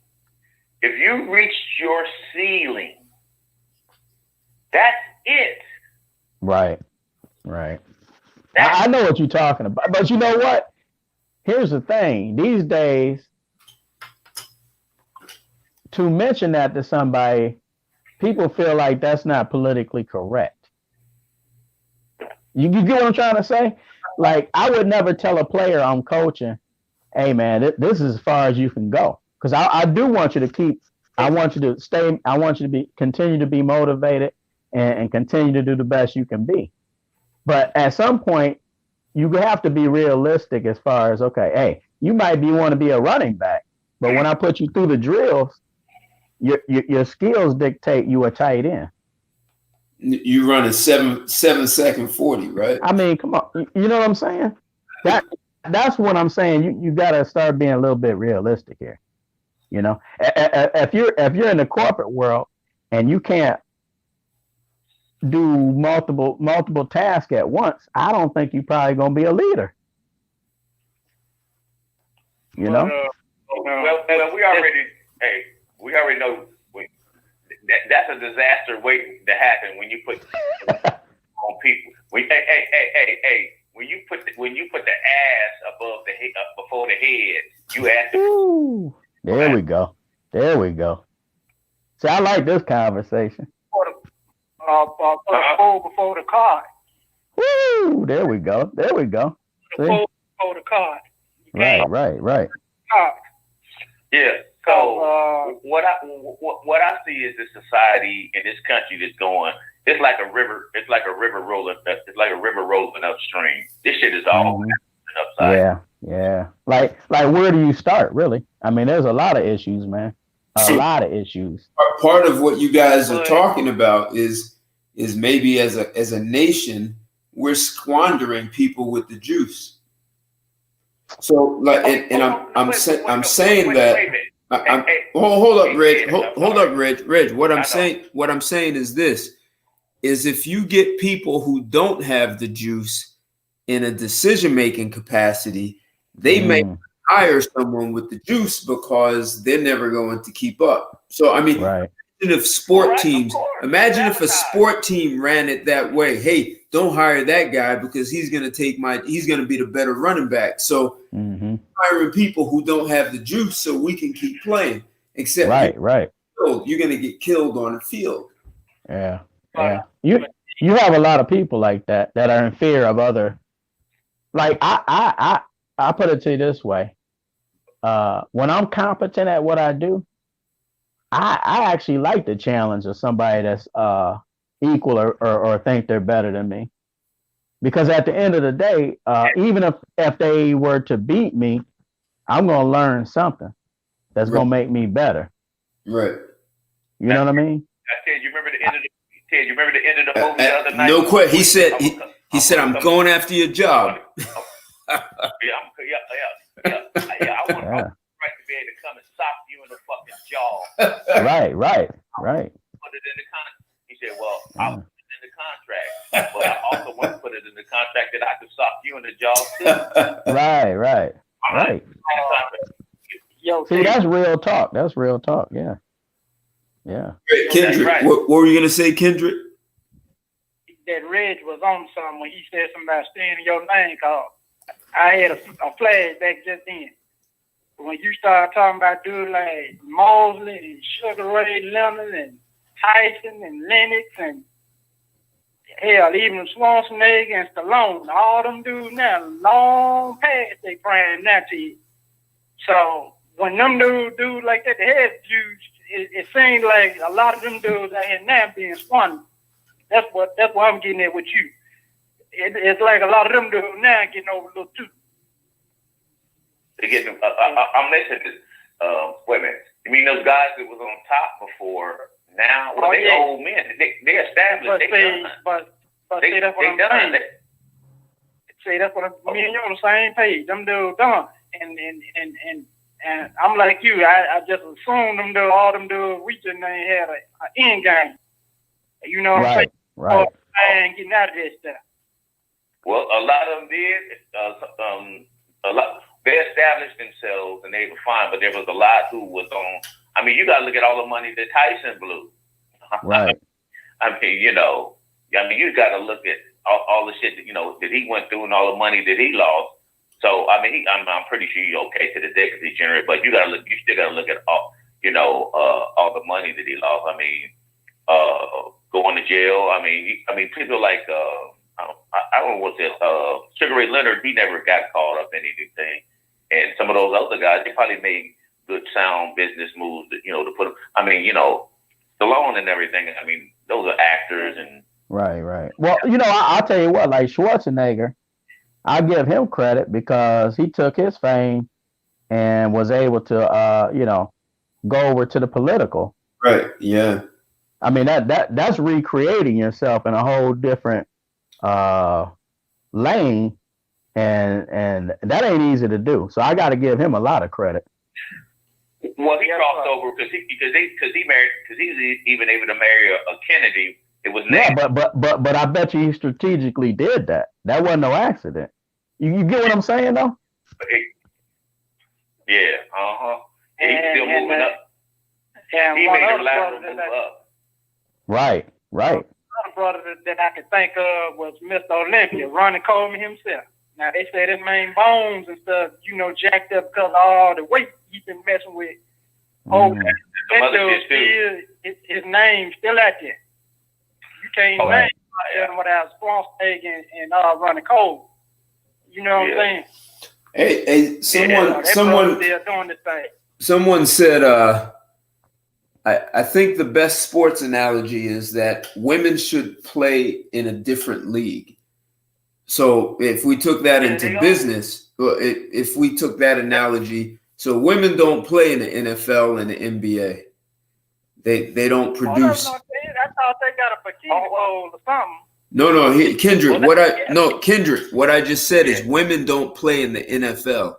Speaker 5: that's it.
Speaker 2: Right. I know what you're talking about, but you know what? Here's the thing. These days, to mention that to somebody, people feel like that's not politically correct. You get what I'm trying to say? Like, I would never tell a player I'm coaching, hey, man, this is as far as you can go. Because I do want you to keep, I want you to stay, I want you to continue to be motivated and continue to do the best you can be. But at some point, you have to be realistic as far as, okay, hey, you might want to be a running back, but when I put you through the drills, your skills dictate you a tight end.
Speaker 1: You run a 7-second 40, right?
Speaker 2: I mean, come on, you know what I'm saying? That's what I'm saying. You got to start being a little bit realistic here. You know, if you're in the corporate world and you can't do multiple tasks at once, I don't think you're probably gonna be a leader. You know.
Speaker 5: Well, we already know that's a disaster waiting to happen when you put on people. When you put the ass above the head, before the head, you ask.
Speaker 2: Ooh, there we go. See, I like this conversation.
Speaker 4: Before the card.
Speaker 2: Woo! There we go. See?
Speaker 4: Before the card.
Speaker 2: Right.
Speaker 5: Yeah. So what I see is this society in this country that's going. It's like a river. It's like a river rolling. It's like a river rolling upstream. This shit is all upside.
Speaker 2: Yeah. Like where do you start? Really? I mean, there's a lot of issues, man. A lot of issues.
Speaker 1: Part of what you guys are talking about is maybe as a nation, we're squandering people with the juice. So like, and I'm saying that. Hold up, Reg. Hold up, Reg. What I'm saying is this: is if you get people who don't have the juice in a decision-making capacity, they may hire someone with the juice because they're never going to keep up. So I mean, imagine if if a sport team ran it that way. Hey, don't hire that guy because he's going to be the better running back. So hiring people who don't have the juice so we can keep playing. Except you're going to get killed on the field.
Speaker 2: Yeah. You have a lot of people like that are in fear of other. Like I put it to you this way. When I'm competent at what I do, I actually like the challenge of somebody that's equal or think they're better than me. Because at the end of the day, even if they were to beat me, I'm going to learn something that's going to make me better.
Speaker 1: Right.
Speaker 2: You know what I mean?
Speaker 5: Ted, you remember the end of the movie the other night?
Speaker 1: No question. He said, I'm going after your job.
Speaker 5: I want right to be able to come and sock you in the fucking jaw.
Speaker 2: Right.
Speaker 5: Put it in the contract. He said, well, I'll put it in the contract, but I also want to put it in the contract that I could sock you in the jaw too.
Speaker 2: Right. See, that's real talk. Yeah.
Speaker 1: Kendrick, what were you going to say, Kendrick?
Speaker 4: That Reg was on something when he said something about staying in your lane, cause I had a flashback just then. When you start talking about dudes like Mosley and Sugar Ray Leonard and Tyson and Lennox and hell, even Schwarzenegger and Stallone, all them dudes now, long past they prime now to you. So when them dudes do like that, they have juice. It seems like a lot of them dudes out here now being squandered. That's what I'm getting at with you. It's like a lot of them dudes now getting overlooked too.
Speaker 5: They get. I'm listening to. Wait a minute. You mean those guys that was on top before? Now, well, they old men. They established.
Speaker 4: But see, that's what I'm saying. See, that's what me and you on the same page. Them dudes done, and I'm like you. I just assumed them dudes, all them dudes, we just ain't had an end game. You know what I'm saying?
Speaker 2: Right.
Speaker 4: I ain't getting out of this stuff.
Speaker 5: Well, a lot of them did. A lot. They established themselves and they were fine, but there was a lot who was on. I mean, you got to look at all the money that Tyson blew.
Speaker 2: Right.
Speaker 5: I mean, you got to look at all the shit that that he went through and all the money that he lost. So I mean, I'm pretty sure he's okay to the day because he generated. But you still got to look at all the money that he lost. I mean, going to jail. I mean, people like I don't know what's it. Sugar Ray Leonard, he never got caught up in anything, and some of those other guys, they probably made good sound business moves that, to put them. I mean, Stallone and everything. I mean, those are actors and.
Speaker 2: Right. Well, I'll tell you what, like Schwarzenegger, I give him credit because he took his fame and was able to, go over to the political.
Speaker 1: Right. Yeah.
Speaker 2: I mean, that's recreating yourself in a whole different lane, and that ain't easy to do. So I got to give him a lot of credit.
Speaker 5: Well, he crossed over because he's even able to marry a Kennedy. It was
Speaker 2: but I bet you he strategically did that. That wasn't no accident. You get what I'm saying though?
Speaker 5: Yeah. He's still moving up. He made the lateral move up.
Speaker 2: Right.
Speaker 4: Another brother that I could think of was Mr. Olympia, Ronnie Coleman himself. Now they say his main bones and stuff, jacked up because of all the weight he's been messing with. His name's still out there. You can't name without Swansteak and Ronnie Cole. You know what I'm saying?
Speaker 1: Hey, someone
Speaker 4: doing this thing.
Speaker 1: Someone said, I think the best sports analogy is that women should play in a different league. So if we took that into business, if we took that analogy, so women don't play in the NFL and the NBA. They don't produce.
Speaker 4: I thought they got a bikini bowl or something.
Speaker 1: No, Kendrick, what I just said is women don't play in the NFL.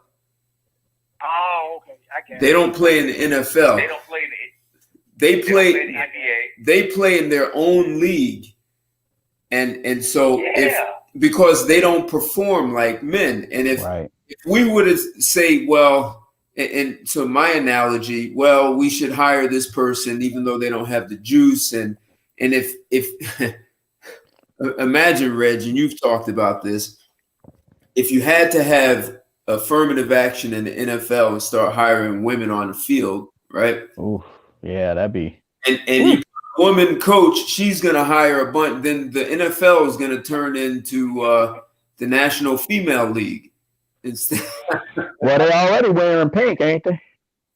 Speaker 4: Oh, okay. I get it.
Speaker 1: They don't play in the NFL.
Speaker 5: They don't play in
Speaker 1: They play
Speaker 5: in the NBA.
Speaker 1: They play in their own league. And so because they don't perform like men. And if we were to say, well, and so my analogy, well, we should hire this person even though they don't have the juice. And if imagine, Reg, and you've talked about this, if you had to have affirmative action in the NFL and start hiring women on the field, right?
Speaker 2: Ooh, yeah, that'd be.
Speaker 1: And you woman coach, she's going to hire a bunch. Then the NFL is going to turn into the National Female League. Instead.
Speaker 2: Well, they're already wearing pink, ain't they?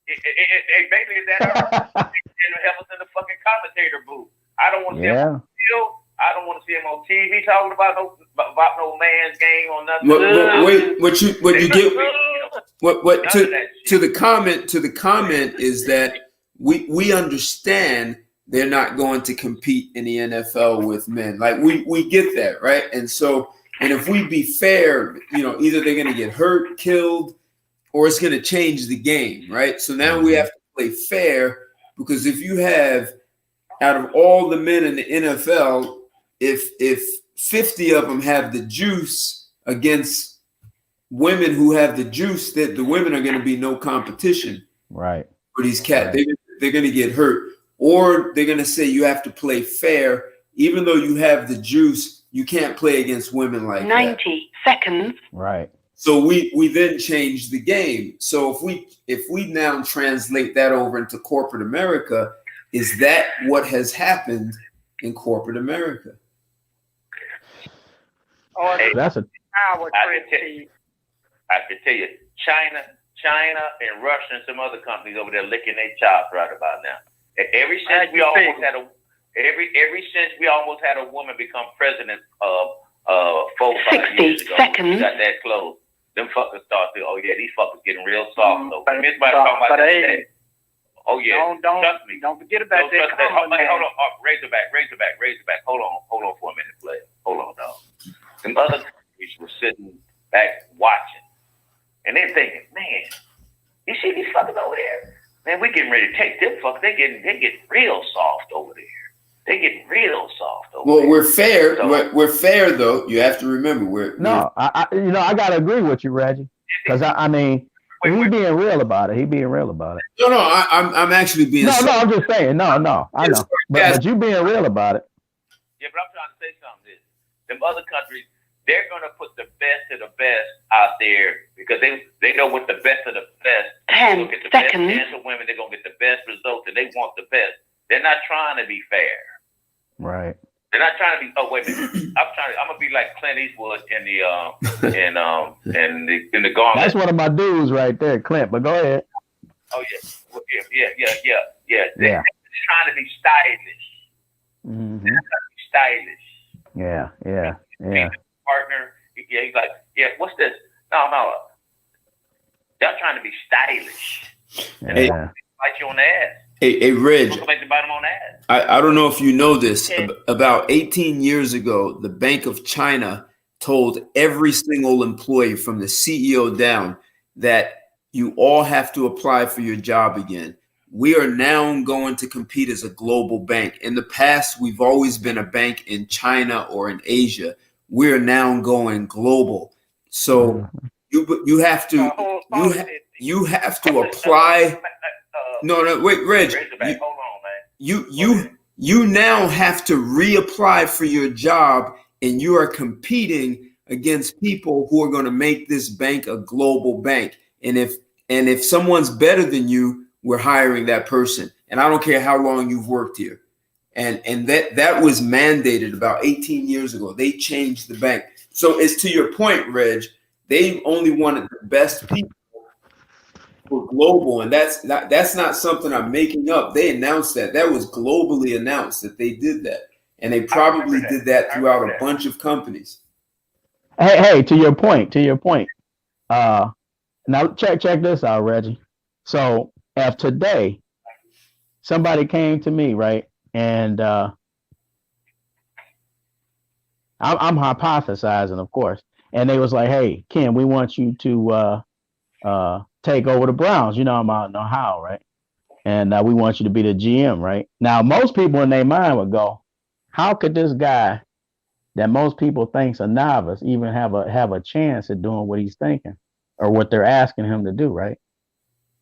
Speaker 5: Basically, that help us in the fucking commentator booth. I don't want to see him on the field. I don't want to see him on TV talking about no man's game or nothing.
Speaker 1: To the comment is that we understand they're not going to compete in the NFL with men. Like we get that, right? And if we be fair, either they're going to get hurt, killed, or it's going to change the game, right? So now we have to play fair, because if you have, out of all the men in the NFL, if 50 of them have the juice against women who have the juice, that the women are going to be no competition,
Speaker 2: right?
Speaker 1: For these cats, they're going to get hurt, or they're going to say you have to play fair, even though you have the juice. You can't play against women like
Speaker 6: 90 seconds.
Speaker 2: Right.
Speaker 1: So we then change the game. So if we now translate that over into corporate America, is that what has happened in corporate America?
Speaker 2: That's a.
Speaker 5: I can tell you, China and Russia and some other companies over there licking their chops right about now. Ever since we almost had a woman become president of 4 or 5 years ago,
Speaker 6: 60 seconds.
Speaker 5: We got that close. Them fuckers start to, these fuckers getting real soft. So talking about that today. Oh yeah, trust me.
Speaker 4: Don't forget about that.
Speaker 5: Hold on, raise it back. Hold on for a minute, play. Hold on, dog. Some other countries were sitting back watching, and they're thinking, man, you see these fuckers over there? Man, we getting ready to take them fuckers. They getting real soft over there. they get real soft.
Speaker 1: Well, we're fair. We're fair though. You have to remember
Speaker 2: I gotta agree with you, Reggie. Because I mean, he's being real about it.
Speaker 1: No, I'm actually being.
Speaker 2: No, I'm just saying. No, I know. But you being real about it.
Speaker 5: Yeah, but I'm trying to say something. Them other countries, they're gonna put the best of the best out there because they know what the best of the best.
Speaker 6: 10
Speaker 5: get the
Speaker 6: seconds.
Speaker 5: best chance of women. They're gonna get the best results, and they want the best. They're not trying to be fair.
Speaker 2: Right.
Speaker 5: They're not trying to be. Oh wait a minute. I'm gonna be like Clint Eastwood in the in the Gauntlet.
Speaker 2: That's one of my dudes right there, Clint. But go ahead.
Speaker 5: Oh yeah. They're trying to be stylish.
Speaker 2: Mm-hmm.
Speaker 5: They're trying to be stylish.
Speaker 2: Yeah.
Speaker 5: Partner. Yeah, he's like, yeah. What's this? No. They're trying to be stylish.
Speaker 2: Yeah.
Speaker 5: Bite you on the ass.
Speaker 1: Hey, Reg.
Speaker 5: Make the bottom on the ass.
Speaker 1: I don't know if you know this. About 18 years ago, the Bank of China told every single employee from the CEO down that you all have to apply for your job again. We are now going to compete as a global bank. In the past, we've always been a bank in China or in Asia. We're now going global. So you have to apply. No, wait, Reg.
Speaker 5: Hold on, man.
Speaker 1: You now have to reapply for your job, and you are competing against people who are going to make this bank a global bank. And if someone's better than you, we're hiring that person. And I don't care how long you've worked here. And that was mandated about 18 years ago. They changed the bank. So it's to your point, Reg, they only wanted the best people for global. And that's not something I'm making up. They announced that. That was globally announced that they did that. And they probably did that throughout a bunch of companies.
Speaker 2: Hey, to your point. Now check this out, Reggie. So if today somebody came to me, right, and I'm hypothesizing, of course, and they was like, "Hey, Ken, we want you to take over the Browns. You know, I'm out in Ohio, right? And we want you to be the GM, right?" Now, most people in their mind would go, "How could this guy that most people think's a novice even have a chance at doing what he's thinking or what they're asking him to do, right?"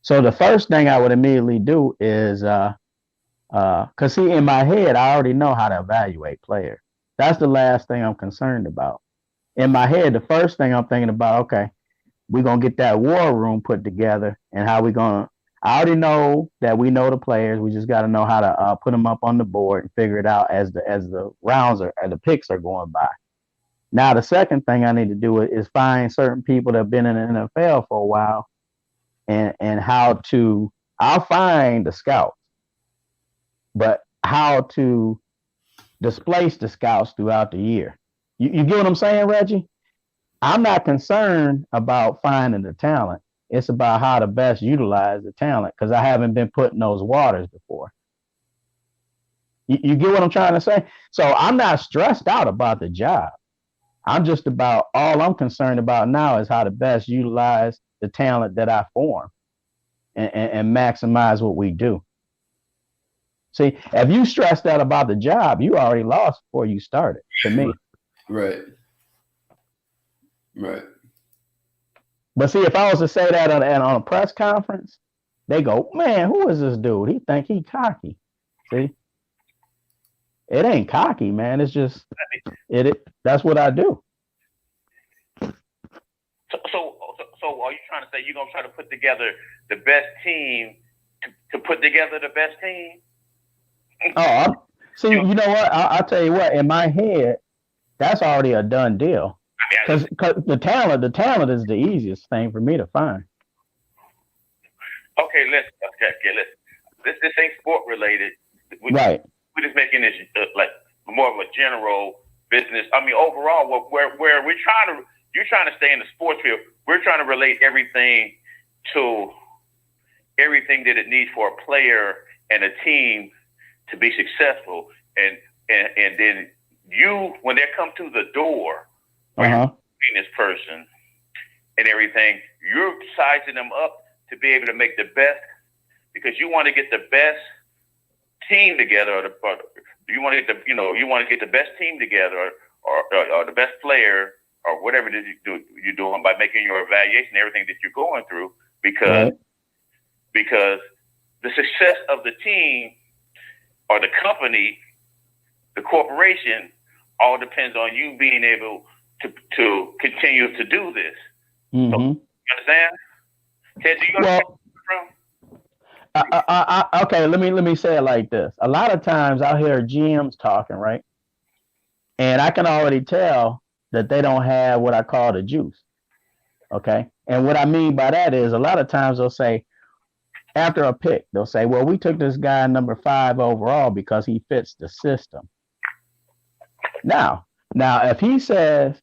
Speaker 2: So the first thing I would immediately do is, because see, in my head, I already know how to evaluate players. That's the last thing I'm concerned about. In my head, the first thing I'm thinking about, okay, we're going to get that war room put together and how I already know that we know the players. We just got to know how to put them up on the board and figure it out as the rounds or the picks are going by. Now, the second thing I need to do is find certain people that have been in the NFL for a while and I'll find the scouts, but how to displace the scouts throughout the year. You get what I'm saying, Reggie? I'm not concerned about finding the talent. It's about how to best utilize the talent because I haven't been put in those waters before. You get what I'm trying to say? So I'm not stressed out about the job. All I'm concerned about now is how to best utilize the talent that I form and maximize what we do. See, if you stressed out about the job, you already lost before you started, to me.
Speaker 1: Right.
Speaker 2: But see, if I was to say that on a press conference, they go, "Man, who is this dude? He think he cocky." See? It ain't cocky, man. It's just that's what I do.
Speaker 5: So are you trying to say you're gonna try to put together the best team to put together the best team?
Speaker 2: See, you know what? I'll tell you what. In my head, that's already a done deal. Because the talent is the easiest thing for me to find.
Speaker 5: Okay, listen. This ain't sport related.
Speaker 2: Right.
Speaker 5: We're just making this like more of a general business. I mean, overall, where you're trying to stay in the sports field. We're trying to relate everything to everything that it needs for a player and a team to be successful. And then when they come to the door, you're meeting this person and everything, you're sizing them up to be able to make the best, because you want to get the best team together or the You want to get you want to get the best team together, or the best player, or whatever it is you're doing by making your evaluation, everything that you're going through, because the success of the team or the company, the corporation, all depends on you being able to continue to do this.
Speaker 2: Mm-hmm.
Speaker 5: So, you understand? Ted, do you understand where I'm from?
Speaker 2: Okay, let me say it like this. A lot of times I hear GMs talking, right? And I can already tell that they don't have what I call the juice. Okay. And what I mean by that is a lot of times they'll say, after a pick, they'll say, well, we took this guy number 5 overall because he fits the system. Now, if he says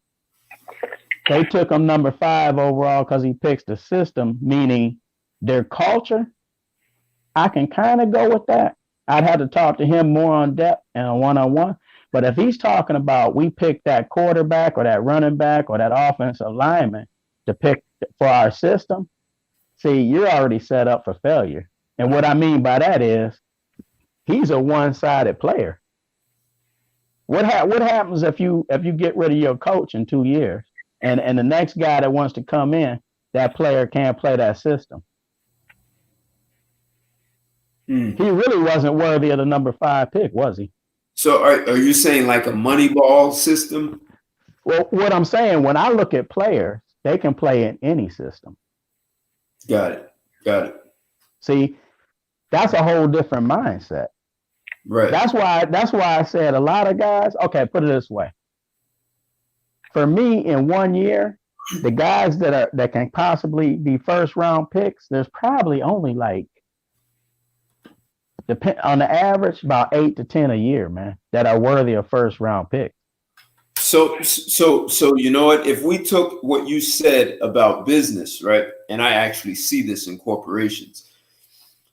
Speaker 2: they took him number 5 overall because he picks the system, meaning their culture, I can kind of go with that. I'd have to talk to him more on depth and a one-on-one. But if he's talking about we picked that quarterback or that running back or that offensive lineman to pick for our system, see, you're already set up for failure. And what I mean by that is he's a one-sided player. What happens if you get rid of your coach in 2 years and the next guy that wants to come in, that player can't play that system? He really wasn't worthy of the number 5 pick, was he?
Speaker 1: So are you saying like a money ball system?
Speaker 2: Well, what I'm saying, when I look at players, they can play in any system.
Speaker 1: Got it.
Speaker 2: See, that's a whole different mindset.
Speaker 1: Right.
Speaker 2: That's why I said a lot of guys, okay, put it this way. For me, in 1 year, the guys that can possibly be first round picks, there's probably only like, on the average, about 8 to 10 a year, man, that are worthy of first round picks.
Speaker 1: So you know what? If we took what you said about business, right, and I actually see this in corporations.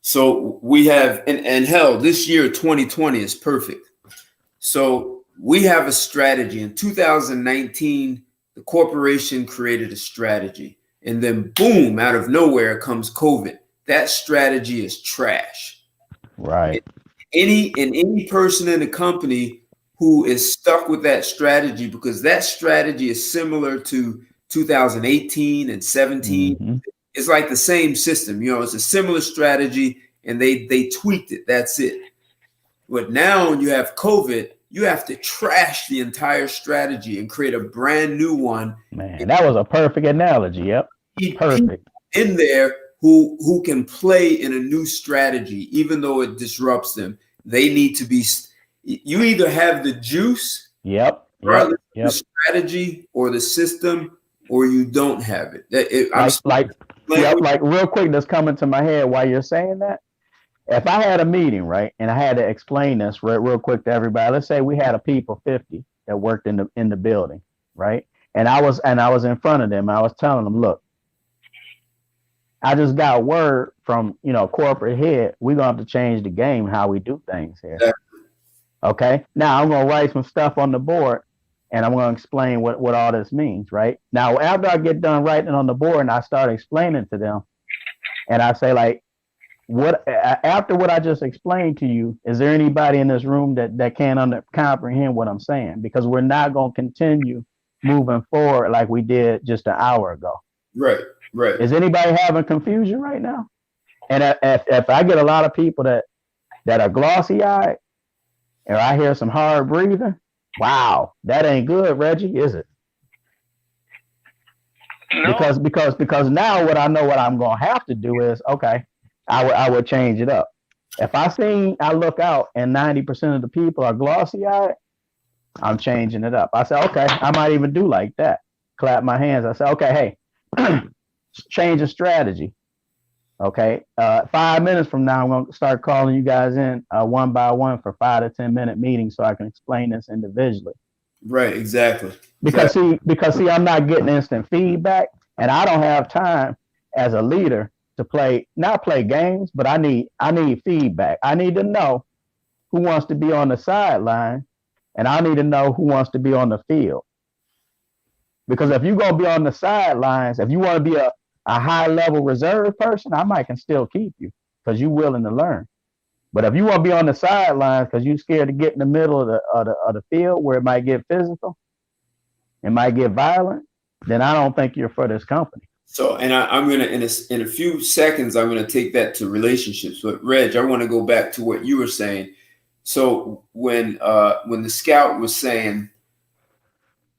Speaker 1: So we have, and hell, this year 2020 is perfect. So we have a strategy. In 2019, the corporation created a strategy, and then boom, out of nowhere comes COVID. That strategy is trash.
Speaker 2: Right.
Speaker 1: Any person in the company who is stuck with that strategy, because that strategy is similar to 2018 and 17. Mm-hmm. It's like the same system, it's a similar strategy, and they tweaked it. That's it. But now when you have COVID, you have to trash the entire strategy and create a brand new one.
Speaker 2: Man, that was a perfect analogy. Yep. Perfect.
Speaker 1: In there who can play in a new strategy, even though it disrupts them. They need to be, you either have the juice, the strategy or the system, or you don't have it.
Speaker 2: Like real quick, that's coming to my head while you're saying that. If I had a meeting, right, and I had to explain this real quick to everybody, let's say we had a people 50 that worked in the building, right? And I was in front of them. I was telling them, look, I just got word from, corporate head, we're going to have to change the game, how we do things here. Yeah. Okay. Now I'm going to write some stuff on the board and I'm going to explain what all this means. Right now, after I get done writing on the board and I start explaining to them and I say, like, after what I just explained to you, is there anybody in this room that can't comprehend what I'm saying? Because we're not going to continue moving forward like we did just an hour ago.
Speaker 1: Right.
Speaker 2: Is anybody having confusion right now? And if I get a lot of people that are glossy-eyed, or I hear some hard breathing, wow, that ain't good, Reggie, is it? No. Because now what I know what I'm gonna have to do is, okay, I would change it up. If I look out and 90% of the people are glossy-eyed, I'm changing it up. I say, okay, I might even do like that. Clap my hands. I say, okay, hey. Change of strategy. Okay. 5 minutes from now, I'm going to start calling you guys in one by one for 5 to 10 minute meetings so I can explain this individually.
Speaker 1: Right. Exactly.
Speaker 2: Because see, I'm not getting instant feedback, and I don't have time as a leader to not play games, but I need feedback. I need to know who wants to be on the sideline, and I need to know who wants to be on the field. Because if you're going to be on the sidelines, if you want to be a high-level reserve person, I might can still keep you because you're willing to learn. But if you want to be on the sidelines because you're scared to get in the middle of the field where it might get physical, it might get violent, then I don't think you're for this company.
Speaker 1: So, and I'm gonna in a few seconds, I'm gonna take that to relationships. But Reg, I want to go back to what you were saying. So when the scout was saying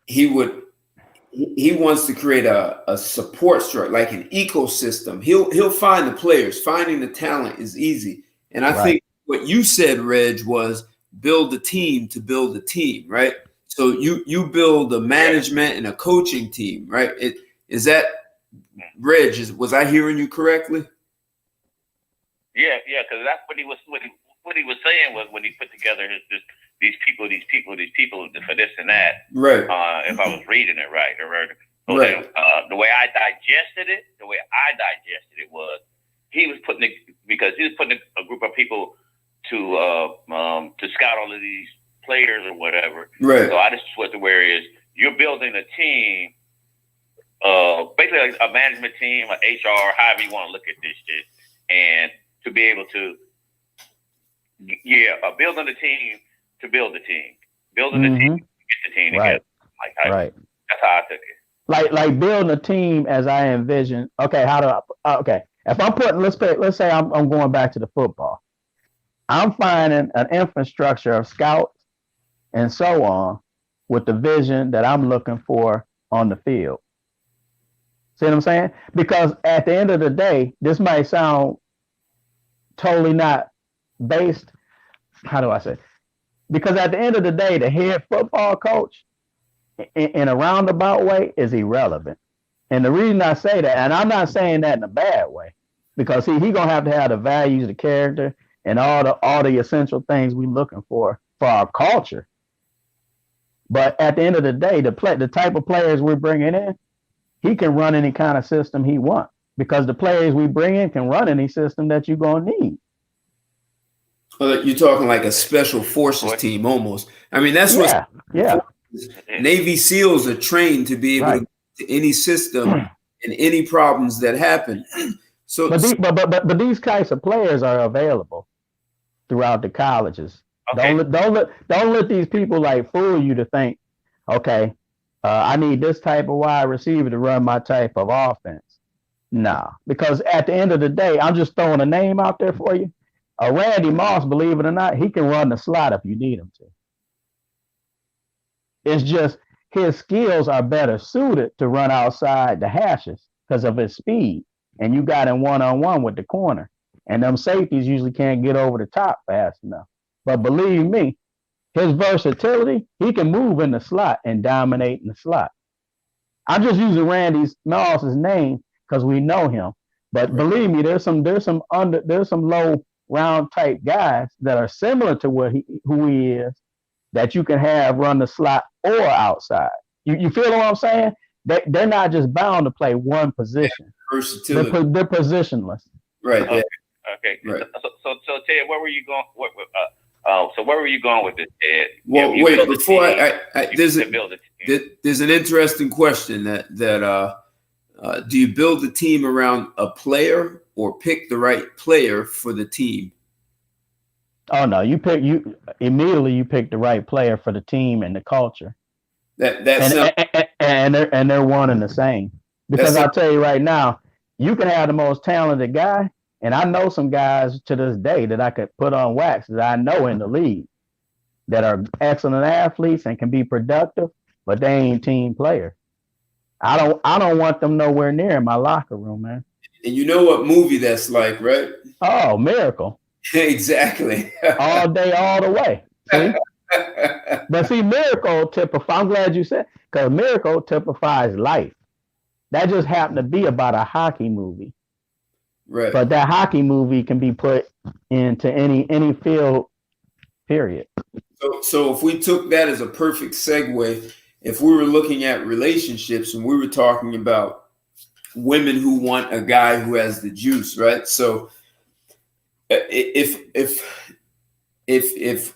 Speaker 1: he wants to create a support structure, like an ecosystem. He'll find the players. Finding the talent is easy. And I think what you said, Reg, was build a team to build a team, right? So you build a management and a coaching team, right? Is that, Reg, was I hearing you correctly?
Speaker 5: Yeah, because that's what he was saying was when he put together these people for this and that.
Speaker 1: Right.
Speaker 5: If I was reading it right. So
Speaker 1: right.
Speaker 5: The way I digested it was he was putting a group of people to scout all of these players or whatever.
Speaker 1: Right.
Speaker 5: So I just put the where is you're building a team, basically like a management team, an HR, however you want to look at this shit, and to be able to building a team to build a team. Building a team to get the team together.
Speaker 2: Right.
Speaker 5: That's how I took it.
Speaker 2: Like building a team as I envision. Okay, if I'm putting, let's say I'm going back to the football. I'm finding an infrastructure of scouts and so on with the vision that I'm looking for on the field. See what I'm saying? Because at the end of the day, this might sound totally not based. How do I say? Because at the end of the day, the head football coach in a roundabout way is irrelevant. And the reason I say that, and I'm not saying that in a bad way, because he gonna have to have the values, the character, and all the essential things we're looking for our culture. But at the end of the day, the type of players we're bringing in, he can run any kind of system he wants, because the players we bring in can run any system that you're gonna need.
Speaker 1: Well, you're talking like a special forces team almost. I mean, that's what Navy SEALs are trained to be able to to any system and any problems that happen. So,
Speaker 2: but these types of players are available throughout the colleges. Okay. Don't let these people like fool you to think, okay, I need this type of wide receiver to run my type of offense. No, because at the end of the day, I'm just throwing a name out there for you. Randy Moss, believe it or not, he can run the slot if you need him to. It's just his skills are better suited to run outside the hashes because of his speed. And you got him one-on-one with the corner. And them safeties usually can't get over the top fast enough. But believe me, his versatility, he can move in the slot and dominate in the slot. I'm just using Randy Moss's name because we know him. But believe me, there's some low round type guys that are similar to who he is that you can have run the slot or outside. You feel what I'm saying? They're not just bound to play one position.
Speaker 1: Versatility.
Speaker 2: They're positionless.
Speaker 1: Right.
Speaker 5: Okay. Okay. Right. So Ted, where were you going? So where were you going with this, Ted?
Speaker 1: Well, wait. Before there's an interesting question that do you build the team around a player or pick the right player for the team?
Speaker 2: Oh no, you pick the right player for the team and the culture. And they're one and the same. Because I'll tell you right now, you can have the most talented guy, and I know some guys to this day that I could put on wax that I know in the league that are excellent athletes and can be productive, but they ain't team players. I don't want them nowhere near in my locker room, man.
Speaker 1: And you know what movie that's like, right?
Speaker 2: Oh, Miracle.
Speaker 1: Exactly.
Speaker 2: All day, all the way. See? But see, Miracle I'm glad you said, because Miracle typifies life. That just happened to be about a hockey movie.
Speaker 1: Right.
Speaker 2: But that hockey movie can be put into any field, period.
Speaker 1: So if we took that as a perfect segue, if we were looking at relationships and we were talking about women who want a guy who has the juice, right? So if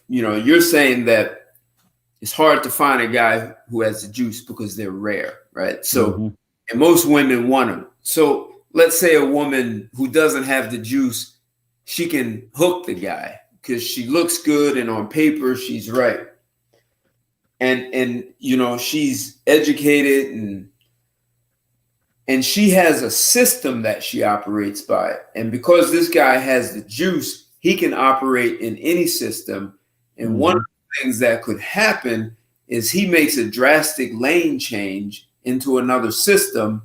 Speaker 1: you know, you're saying that it's hard to find a guy who has the juice because they're rare, right? So and most women want them. So let's say a woman who doesn't have the juice, she can hook the guy, because she looks good and on paper she's right. And you know, she's educated and she has a system that she operates by. And because this guy has the juice, he can operate in any system. And one of the things that could happen is he makes a drastic lane change into another system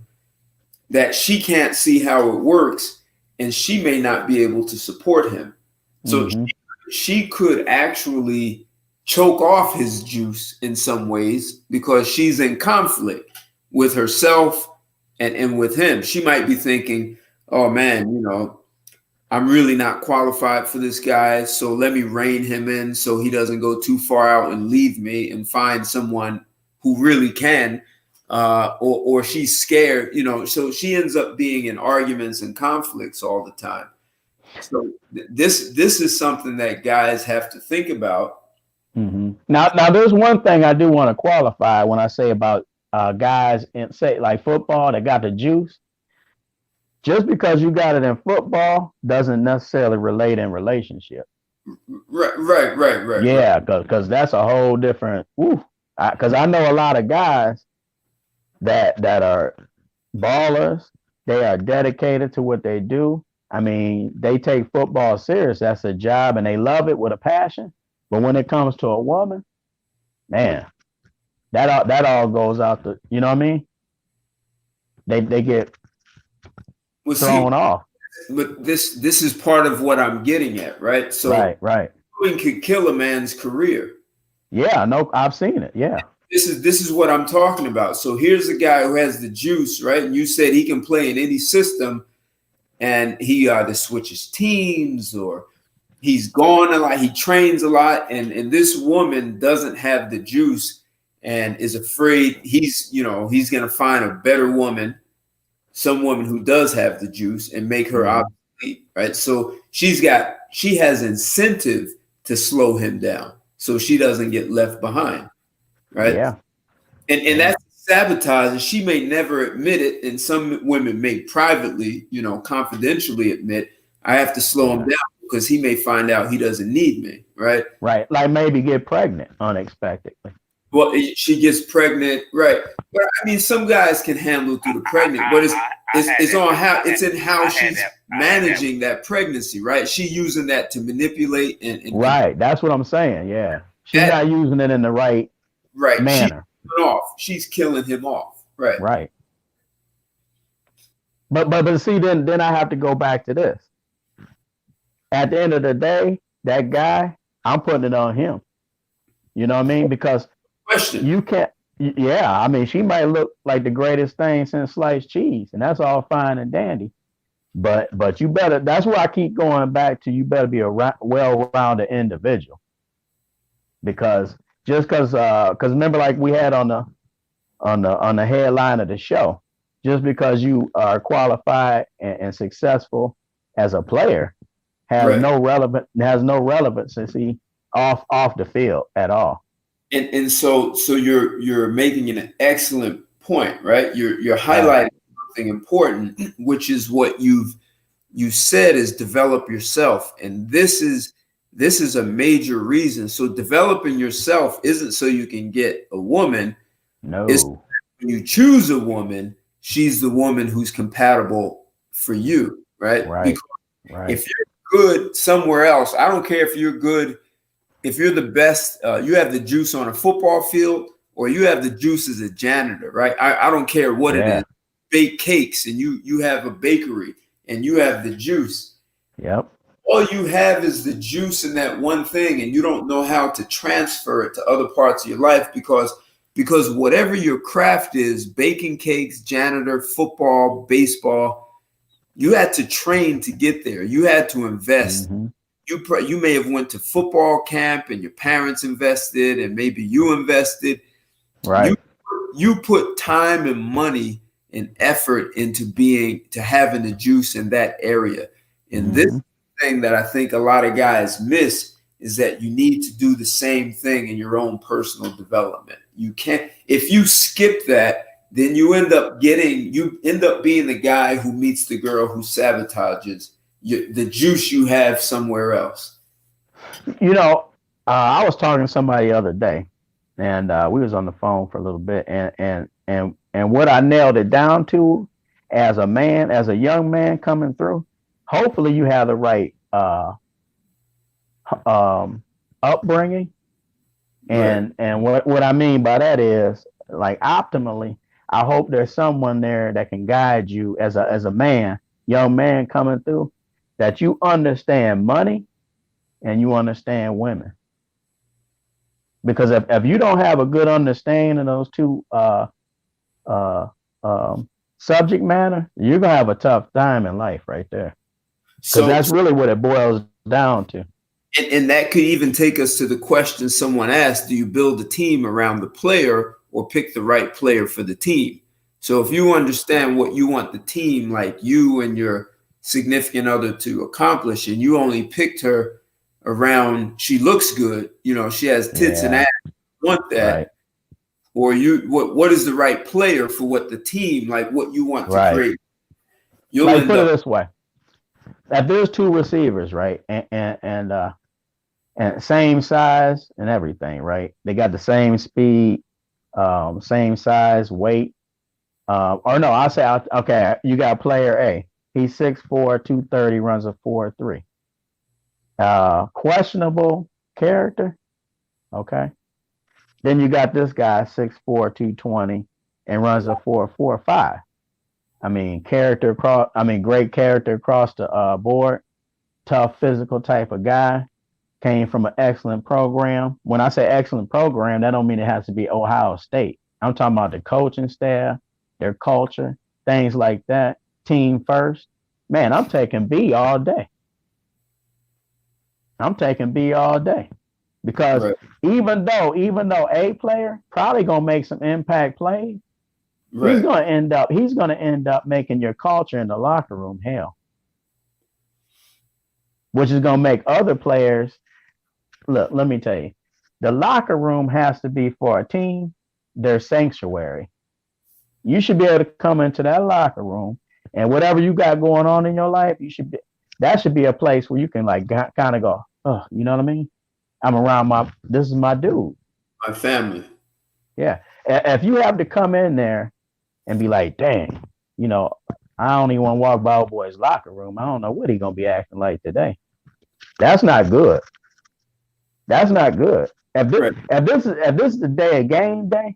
Speaker 1: that she can't see how it works, and she may not be able to support him. So she could actually choke off his juice in some ways because she's in conflict with herself and with him. She might be thinking, oh man, you know, I'm really not qualified for this guy, so let me rein him in so he doesn't go too far out and leave me and find someone who really can. Or she's scared, you know, so she ends up being in arguments and conflicts all the time. So this is something that guys have to think about.
Speaker 2: Now, there's one thing I do want to qualify when I say about guys in, say, like football that got the juice. Just because you got it in football doesn't necessarily relate in relationship.
Speaker 1: Right.
Speaker 2: Yeah, because that's a whole different. Because I know a lot of guys that are ballers. They are dedicated to what they do. I mean, they take football serious. That's a job, and they love it with a passion. But when it comes to a woman, man, that all goes out the. You know what I mean? They get thrown off.
Speaker 1: But this is part of what I'm getting at, right? So
Speaker 2: right.
Speaker 1: Women could kill a man's career.
Speaker 2: Yeah, no, I've seen it. Yeah.
Speaker 1: This is what I'm talking about. So here's a guy who has the juice, right? And you said he can play in any system, and he either switches teams or he's gone a lot, he trains a lot, and this woman doesn't have the juice and is afraid he's gonna find a better woman, some woman who does have the juice, and make her obsolete, right? So she has incentive to slow him down so she doesn't get left behind. Right.
Speaker 2: Yeah.
Speaker 1: And that's sabotage. And she may never admit it. And some women may privately, you know, confidentially admit, I have to slow him down because he may find out he doesn't need me. Right.
Speaker 2: Right. Like maybe get pregnant unexpectedly.
Speaker 1: Well, she gets pregnant. Right. But I mean, some guys can handle through the pregnant, but it's in how she's managing that pregnancy. Right. She using that to manipulate and
Speaker 2: right. That's what I'm saying. Yeah. She's not using it in the right manner.
Speaker 1: She's killing him off. Right.
Speaker 2: But see, then I have to go back to this. At the end of the day, that guy, I'm putting it on him. You know what I mean? Because you can't. Yeah, I mean, she might look like the greatest thing since sliced cheese, and that's all fine and dandy. But you better. That's why I keep going back to. You better be a well-rounded individual. Because because remember, like we had on the headline of the show, just because you are qualified and successful as a player has no relevancy off the field at all.
Speaker 1: And so you're making an excellent point, right? You're highlighting something important, which is what you said is develop yourself, and this is a major reason. So developing yourself isn't so you can get a woman.
Speaker 2: No.
Speaker 1: It's when you choose a woman, she's the woman who's compatible for you, right?
Speaker 2: Right.
Speaker 1: Because if you're good somewhere else, I don't care if you're good, if you're the best, you have the juice on a football field or you have the juice as a janitor, right? I don't care what it is. Bake cakes and you have a bakery and you have the juice.
Speaker 2: Yep.
Speaker 1: All you have is the juice in that one thing, and you don't know how to transfer it to other parts of your life because whatever your craft is, baking cakes, janitor, football, baseball, you had to train to get there. You had to invest. You may have went to football camp and your parents invested and maybe you invested.
Speaker 2: Right.
Speaker 1: You put time and money and effort into having the juice in that area. And this thing that I think a lot of guys miss is that you need to do the same thing in your own personal development. You can't, if you skip that, then you end up being the guy who meets the girl who sabotages the juice you have somewhere else.
Speaker 2: You know, I was talking to somebody the other day, and we was on the phone for a little bit, and what I nailed it down to, as a man, as a young man coming through, hopefully you have the right upbringing,
Speaker 1: Right.
Speaker 2: and what I mean by that is, like, optimally, I hope there's someone there that can guide you as a man, young man coming through, that you understand money and you understand women. Because if you don't have a good understanding of those two uh, subject matter, you're gonna have a tough time in life right there. Because
Speaker 1: So,
Speaker 2: that's really what it boils down to.
Speaker 1: and that could even take us to the question someone asked: do you build a team around the player or pick the right player for the team? So if you understand what you want the team, like you and your significant other, to accomplish, and you only picked her around she looks good, she has tits and
Speaker 2: Yeah,
Speaker 1: ass, want
Speaker 2: right,
Speaker 1: that, or what is the right player for what the team, like what you want to
Speaker 2: right.
Speaker 1: create, you'll
Speaker 2: Like,
Speaker 1: end
Speaker 2: put it
Speaker 1: up.
Speaker 2: this way: if there's two receivers, right, and same size and everything, right? They got the same speed, same size, weight. Or no, I'll say, okay, you got player A. He's 6'4", 230, runs a 4.3. Questionable character. Okay. Then you got this guy, 6'4", 220, and runs a 4.45. I mean, great character across the board. Tough physical type of guy. Came from an excellent program. When I say excellent program, that don't mean it has to be Ohio State. I'm talking about the coaching staff, their culture, things like that. Team first. Man, I'm taking B all day. I'm taking B all day. Because
Speaker 1: Right.
Speaker 2: even though A player probably gonna make some impact plays, he's
Speaker 1: Right.
Speaker 2: gonna end up making your culture in the locker room hell. Which is gonna make other players look, let me tell you, the locker room has to be, for a team, their sanctuary. You should be able to come into that locker room, and whatever you got going on in your life, that should be a place where you can, like, kind of go, oh, you know what I mean? I'm around this is my dude.
Speaker 1: My family.
Speaker 2: Yeah. If you have to come in there and be like, dang, I don't even want to walk by old boy's locker room. I don't know what he's gonna be acting like today. That's not good. That's not good.
Speaker 1: Right.
Speaker 2: If this is the day of game day,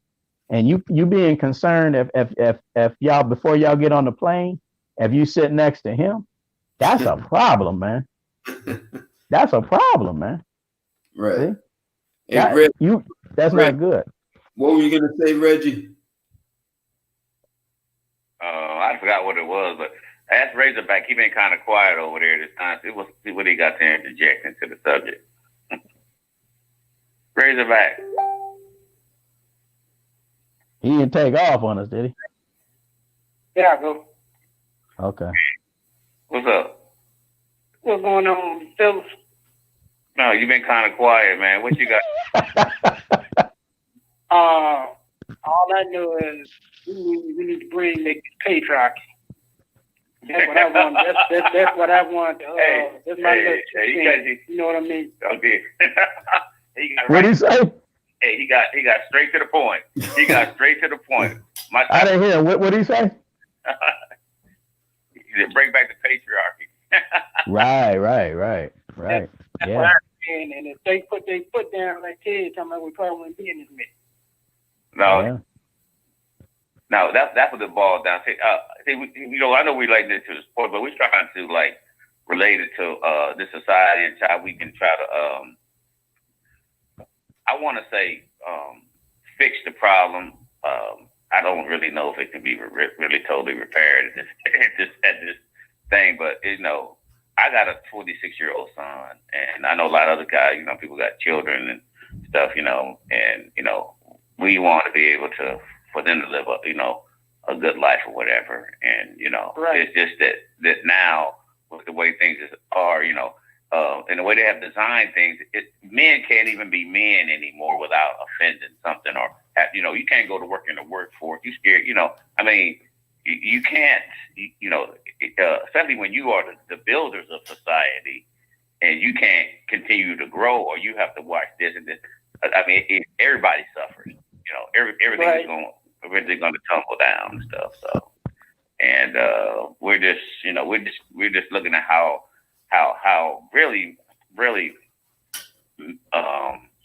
Speaker 2: and you being concerned if y'all, before y'all get on the plane, if you sit next to him, that's a problem, man. That's a problem, man.
Speaker 1: Right.
Speaker 2: See
Speaker 1: Hey, Reg,
Speaker 2: that's
Speaker 1: Reg,
Speaker 2: not good.
Speaker 1: what were you gonna say, Reggie?
Speaker 5: I forgot what it was, but ask Razorback. He been kind of quiet over there this time. See what he got to interject into the subject. Razorback.
Speaker 2: He didn't take off on us, did he?
Speaker 4: Yeah, go.
Speaker 2: Okay.
Speaker 5: What's up?
Speaker 4: What's going on, fellas?
Speaker 5: No, you've been kind of quiet, man. What you got?
Speaker 4: All I know is we need to bring the patriarchy. That's what I want. That's what I want. That's my you know what I mean?
Speaker 5: Okay.
Speaker 2: What did he say?
Speaker 5: Hey, he got straight to the point. He got straight to the point.
Speaker 2: I didn't hear. What did he say?
Speaker 5: Bring back the patriarchy.
Speaker 2: Right. Yeah.
Speaker 4: And if they put their foot down like Ted, talking about, we probably wouldn't be in this mess.
Speaker 5: No.
Speaker 2: Yeah.
Speaker 5: No, that's what it boils down to. I know we relate this to the sport, but we're trying to, like, relate it to the society and how we can try to, I want to say, fix the problem. I don't really know if it can be really totally repaired at this thing, but I got a 26-year-old son, and I know a lot of other guys. People got children and stuff. And we want to be able to, for them to live a good life or whatever. And
Speaker 4: right.
Speaker 5: It's just that now with the way things are, and the way they have designed things, men can't even be men anymore without offending something, or you can't go to work in the workforce. You scared, I mean, you can't, especially when you are the builders of society, and you can't continue to grow, or you have to watch this and this. I mean, everybody suffers. You know, everything's going to tumble down and stuff. So, and we're just looking at how really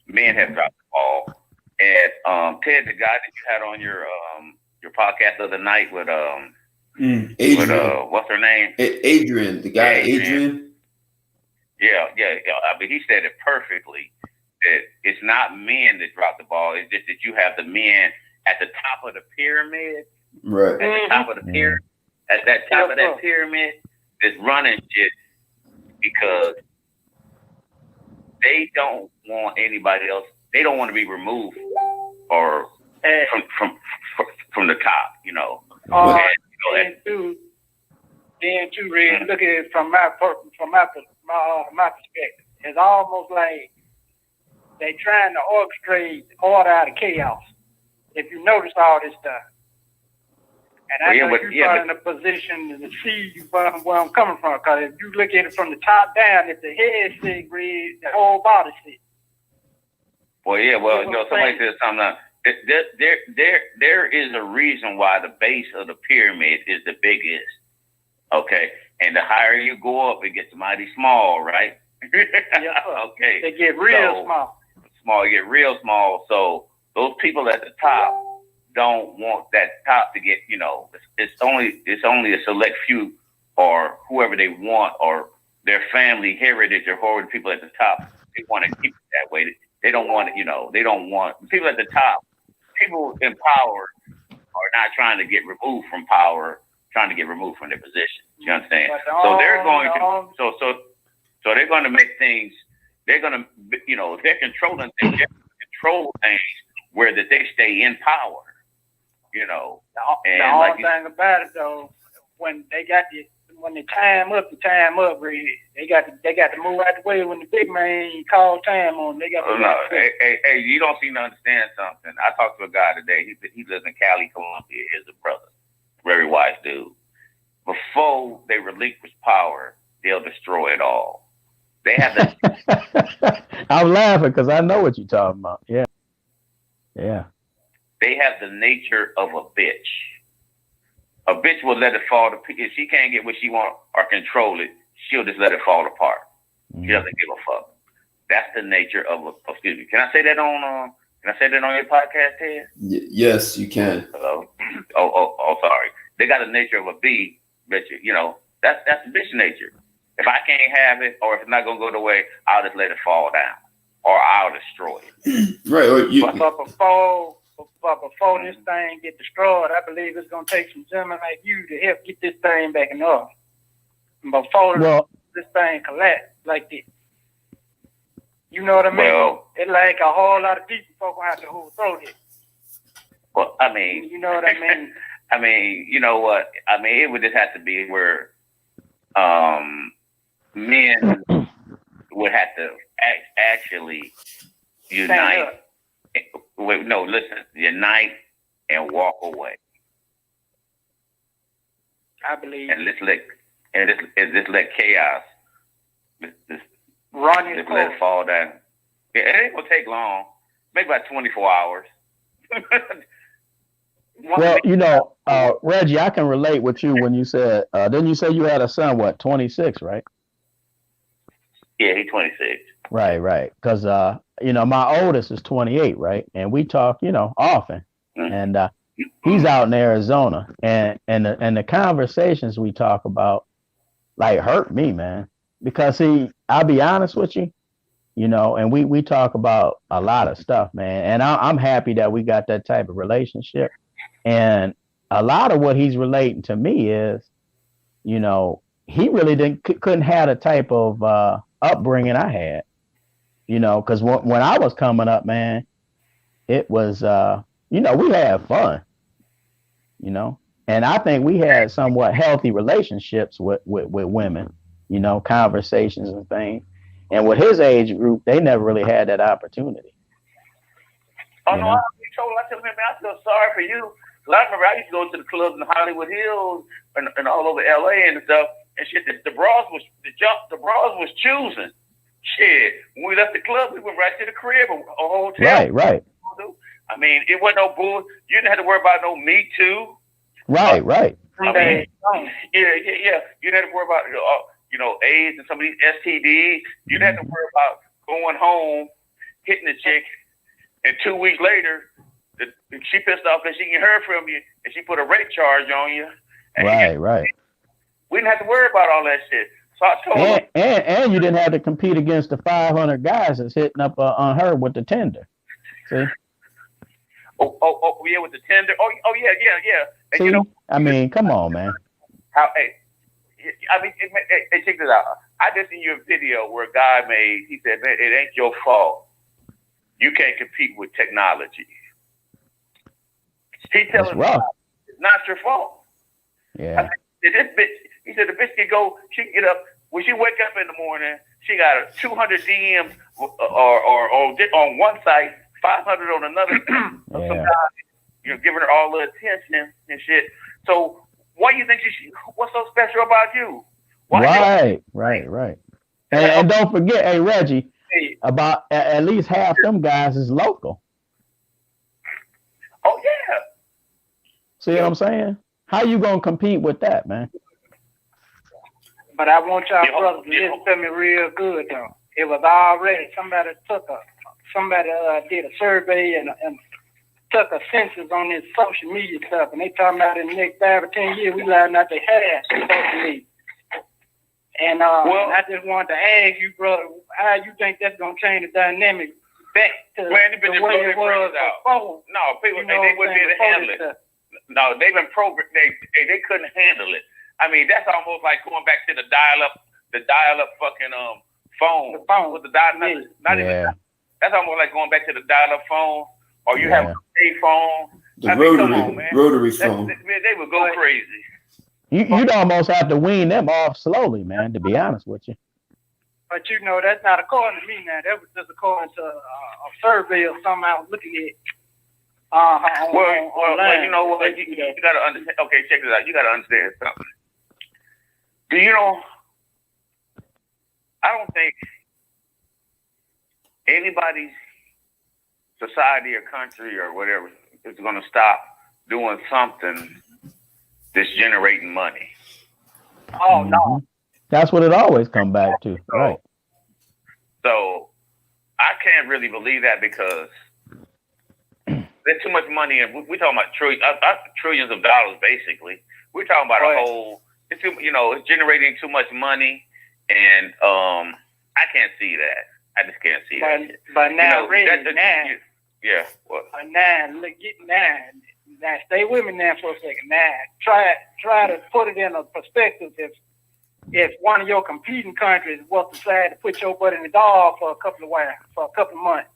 Speaker 5: men have dropped the ball. And Ted, the guy that you had on your podcast the other night with
Speaker 1: Adrian.
Speaker 5: what's her name?
Speaker 1: Adrian, the guy Adrian.
Speaker 5: Yeah. I mean, he said it perfectly. That it's not men that drop the ball. It's just that you have the men at the top of the pyramid.
Speaker 1: Right.
Speaker 5: At the top of the pyramid. At that top of that pyramid is running shit because they don't want anybody else. They don't want to be removed or from the top, you know.
Speaker 4: Then too, Red, look at it from my perspective. It's almost like they trying to orchestrate order out of chaos. If you notice all this stuff. And I know you're in a position to see where I'm coming from, because if you look at it from the top down, if the head sick, Red, the whole body sick.
Speaker 5: Well, yeah, somebody said something. There is a reason why the base of the pyramid is the biggest. Okay, and the higher you go up, it gets mighty small, right? Okay.
Speaker 4: They get real small.
Speaker 5: You get real small. So those people at the top don't want that top to get. You know, it's only a select few or whoever they want, or their family heritage, or whoever the people at the top. They want to keep it that way. They don't want it, you know, they don't want people at the top, people in power are not trying to get removed from power, trying to get removed from their position. You understand? So they're going to, so they're going to make things, they're going to, you know, if they're controlling things, they're going to control things where that they stay in power, you know.
Speaker 4: And the only thing about it though, when they time up, Red. They got to move out the way when the big man call time on. They got to
Speaker 5: hey, you don't seem to understand something. I talked to a guy today. He lives in Cali, Colombia. He's a brother, very wise dude. Before they relinquish power, they'll destroy it all. They have the.
Speaker 2: I'm laughing because I know what you're talking about. Yeah.
Speaker 5: They have the nature of a bitch. A bitch will let it fall to pieces. If she can't get what she wants or control it, she'll just let it fall apart. She doesn't give a fuck. That's the nature of a. Excuse me. Can I say that on? Can I say that on your podcast, Ted?
Speaker 1: Yes, you can.
Speaker 5: Hello. Oh, sorry. They got the nature of a bee, bitch. You know, that's the bitch nature. If I can't have it, or if it's not gonna go the way, I'll just let it fall down, or I'll destroy it.
Speaker 1: Right.
Speaker 4: But before this thing get destroyed, I believe it's gonna take some gentlemen like you to help get this thing back in order. Before this thing collapse like this, you know what I mean?
Speaker 5: Well,
Speaker 4: it's like a whole lot of people folk gonna have to overthrow this.
Speaker 5: Well, I mean,
Speaker 4: you know what I mean?
Speaker 5: I mean, you know what? I mean, it would just have to be where men would have to actually unite. Wait, no, listen, unite and walk away.
Speaker 4: I believe.
Speaker 5: And just let chaos
Speaker 4: run its
Speaker 5: just let it fall down. Yeah, it ain't gonna take long. Maybe about 24 hours.
Speaker 2: Well, you know, Reggie, I can relate with you when you said, didn't you say you had a son, 26, right?
Speaker 5: Yeah, he's 26.
Speaker 2: Right. Because, you know, my oldest is 28, right? And we talk, you know, often. And he's out in Arizona. And the conversations we talk about, like, hurt me, man. Because, I'll be honest with you, you know, and we talk about a lot of stuff, man. And I'm happy that we got that type of relationship. And a lot of what he's relating to me is, you know, he really couldn't have the type of upbringing I had, you know, because when I was coming up, man, it was, you know, we had fun, you know, and I think we had somewhat healthy relationships with women, you know, conversations and things. And with his age group, they never really had that opportunity.
Speaker 5: Oh, no, I tell him, man, I feel sorry for you. I remember I used to go to the clubs in Hollywood Hills and all over LA and stuff, and shit. The bras was choosing. Shit, when we left the club, we went right to the crib or hotel.
Speaker 2: Right.
Speaker 5: I mean, it wasn't no bull. You didn't have to worry about no Me Too.
Speaker 2: Right.
Speaker 5: I mean, yeah. You didn't have to worry about AIDS and some of these STDs. You didn't have to worry about going home, hitting the chick, and 2 weeks later, she pissed off that she didn't hear from you, and she put a rape charge on you.
Speaker 2: Right.
Speaker 5: We didn't have to worry about all that shit. So I told her,
Speaker 2: and you didn't have to compete against the 500 guys that's hitting up on her with the tender. See?
Speaker 5: Oh, yeah, with the tender. Oh, yeah. And
Speaker 2: See? I mean, come on, man.
Speaker 5: Hey, check this out. I just seen your video where a guy he said, man, it ain't your fault. You can't compete with technology. He telling me it's not your fault.
Speaker 2: Yeah.
Speaker 5: This bitch, he said the bitch can go, she can get up, when she wake up in the morning, she got 200 DMs or on one site, 500 on another. Some guy, giving her all the attention and shit. So why do you think what's so special about you? Right.
Speaker 2: And don't forget, hey, Reggie, about at least half them guys is local.
Speaker 5: Oh, yeah.
Speaker 2: See what I'm saying? How you going to compete with that, man?
Speaker 4: But I want y'all brothers to listen to me real good, though. It was already, somebody did a survey and took a census on this social media stuff, and they talking about in the next 5 or 10 years, we learn not to have social media. And I just wanted to ask you, brother, how you think that's going to change the dynamic back to the way it was before?
Speaker 5: No, people, they wouldn't be able to handle it. No, they've been programmed. They couldn't handle it. I mean, that's almost like going back to the dial-up fucking phone.
Speaker 4: The phone.
Speaker 5: With the dial-up, that's almost like going back to the dial-up phone, or you have a phone.
Speaker 1: The rotary phone.
Speaker 5: They would go crazy.
Speaker 2: You'd almost have to wean them off slowly, man, to be honest with you.
Speaker 4: But that's not according to me now. That was just according to a survey or something I was looking at.
Speaker 5: Well, you know what? You got to understand. Okay, check this out. You got to understand something. Do you know? I don't think anybody's society or country or whatever is going to stop doing something that's generating money.
Speaker 4: Oh, no.
Speaker 2: That's what it always comes back to. Right.
Speaker 5: So I can't really believe that because there's too much money, and we're talking about trillions of dollars, basically. We're talking about a whole, it's generating too much money, and I can't see that. I just can't see that.
Speaker 4: But now,
Speaker 5: yeah. What?
Speaker 4: Now, stay with me now for a second. Now, try to put it in a perspective. If one of your competing countries was to decide to put your butt in the dog for a couple of months,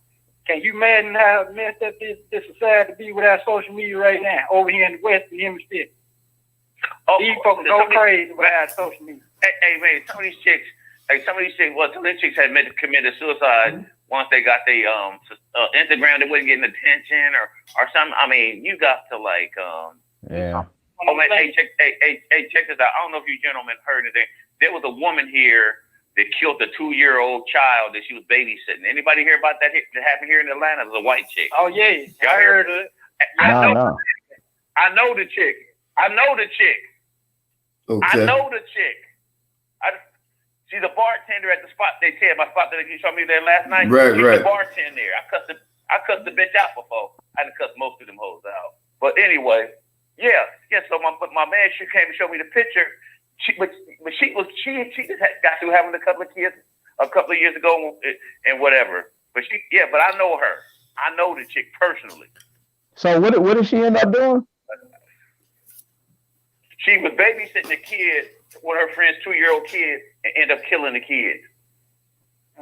Speaker 4: can you imagine how messed up this society to be without social media right now over here in the Western Hemisphere? These folks go crazy without social media.
Speaker 5: Hey, man, some of these chicks had committed suicide once they got their Instagram. They wasn't getting attention or something. I mean, you got to
Speaker 2: yeah.
Speaker 5: Oh man, hey, check this out. I don't know if you gentlemen heard anything. There was a woman here that killed a 2-year-old child that she was babysitting. Anybody hear about that? That happened here in Atlanta. It was a white chick.
Speaker 4: Oh yeah, I heard it.
Speaker 5: I know the chick.
Speaker 1: Okay.
Speaker 5: She's a bartender at the spot. They said my spot that you showed me there last night.
Speaker 1: Right.
Speaker 5: She's a bartender there. I cussed the bitch out before. I done cussed most of them hoes out. But anyway, yeah. So my man, she came and showed me the picture. She just got through having a couple of kids a couple of years ago and whatever. But I know her. I know the chick personally.
Speaker 2: So what did she end up doing?
Speaker 5: She was babysitting a kid, one of her friend's 2-year-old kid, and ended up killing the kid.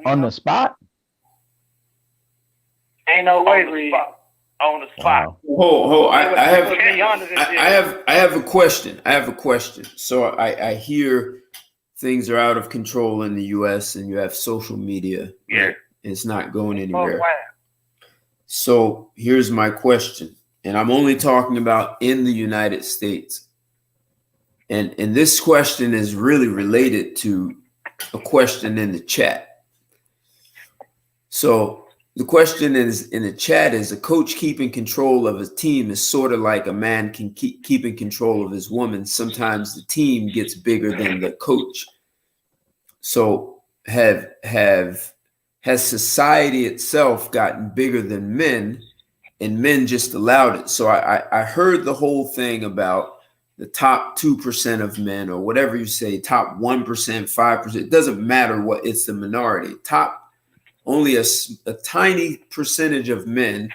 Speaker 2: On the spot?
Speaker 4: Ain't no way,
Speaker 5: on the spot.
Speaker 1: Wow. I have a question. So I hear things are out of control in the U.S. and you have social media.
Speaker 5: Yeah.
Speaker 1: Right? It's not going anywhere.
Speaker 4: Oh, wow.
Speaker 1: So here's my question, and I'm only talking about in the United States. And this question is really related to a question in the chat. So the question is in the chat is a coach keeping control of his team is sort of like a man can keeping control of his woman. Sometimes the team gets bigger than the coach. So has society itself gotten bigger than men, and men just allowed it? So I heard the whole thing about the top 2% of men, or whatever you say, top 1%, 5%. It doesn't matter what, it's the minority. Only a tiny percentage of men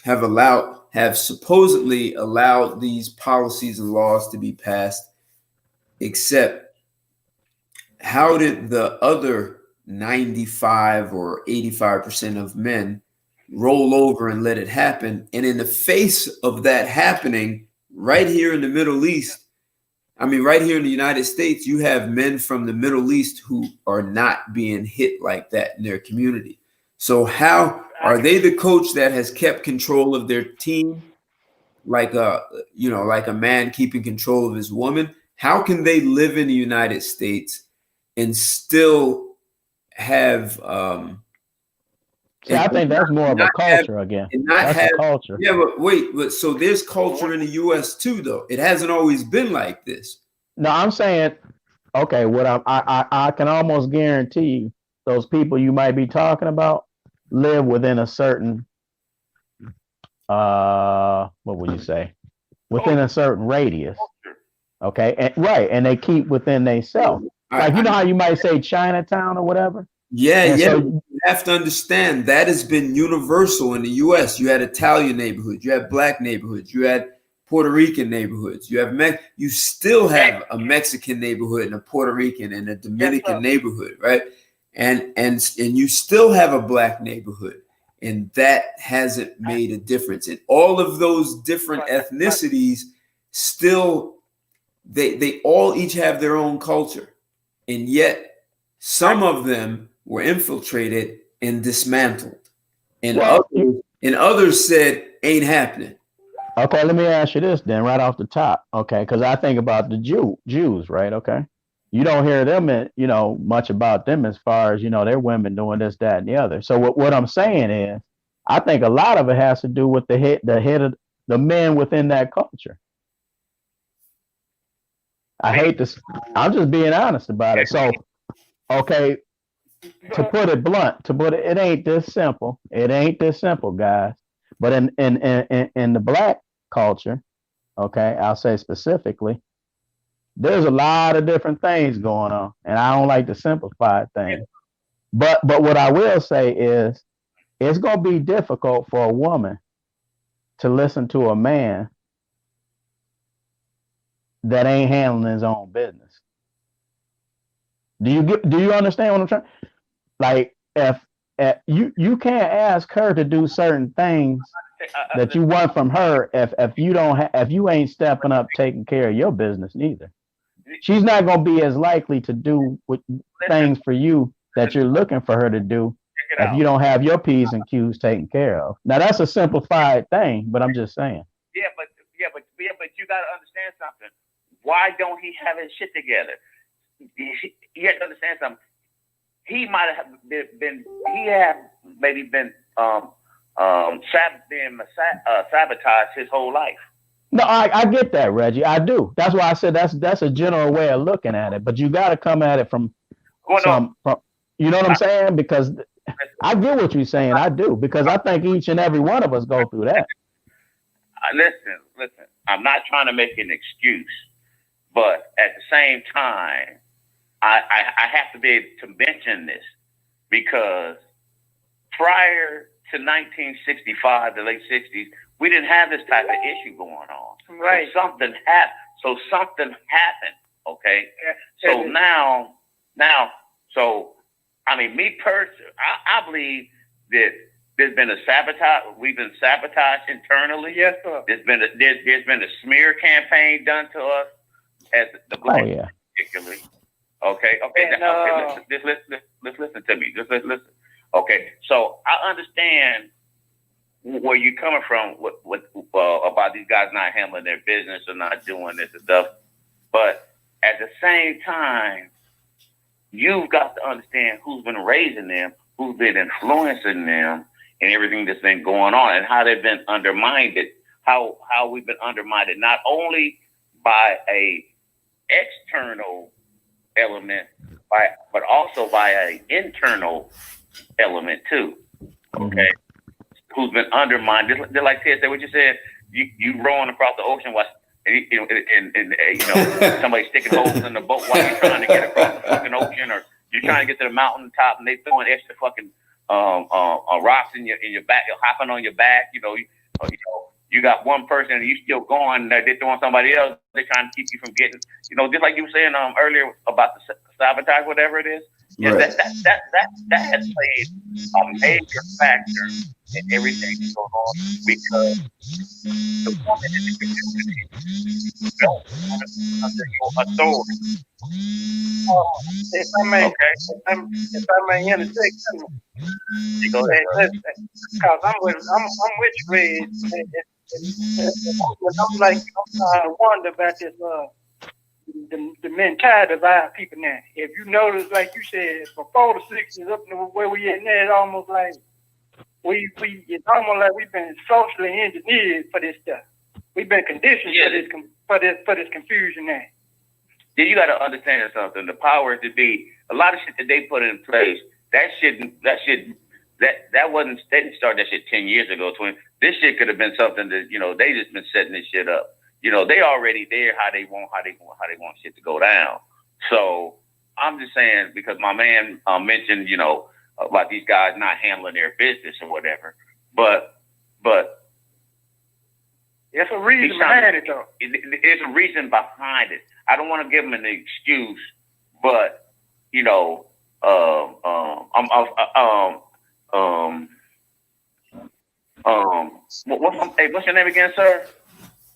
Speaker 1: have supposedly allowed these policies and laws to be passed, except how did the other 95 or 85% of men roll over and let it happen? And in the face of that happening, right here in the Middle East, right here in the United States, you have men from the Middle East who are not being hit like that in their community. So how are they the coach that has kept control of their team, like a man keeping control of his woman? How can they live in the United States and still have
Speaker 2: I think that's more of a culture again. That's a culture.
Speaker 1: Yeah, but so there's culture in the U.S. too, though. It hasn't always been like this.
Speaker 2: No, I'm saying, okay, what I can almost guarantee you, those people you might be talking about live within a certain, what would you say? Within a certain radius. Okay, and they keep within themselves. Like, you know how you might say Chinatown or whatever?
Speaker 1: Yeah. So you have to understand that has been universal in the U.S. You had Italian neighborhoods, you had black neighborhoods, you had Puerto Rican neighborhoods, you still have a Mexican neighborhood and a Puerto Rican and a Dominican neighborhood, right? And you still have a black neighborhood, and that hasn't made a difference. And all of those different ethnicities still, they all each have their own culture, and yet some of them were infiltrated and dismantled, and others said ain't happening.
Speaker 2: Okay, let me ask you this then, right off the top. Okay, because I think about the Jews, right? Okay, you don't hear them, much about them as far as their women doing this, that, and the other. So what I'm saying is, I think a lot of it has to do with the head of the men within that culture. I hate this. I'm just being honest about it. So, okay, to put it blunt, it ain't this simple. It ain't this simple, guys. But in the black culture, okay, I'll say specifically, there's a lot of different things going on, and I don't like to simplify things. But what I will say is, it's gonna be difficult for a woman to listen to a man that ain't handling his own business. Do you understand what I'm trying? Like, if you can't ask her to do certain things that you want from her if you ain't stepping up taking care of your business neither. She's not gonna be as likely to do things for you that you're looking for her to do if you don't have your P's and Q's taken care of. Now that's a simplified thing, but I'm just saying.
Speaker 5: Yeah, but you gotta understand something. Why don't he have his shit together? You have to understand something. He might have maybe been sabotaged his whole life.
Speaker 2: No, I get that, Reggie. I do. That's why I said that's a general way of looking at it. But you got to come at it from you know what I'm saying? Because I get what you're saying. I do, because I think each and every one of us go through that.
Speaker 5: Listen. I'm not trying to make an excuse, but at the same time, I have to be able to mention this, because prior to 1965, the late 60s, we didn't have this type of issue going on.
Speaker 4: Right.
Speaker 5: So something happened. Okay. Yeah. So now, me personally, I believe that there's been a sabotage. We've been sabotaged internally.
Speaker 4: Yes, sir. There's
Speaker 5: been a smear campaign done to us as the black, particularly. Okay. Let's listen to me. Just listen. Okay. So I understand where you're coming from with about these guys not handling their business or not doing this and stuff, but at the same time, you've got to understand who's been raising them, who's been influencing them and everything that's been going on, and how they've been undermined, how we've been undermined not only by a external element, but also by an internal element too. Okay, who's been undermined? They're like Ted said, what you said. You rowing across the ocean while somebody sticking holes in the boat while you're trying to get across the fucking ocean, or you're trying to get to the mountain top and they throwing extra fucking rocks in your back, hopping on your back. You got one person and you still going. They're throwing somebody else. They're trying to keep you from getting. Just like you were saying earlier about the sabotage, whatever it is. Yeah, right. that has played a major factor in everything that's going on, because the woman in the community don't want to be under your authority.
Speaker 4: If I may interject,
Speaker 5: you go ahead.
Speaker 4: Because I'm with you, Red. I'm trying to wonder about this. The mentality of our people now. If you notice, like you said, before the 60s, up to where we at now, it's almost like it's almost like we've been socially engineered for this stuff. We've been conditioned for this confusion now.
Speaker 5: Then you got to understand something. The powers that be, a lot of shit that they put in place, they didn't start that shit 10 years ago. This shit could have been something that they just been setting this shit up. They already there how they want shit to go down. So I'm just saying, because my man mentioned, about these guys not handling their business or whatever. But
Speaker 4: there's a reason behind it, though.
Speaker 5: There's a reason behind it. I don't want to give them an excuse, but what's your name again, sir?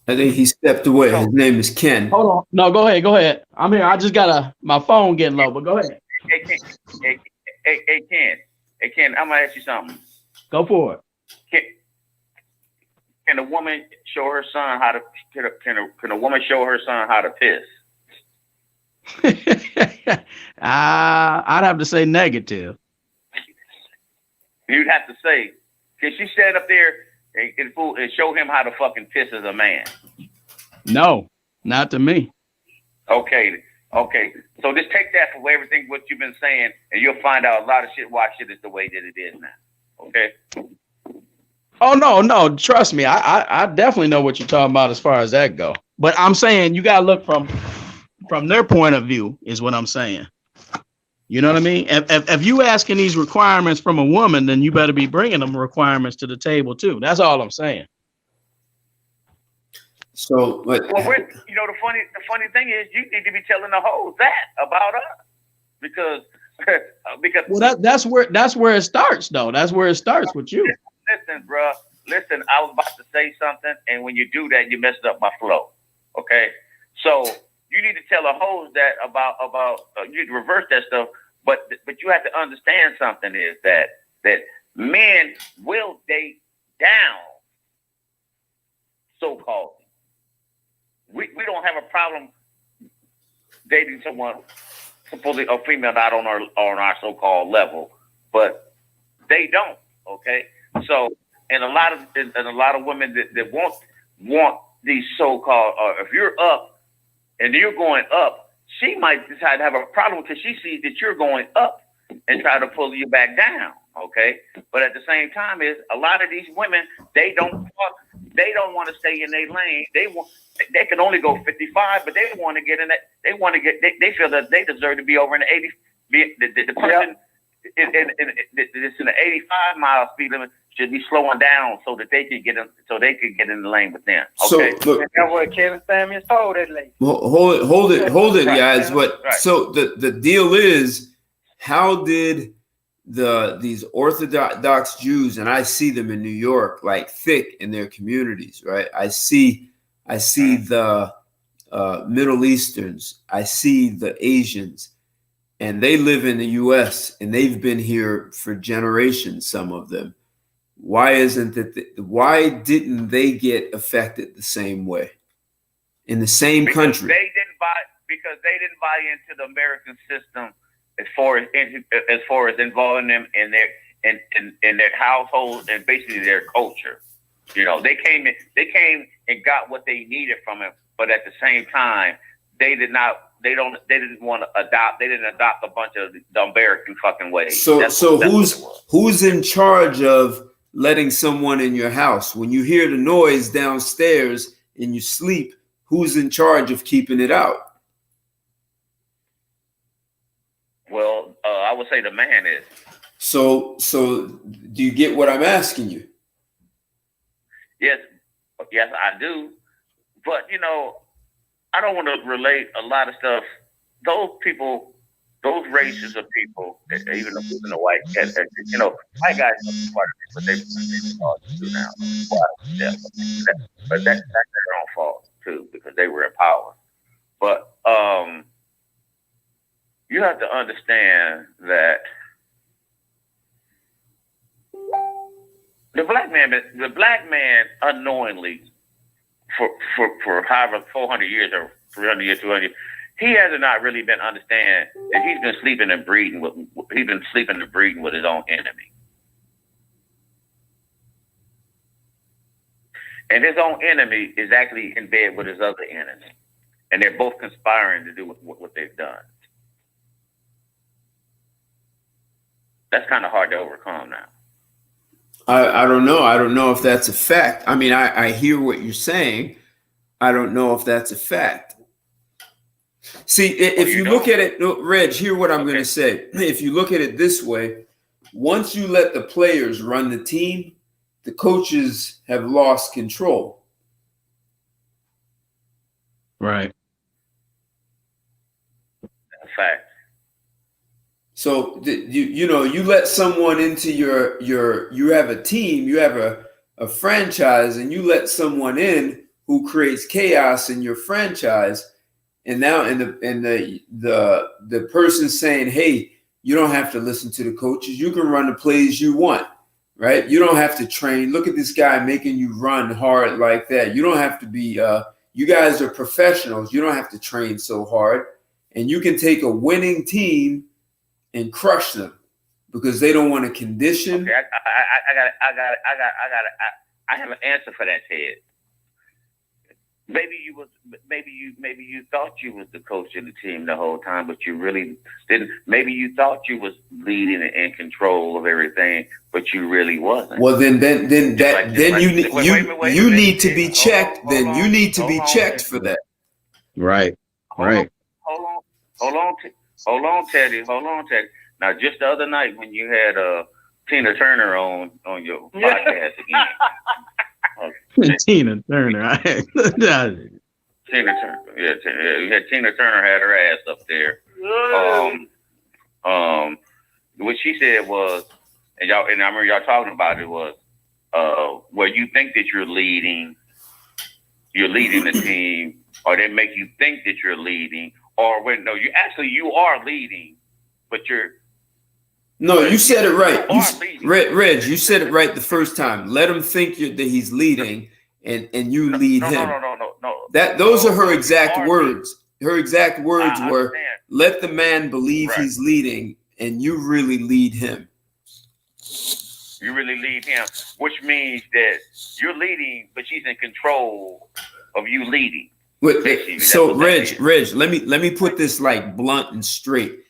Speaker 1: I think he stepped away. His name is Ken.
Speaker 3: Hold on. No, go ahead. I'm here. I just got my phone getting low, but go ahead.
Speaker 5: Hey, Ken, I'm going to ask you something.
Speaker 3: Go for
Speaker 5: it. Can a woman show her son how to, can a woman show her son how to piss?
Speaker 3: I'd have to say negative.
Speaker 5: You'd have to say, can she stand up there and show him how to fucking piss as a man?
Speaker 3: No, not to me.
Speaker 5: Okay. So just take that for everything what you've been saying, and you'll find out a lot of shit why shit is the way that it is now. Okay.
Speaker 3: Oh no, trust me. I definitely know what you're talking about as far as that go. But I'm saying you gotta look from their point of view, is what I'm saying. You know what I mean? If you asking these requirements from a woman, then you better be bringing them requirements to the table too. That's all I'm saying.
Speaker 1: So, but
Speaker 5: the funny thing is, you need to be telling the hoes that about us, because
Speaker 3: well, that's where it starts, though. That's where it starts with you.
Speaker 5: Listen, bro. Listen, I was about to say something, and when you do that, you messed up my flow. Okay, so you need to tell the hoes that about you need to reverse that stuff, but you have to understand something is that men will date down, so-called. We don't have a problem dating someone, supposedly a female not on our so-called level, but they don't. Okay, so and a lot of women that want these so-called, if you're up and you're going up, she might decide to have a problem because she sees that you're going up and try to pull you back down. Okay, but at the same time, is a lot of these women, they don't want to stay in their lane. They can only go 55, but they want to get in that. They feel that they deserve to be over in the 80. The person it's in the 85-mile speed limit should be slowing down so that they can get in the lane with them. Okay.
Speaker 1: So look,
Speaker 4: that's what Kevin Samuels told that lady.
Speaker 1: Well, hold it,
Speaker 5: right,
Speaker 1: guys. But
Speaker 5: right.
Speaker 1: So the deal is, how did these Orthodox Jews, and I see them in New York, like thick in their communities, right? I see the Middle Easterns, I see the Asians, and they live in the U.S. and they've been here for generations. Some of them. Why didn't they get affected the same way in the same country?
Speaker 5: Because they didn't buy into the American system as far as involving them in their household and basically their culture. You know, they came and got what they needed from him, but at the same time, they didn't want to adopt. They didn't adopt a bunch of the American fucking ways.
Speaker 1: So who's in charge of letting someone in your house when you hear the noise downstairs and you sleep? Who's in charge of keeping it out?
Speaker 5: Well, I would say the man is.
Speaker 1: So do you get what I'm asking you?
Speaker 5: Yes, I do. But you know, I don't want to relate a lot of stuff. Those people, those races of people, even the white cats, you know, white guys are part of it, but they do now. But that's their own fault too, because they were in power. But you have to understand that the black man unknowingly for however 400 years or 300 years, 200 years, he has not really been understand that he's been sleeping and breeding with his own enemy. And his own enemy is actually in bed with his other enemy. And they're both conspiring to do what they've done. That's kind of hard to overcome now.
Speaker 1: I don't know. I don't know if that's a fact. I mean, I hear what you're saying. I don't know if that's a fact. See, if you look at it, no, Reg, hear what I'm going to say. If you look at it this way, once you let the players run the team, the coaches have lost control.
Speaker 3: Right.
Speaker 5: That's a fact.
Speaker 1: So you let someone into you have a team, you have a franchise, and you let someone in who creates chaos in your franchise, and now the person saying, hey, you don't have to listen to the coaches, you can run the plays you want, right? You don't have to train. Look at this guy making you run hard like that. You don't have to be you guys are professionals, you don't have to train so hard, and you can take a winning team and crush them because they don't want to condition.
Speaker 5: Okay, I have an answer for that, Ted. Maybe you thought you was the coach of the team the whole time, but you really didn't. Maybe you thought you was leading and in control of everything, but you really wasn't.
Speaker 1: Well, then you need to be checked. Then you need to be checked for that.
Speaker 3: Right. Right.
Speaker 5: Hold on, Teddy. Now, just the other night when you had Tina Turner on your podcast again.
Speaker 3: Tina Turner.
Speaker 5: Tina Turner. Yeah, you had Tina Turner had her ass up there. What she said was, and I remember y'all talking about it was, where you think that you're leading the team, or they make you think that you're leading. Or when you are leading, but you're.
Speaker 1: No, you said it right. Reg, you said it right the first time. Let him think that he's leading, and you lead him. No. Those are her exact words. Her exact words were, "Let the man believe he's leading, and you really lead him."
Speaker 5: You really lead him, which means that you're leading, but she's in control of you leading.
Speaker 1: So Reg, let me put this like blunt and straight.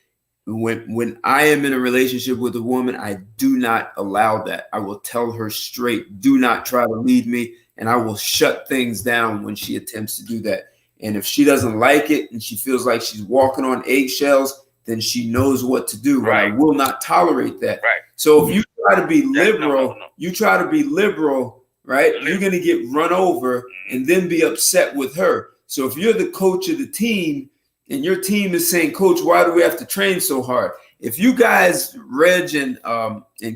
Speaker 1: When I am in a relationship with a woman, I do not allow that. I will tell her straight, do not try to lead me, and I will shut things down when she attempts to do that. And if she doesn't like it and she feels like she's walking on eggshells, then she knows what to do. Right. I will not tolerate that.
Speaker 5: Right.
Speaker 1: So if you try to be liberal, right? You're going to get run over and then be upset with her. So if you're the coach of the team and your team is saying, Coach, why do we have to train so hard? If you guys, Reg and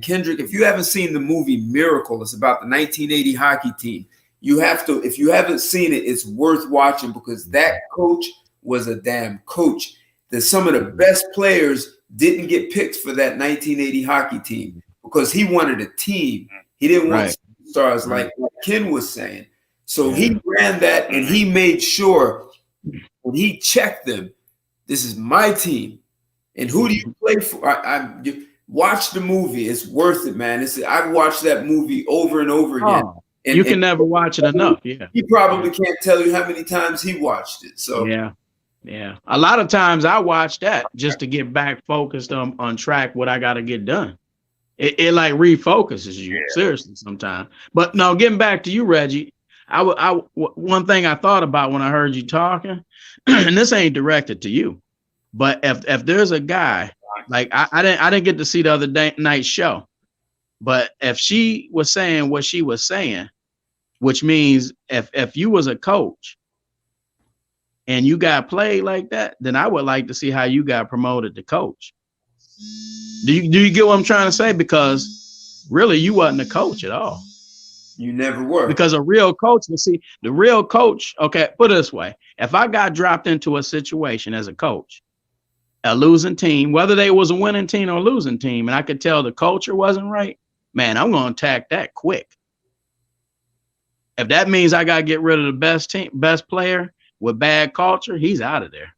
Speaker 1: Kendrick, if you haven't seen the movie Miracle, it's about the 1980 hockey team. You have to, if you haven't seen it, it's worth watching because that coach was a damn coach. That some of the best players didn't get picked for that 1980 hockey team because he wanted a team. He didn't want stars like Ken was saying. So he ran that and he made sure when he checked them, this is my team. And who do you play for? Watch the movie. It's worth it, man. I've watched that movie over and over again. And,
Speaker 3: you can never watch it enough. Yeah.
Speaker 1: He probably can't tell you how many times he watched it. So
Speaker 3: yeah. A lot of times I watch that just to get back focused on track what I got to get done. It like refocuses you seriously sometimes. But no, getting back to you, Reggie, one thing I thought about when I heard you talking, and this ain't directed to you, but if there's a guy, like I didn't get to see the other night's show, but if she was saying what she was saying, which means if you was a coach and you got played like that, then I would like to see how you got promoted to coach. Do you get what I'm trying to say? Because really, you wasn't a coach at all.
Speaker 1: You never were.
Speaker 3: Because a real coach, the real coach, okay, put it this way. If I got dropped into a situation as a coach, a losing team, whether they was a winning team or a losing team, and I could tell the culture wasn't right, man, I'm going to attack that quick. If that means I got to get rid of the best player with bad culture, he's out of there.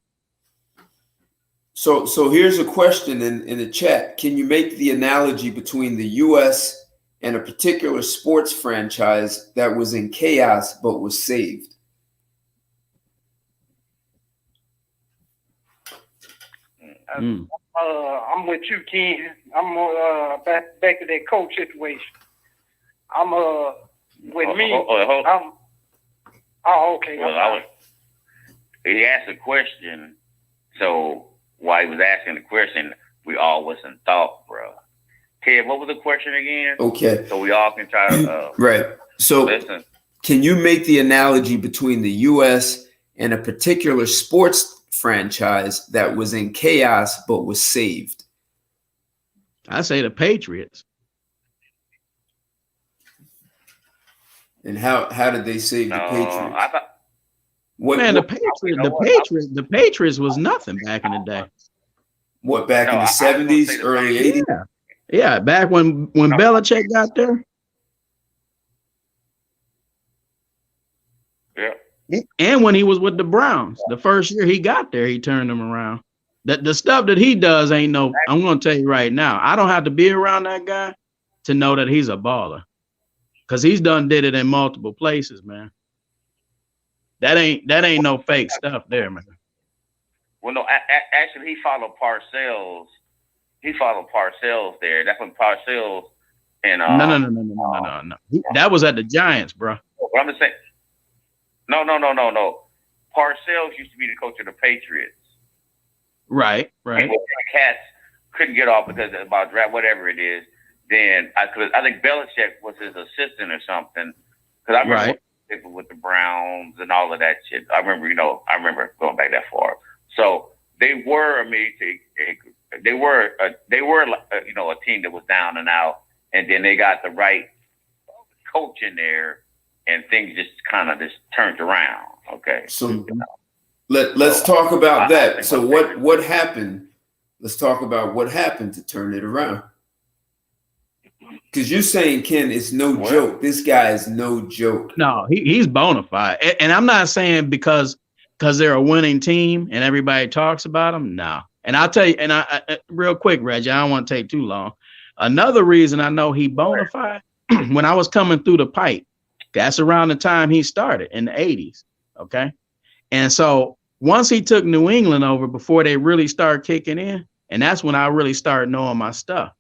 Speaker 1: So here's a question in the chat. Can you make the analogy between the U.S. and a particular sports franchise that was in chaos but was saved?
Speaker 4: I'm with you, Ken. I'm back to that coach situation. I'm with me. Okay.
Speaker 5: Well, he asked a question, so while he was asking the question, we all was in thought, bro. Kev, what was the question again?
Speaker 1: Okay.
Speaker 5: So we all can try to
Speaker 1: right. So
Speaker 5: listen.
Speaker 1: Can you make the analogy between the U.S. and a particular sports franchise that was in chaos but was saved?
Speaker 3: I say the Patriots.
Speaker 1: And how did they save the Patriots?
Speaker 3: I thought, the Patriots was nothing back in the day.
Speaker 1: What, back in the 70s, early 80s?
Speaker 3: Yeah, back when Belichick got there.
Speaker 5: Yeah.
Speaker 3: And when he was with the Browns, the first year he got there, he turned them around. The stuff that he does ain't no, I'm going to tell you right now, I don't have to be around that guy to know that he's a baller. Because he's did it in multiple places, man. That ain't no fake stuff there, man.
Speaker 5: Well, no, actually, he followed Parcells. There. That's when Parcells and
Speaker 3: No. That was at the Giants, bro.
Speaker 5: What I'm just saying. No. Parcells used to be the coach of the Patriots.
Speaker 3: Right.
Speaker 5: And when the Cats couldn't get off because of about draft, whatever it is. Then I think Belichick was his assistant or something. Because I remember with the Browns and all of that shit. I remember going back that far. So they were a team that was down and out, and then they got the right coach in there, and things just kind of just turned around. Okay.
Speaker 1: So let's talk about that. So what happened? Let's talk about what happened to turn it around. Because you're saying, Ken, it's no joke. This guy is no joke.
Speaker 3: No, he's bona fide. And I'm not saying because they're a winning team and everybody talks about them. No. And I'll tell you, and I real quick, Reggie, I don't want to take too long. Another reason I know he bona fide, when I was coming through the pipe, that's around the time he started in the 80s. Okay. And so once he took New England over before they really started kicking in, and that's when I really started knowing my stuff.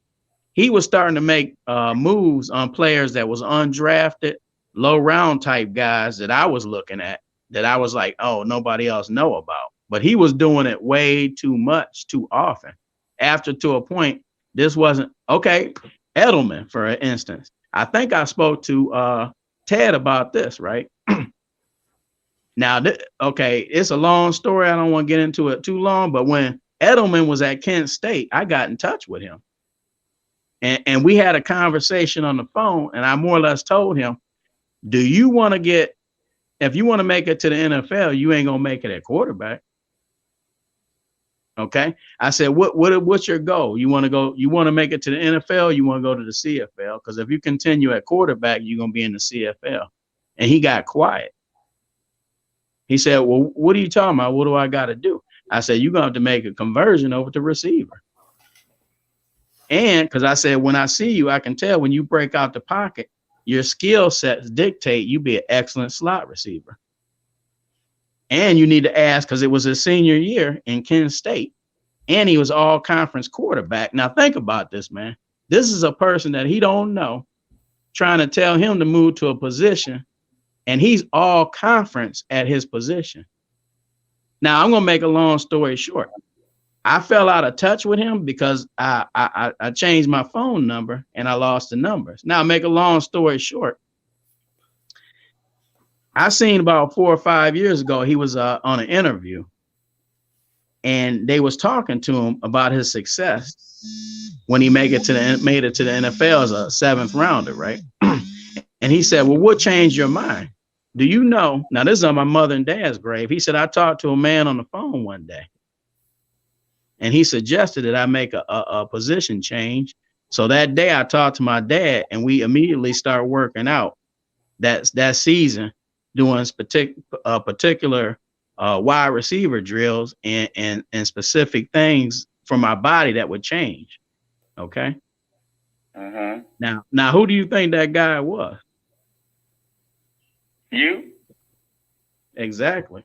Speaker 3: He was starting to make moves on players that was undrafted, low round type guys that I was looking at that I was like, oh, nobody else know about. But he was doing it way too much, too often. After to a point, this wasn't okay. Edelman, for instance, I think I spoke to Ted about this, right? Now, it's a long story. I don't want to get into it too long, but when Edelman was at Kent State, I got in touch with him. And we had a conversation on the phone, and I more or less told him, if you want to make it to the NFL, you ain't going to make it at quarterback. Okay. I said, what's your goal? You want to make it to the NFL? You want to go to the CFL? Because if you continue at quarterback, you're going to be in the CFL. And he got quiet. He said, well, what are you talking about? What do I got to do? I said, you're going to have to make a conversion over to receiver. And because I said, when I see you, I can tell when you break out the pocket, your skill sets dictate you be an excellent slot receiver. And you need to ask, because it was his senior year in Kent State, and he was all conference quarterback. Now think about this, man. This is a person that he don't know, trying to tell him to move to a position, and he's all conference at his position. Now I'm gonna make a long story short. I fell out of touch with him because I changed my phone number and I lost the numbers. Now make a long story short. I seen about 4 or 5 years ago, he was on an interview, and they was talking to him about his success when he made it to the NFL as a 7th rounder, right? And he said, well, what changed your mind? Do you know? Now, this is on my mother and dad's grave. He said, I talked to a man on the phone one day, and he suggested that I make a position change. So that day I talked to my dad, and we immediately started working out that season, doing particular wide receiver drills and specific things for my body that would change. Okay. Now, who do you think that guy was?
Speaker 5: You?
Speaker 3: Exactly.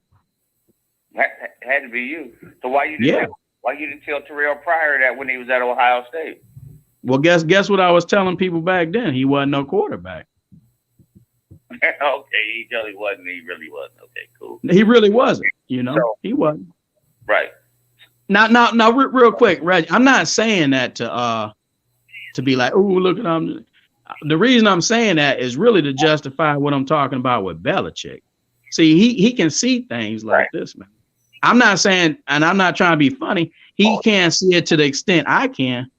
Speaker 5: Had to be you. So why you didn't tell Terrell Pryor that when he was at Ohio State?
Speaker 3: Well, guess what I was telling people back then? He wasn't no quarterback.
Speaker 5: Okay, he really wasn't. He really wasn't. Okay, cool.
Speaker 3: He really wasn't. You know, so, he wasn't.
Speaker 5: Right.
Speaker 3: Now, real quick, Reg, I'm not saying that to be like, oh, look at him. The reason I'm saying that is really to justify what I'm talking about with Belichick. See, he can see things like this, man. I'm not saying, and I'm not trying to be funny. He can't see it to the extent I can,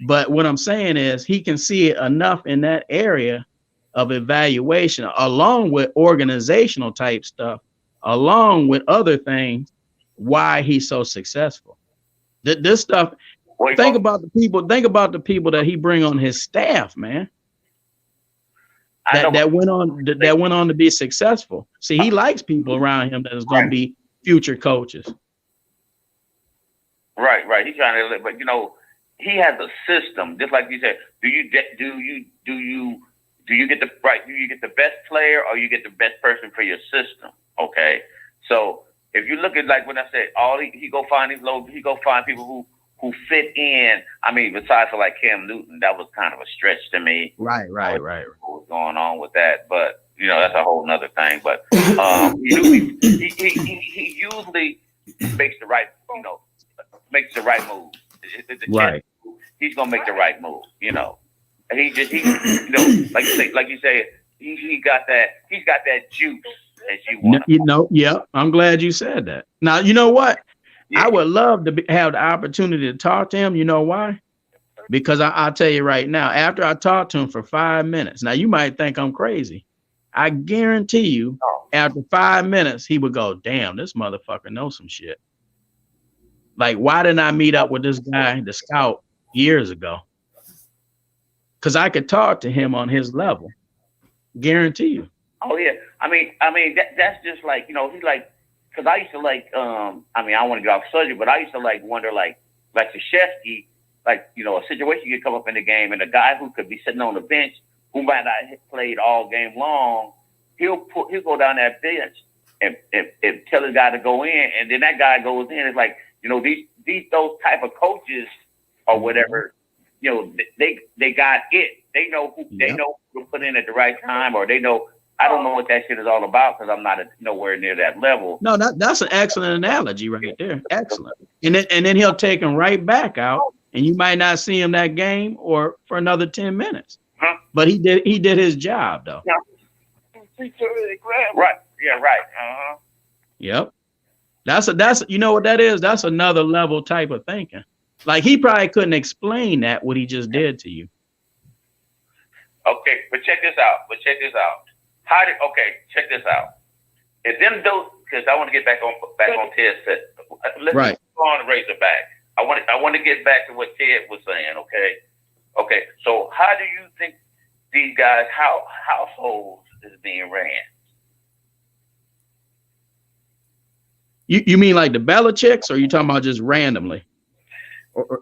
Speaker 3: but what I'm saying is he can see it enough in that area of evaluation, along with organizational type stuff, along with other things, why he's so successful. This stuff. Think about the people that he bring on his staff, man. That went on to be successful. See, he likes people around him that is going to be future coaches.
Speaker 5: Right. He's trying to, but he has a system. Just like you said, do you get the best player, or you get the best person for your system? Okay. So if you look at, like when I said, he go find people who fit in. I mean, besides for like Cam Newton, that was kind of a stretch to me. Right. What was going on with that? But that's a whole nother thing. But he usually makes the right move. Right. He's gonna make the right move. And he like you say, he's got that juice that you want.
Speaker 3: Yeah. I'm glad you said that. Now, you know what? Yeah. I would love to have the opportunity to talk to him. You know why? Because I'll tell you right now, after I talked to him for 5 minutes, now you might think I'm crazy. I guarantee you, after 5 minutes, he would go, damn, this motherfucker knows some shit. Like, why didn't I meet up with this guy, the scout, years ago? Because I could talk to him on his level. Guarantee you.
Speaker 5: Oh, yeah. I mean, that's just like, he's like, because I used to like, I don't want to get off subject, but I used to like wonder, like Krzyzewski, like, a situation could come up in the game, and a guy who could be sitting on the bench, who might not have played all game long, he'll go down that bench and tell the guy to go in, and then that guy goes in. It's like, those type of coaches or whatever, they got it. They know who to put in at the right time, or they know. I don't know what that shit is all about because I'm not nowhere near that level.
Speaker 3: No, that's an excellent analogy right there. Excellent. And then he'll take him right back out, and you might not see him that game or for another 10 minutes. Huh? But he did his job though.
Speaker 5: Yeah. Right. Yeah. Right. Uh-huh.
Speaker 3: Yep. That's you know what that is? That's another level type of thinking. Like, he probably couldn't explain that what he just did to you.
Speaker 5: Okay, but check this out. Check this out. If them those, because I want to get back on Ted's set. Let's go on and Razorback. I want to get back to what Ted was saying. Okay. So how do you think these guys, how households is being ran?
Speaker 3: You mean like the Belichicks, or you talking about just randomly?
Speaker 5: Okay,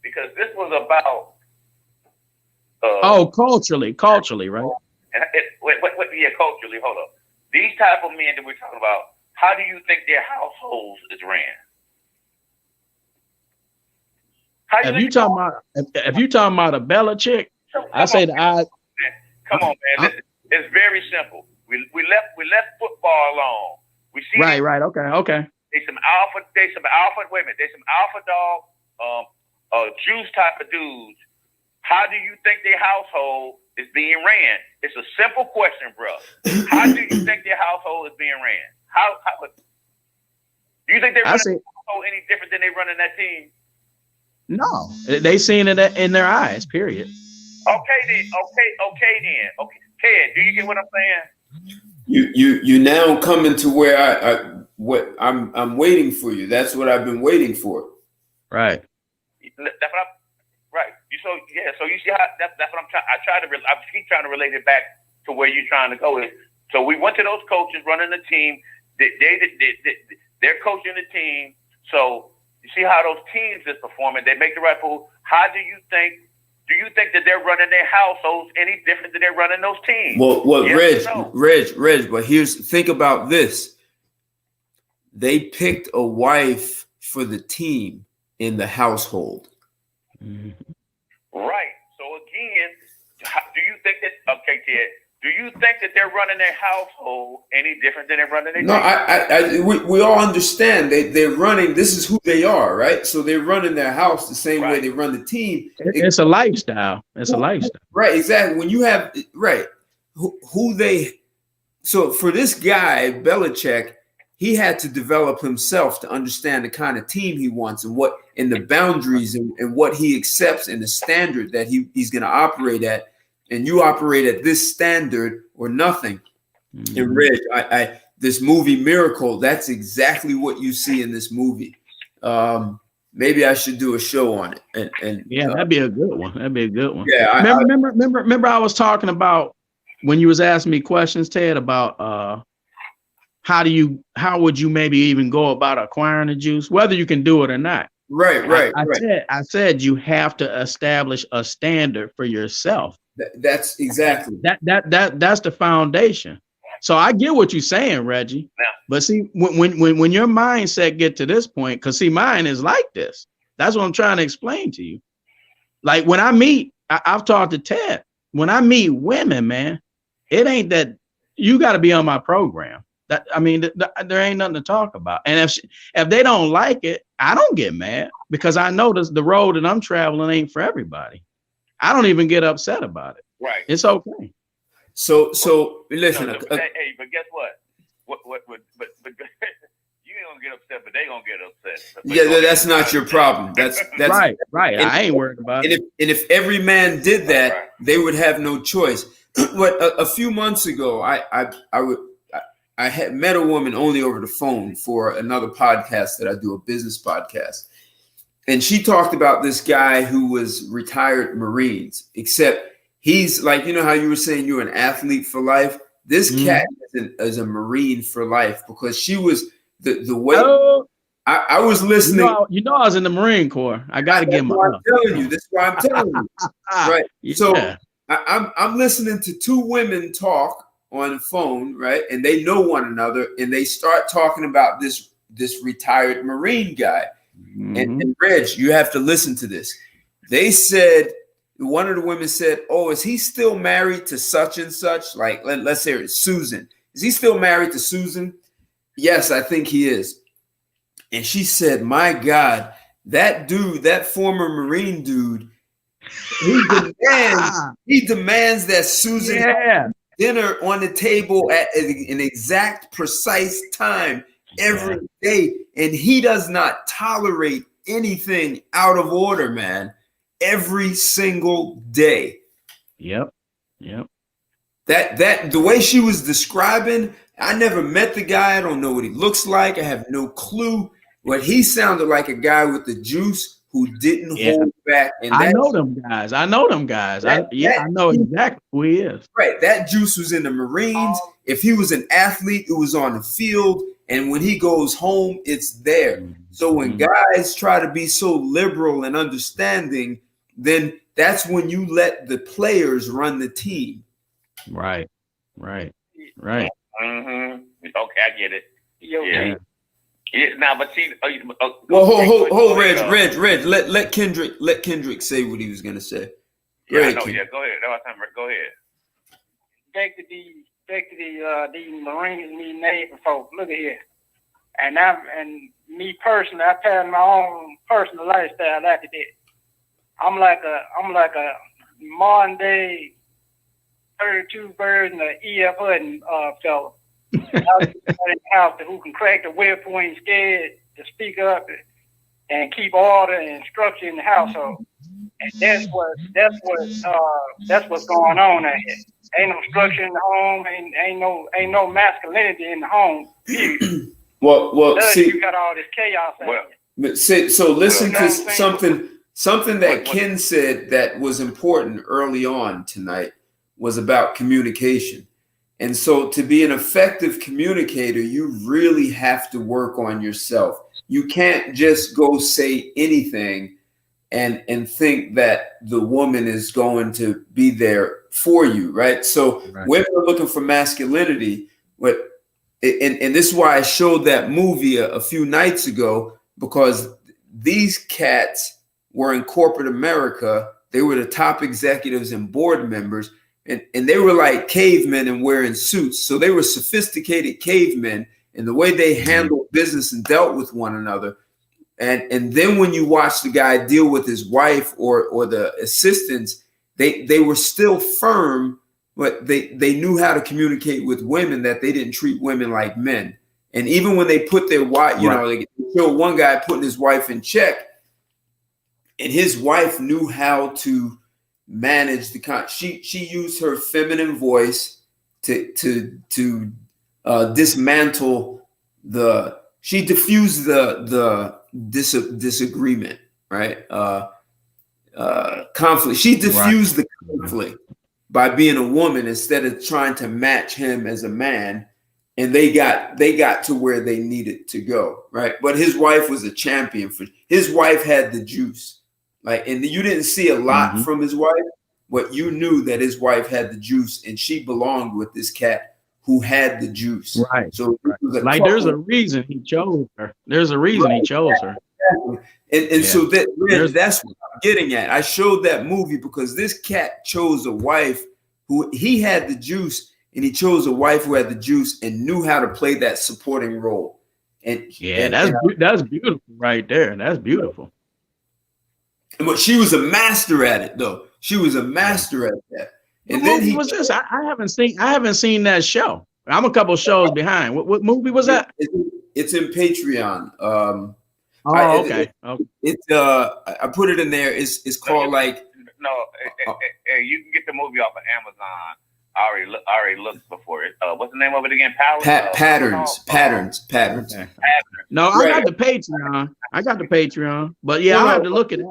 Speaker 5: because this was about.
Speaker 3: Culturally, right?
Speaker 5: And yeah, culturally. Hold up. These type of men that we're talking about, how do you think their households is ran?
Speaker 3: If you talking about a Belichick, I say the eyes.
Speaker 5: Come on, man. It's very simple. We left football alone. We see
Speaker 3: right. Okay.
Speaker 5: There's some alpha. Wait a minute. There's some alpha dog, juice type of dudes. How do you think their household is being ran? It's a simple question, bro. How do you think their household is being ran? How do you think they're running their household any different than they running that team?
Speaker 3: No, they seen it in their eyes. Period.
Speaker 5: Okay then. Okay, Ted, do you get what I'm saying?
Speaker 1: You now coming to where I'm waiting for you. That's what I've been waiting for.
Speaker 3: Right.
Speaker 5: Right. So you see how that's what I'm trying. I keep trying to relate it back to where you're trying to go. So we went to those coaches running the team. They're coaching the team. So you see how those teams is performing. They make the right move. How do you think? Do you think that they're running their households any different than they're running those teams?
Speaker 1: Well,
Speaker 5: yes,
Speaker 1: Reg. But think about this. They picked a wife for the team in the household.
Speaker 3: Mm-hmm.
Speaker 5: Right. So again, do you think that? Okay, Ted. Do you think that they're running their household any different than they're running their team?
Speaker 1: We all understand they're running. This is who they are, right? So they're running their house the same way they run the team.
Speaker 3: It's a lifestyle. It's a lifestyle.
Speaker 1: Right. Exactly. When you have who they. So for this guy Belichick, he had to develop himself to understand the kind of team he wants and the boundaries and what he accepts and the standard that he's going to operate at. And you operate at this standard or nothing. Mm-hmm. And Reg, this movie Miracle, that's exactly what you see in this movie. Maybe I should do a show on it. And
Speaker 3: that'd be a good one.
Speaker 1: Yeah.
Speaker 3: Remember I was talking about when you was asking me questions, Ted, about how would you maybe even go about acquiring the juice, whether you can do it or not.
Speaker 1: Right.
Speaker 3: I said you have to establish a standard for yourself.
Speaker 1: That's exactly
Speaker 3: that's the foundation. So I get what you're saying, Reggie.
Speaker 5: Yeah.
Speaker 3: But see, when your mindset get to this point, because see, mine is like this. That's what I'm trying to explain to you. Like when I meet, I've talked to Ted. When I meet women, man, it ain't that you got to be on my program. There ain't nothing to talk about. And if they don't like it, I don't get mad because I know the road that I'm traveling ain't for everybody. I don't even get upset about it.
Speaker 5: Right.
Speaker 3: It's okay.
Speaker 1: So listen.
Speaker 5: Hey, but guess what? But you ain't gonna get upset, but they gonna get upset.
Speaker 1: Yeah, that's not your problem. That's
Speaker 3: right. I ain't worried about it.
Speaker 1: And if every man did that, they would have no choice. But a few months ago, I had met a woman only over the phone for another podcast that I do, a business podcast. And she talked about this guy who was retired Marines, except he's like, you know how you were saying you're an athlete for life? This cat is a Marine for life because she was the way I was listening.
Speaker 3: You know, I was in the Marine Corps. I got to give my
Speaker 1: I'm telling you. That's why I'm telling you. Right. Yeah. So I'm listening to two women talk on the phone, right? And they know one another and they start talking about this retired Marine guy. Mm-hmm. And Reg, you have to listen to this. They said, one of the women said, "Oh, is he still married to such and such? Like, let's say it's Susan. Is he still married to Susan?" "Yes, I think he is." And she said, "My God, that dude, that former Marine dude, he demands that Susan have dinner on the table at an exact, precise time every day. And he does not tolerate anything out of order, man. Every single day."
Speaker 3: Yep.
Speaker 1: That the way she was describing, I never met the guy. I don't know what he looks like. I have no clue. But he sounded like a guy with the juice who didn't hold back. And
Speaker 3: I know them guys. I know exactly who he is.
Speaker 1: Right. That juice was in the Marines. If he was an athlete, it was on the field. And when he goes home, it's there. So when guys try to be so liberal and understanding, then that's when you let the players run the team.
Speaker 3: Right.
Speaker 5: Okay, I get it. Yeah. Now, but see,
Speaker 1: well, hold, Reg. Let Kendrick say what he was gonna say.
Speaker 5: Go ahead. Go ahead. Go ahead.
Speaker 4: Back to these Marines and these Navy folks. Look at here, and me personally, I've had my own personal lifestyle after that. I'm like a modern day 32 version of E.F. Hutton fella. Who can crack the whip who ain't scared to speak up and keep order and structure in the household. And that's what's going on out here. Ain't no structure in the home, ain't no masculinity in the home. Period.
Speaker 1: Well, see,
Speaker 4: you got all this chaos out
Speaker 1: here. So listen to something that Ken said that was important early on tonight was about communication. And so to be an effective communicator, you really have to work on yourself. You can't just go say anything and think that the woman is going to be there for you, right? So women are looking for masculinity, and this is why I showed that movie a few nights ago, because these cats were in corporate America. They were the top executives and board members. And they were like cavemen and wearing suits. So they were sophisticated cavemen in the way they handled business and dealt with one another. And then when you watch the guy deal with his wife or the assistants, they were still firm, but they knew how to communicate with women, that they didn't treat women like men. And even when they put their wife, they showed one guy putting his wife in check, and his wife knew how to manage she used her feminine voice to dismantle she diffused the disagreement, right? Conflict. She diffused the conflict by being a woman instead of trying to match him as a man, and they got to where they needed to go, right? But his wife was a champion his wife had the juice. And you didn't see a lot from his wife, but you knew that his wife had the juice, and she belonged with this cat who had the juice.
Speaker 3: Right.
Speaker 1: So
Speaker 3: there's a reason he chose her. There's a reason he chose her.
Speaker 1: And so that's what I'm getting at. I showed that movie because this cat chose a wife who he had the juice, and he chose a wife who had the juice and knew how to play that supporting role. And
Speaker 3: that's beautiful right there. That's beautiful.
Speaker 1: But she was a master at it, though. She was a master at that. And
Speaker 3: what movie was this? I haven't seen that show. I'm a couple shows behind. What movie was that?
Speaker 1: It's in Patreon.
Speaker 3: Okay.
Speaker 1: I put it in there. It's called
Speaker 5: you can get the movie off of Amazon. I already looked before it. What's the name of it again? Patterns.
Speaker 3: Okay. No, I got the Patreon. But I'll have to look at it.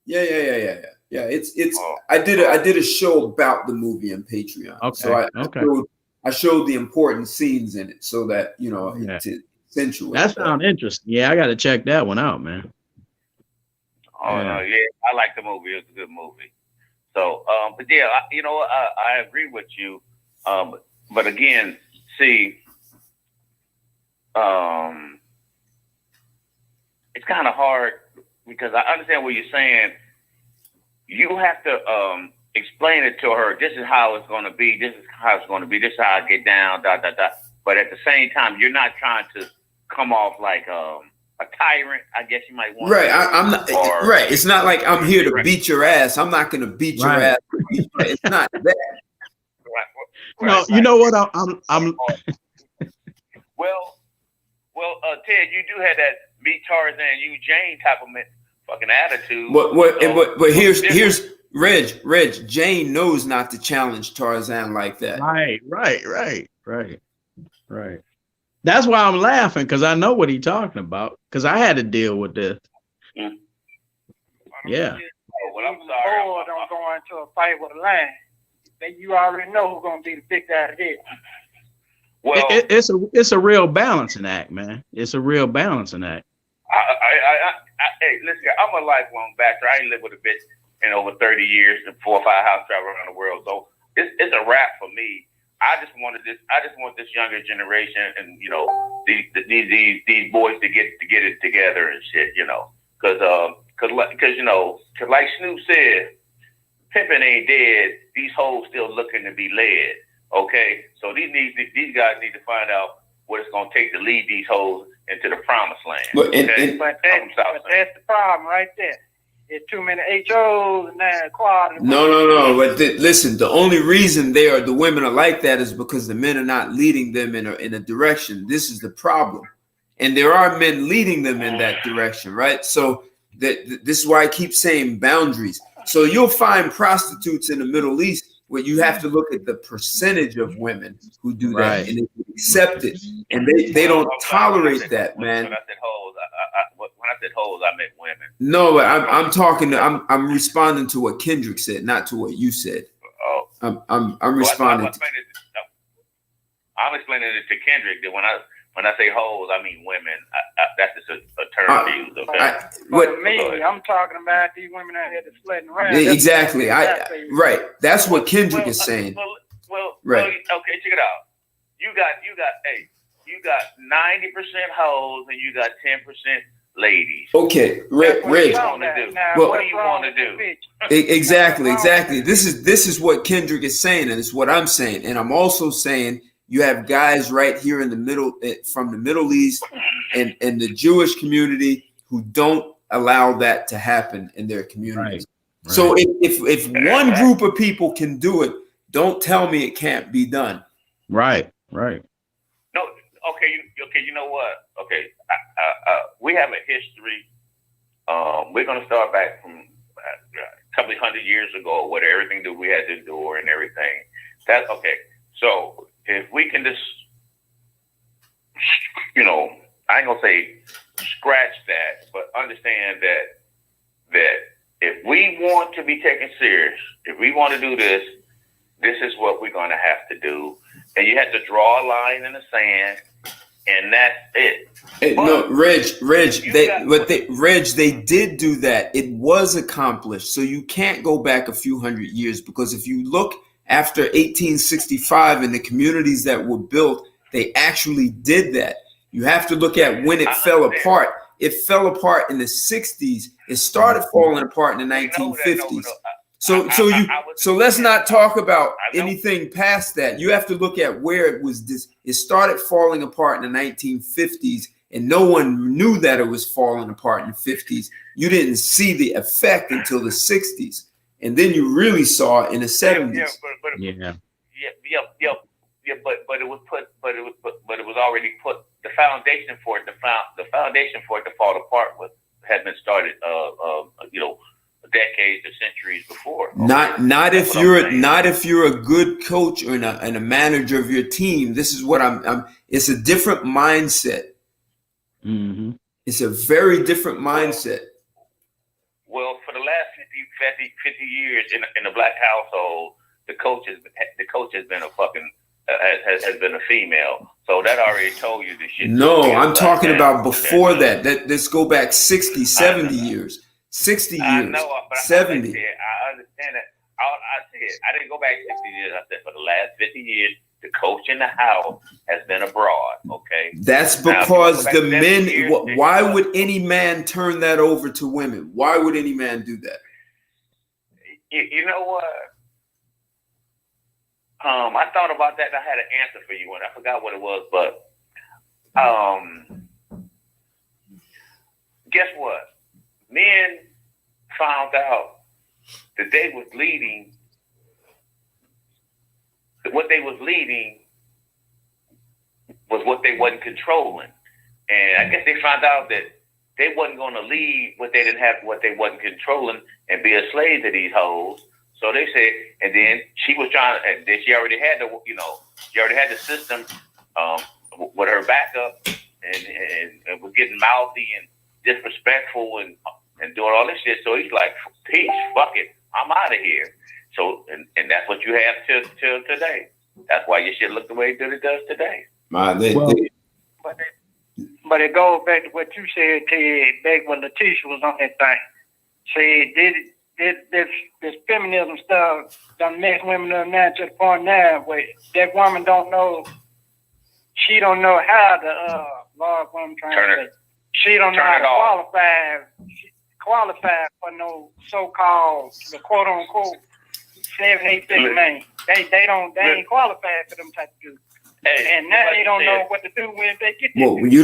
Speaker 1: Yeah. It's. I did a show about the movie on Patreon.
Speaker 3: Okay.
Speaker 1: So I showed the important scenes in it so that to accentuate.
Speaker 3: That sounds interesting. Yeah, I got to check that one out, man.
Speaker 5: I like the movie. It's a good movie. So, but I agree with you. But again, see, it's kind of hard because I understand what you're saying. You have to explain it to her. This is how it's going to be. This is how it's going to be. This is how I get down. But at the same time, you're not trying to come off like a tyrant, I guess you might want.
Speaker 1: Right, I'm not. Right, it's not like I'm here to beat your ass. I'm not going to beat your ass. It's not that.
Speaker 3: No, you know what? I'm.
Speaker 5: Well, Ted, you do have that meet Tarzan, you Jane type of fucking attitude.
Speaker 1: But here's Reg. Jane knows not to challenge Tarzan like that.
Speaker 3: Right. That's why I'm laughing, because I know what he's talking about. Because I had to deal with this. Yeah.
Speaker 4: Well, I'm sorry. Don't go into a fight with a lion. You already know who's going to be the big guy today.
Speaker 5: Well,
Speaker 3: it's a real balancing act, man. It's a real balancing act.
Speaker 5: Hey, listen, I'm a lifelong bachelor. I ain't lived with a bitch in over 30 years and 4 or 5 house travel around the world. So it's a wrap for me. I just want this younger generation and these boys to get it together and shit, cause like Snoop said, pimping ain't dead. These hoes still looking to be led. Okay, so these guys need to find out what it's gonna take to lead these hoes into the promised land.
Speaker 1: But
Speaker 4: that's the problem right there. There's too many HOs and that quad.
Speaker 1: No. But listen, the only reason the women are like that is because the men are not leading them in a direction. This is the problem, and there are men leading them in that direction, right? So this is why I keep saying boundaries. So you'll find prostitutes in the Middle East where you have to look at the percentage of women who do that and they accept it, and they don't tolerate that, man.
Speaker 5: When I said hoes, I meant women.
Speaker 1: No, but I'm responding to what Kendrick said, not to what you said.
Speaker 5: Oh,
Speaker 1: I'm responding.
Speaker 5: I'm explaining it to Kendrick that when I say hoes, I mean women. That's just a term to use. Okay.
Speaker 4: For me, I'm talking about these women out here that's slitting around.
Speaker 1: Exactly. Right. That's what Kendrick is saying.
Speaker 5: Well,
Speaker 1: right.
Speaker 5: Okay, check it out. You got 90% hoes and you got 10% ladies.
Speaker 1: Okay, Reg.
Speaker 5: What do you want to do?
Speaker 1: Exactly. This is what Kendrick is saying, and it's what I'm saying, and I'm also saying you have guys right here in the middle from the Middle East and the Jewish community who don't allow that to happen in their communities. Right. So if one group of people can do it, don't tell me it can't be done.
Speaker 2: Right.
Speaker 5: No. Okay. You know what? Okay. We have a history. We're gonna start back from a couple of 100 years ago, with everything that we had to endure and everything. That's okay. So if we can just, I ain't gonna say scratch that, but understand that if we want to be taken serious, if we want to do this is what we're gonna have to do, and you have to draw a line in the sand, and that's it.
Speaker 1: No, Reg, they did do that. It was accomplished. So you can't go back a few hundred years, because if you look after 1865 and the communities that were built, they actually did that. You have to look at when it fell apart. It fell apart in the 60s. It started falling apart in the 1950s. So let's not talk about anything past that. You have to look at where it was. It started falling apart in the 1950s, and no one knew that it was falling apart in the 50s. You didn't see the effect until the 60s, and then you really saw it in the 70s.
Speaker 5: But it was already put. The foundation for it, the foundation for it to fall apart had been started, decades or centuries before. Okay? Not
Speaker 1: if you're a good coach and a manager of your team. This is what I'm. It's a different mindset.
Speaker 2: Mm-hmm.
Speaker 1: It's a very different mindset.
Speaker 5: Well, for the last 50 years in the black household, the coach has been a fucking has been a female. So that already told you this shit.
Speaker 1: No, I'm talking about before that. Let's go back 60, 70 years. 60 years. I know, but 70.
Speaker 5: I understand that. I said, I didn't go back 60 years. I said for the last 50 years, the coach in the house has been abroad. Okay.
Speaker 1: That's because the men. Why would any man turn that over to women? Why would any man do that?
Speaker 5: You know what? I thought about that, and I had an answer for you, and I forgot what it was. But guess what? Men found out that they was leading. What they was leading was what they wasn't controlling, and I guess they found out that they wasn't going to lead what they didn't have, what they wasn't controlling, and be a slave to these hoes. So they said, and then she was trying, and then she already had the system with her backup, and was getting mouthy and disrespectful and doing all this shit. So he's like, peace, fuck it, I'm out of here. So, and that's what you have till today. That's why your shit look the way that it does today.
Speaker 1: Man,
Speaker 2: Well,
Speaker 4: But it goes back to what you said, Ted, back when Letitia was on that thing. Said this feminism stuff done makes women up now to the point now where that woman don't know, she don't know how to, Lord, what I'm trying to say. She don't know how to qualify for no so-called, the quote-unquote 7, 8 figure man. They ain't qualified for them type of dudes. And now they don't know what to do when they get there.
Speaker 1: Well, you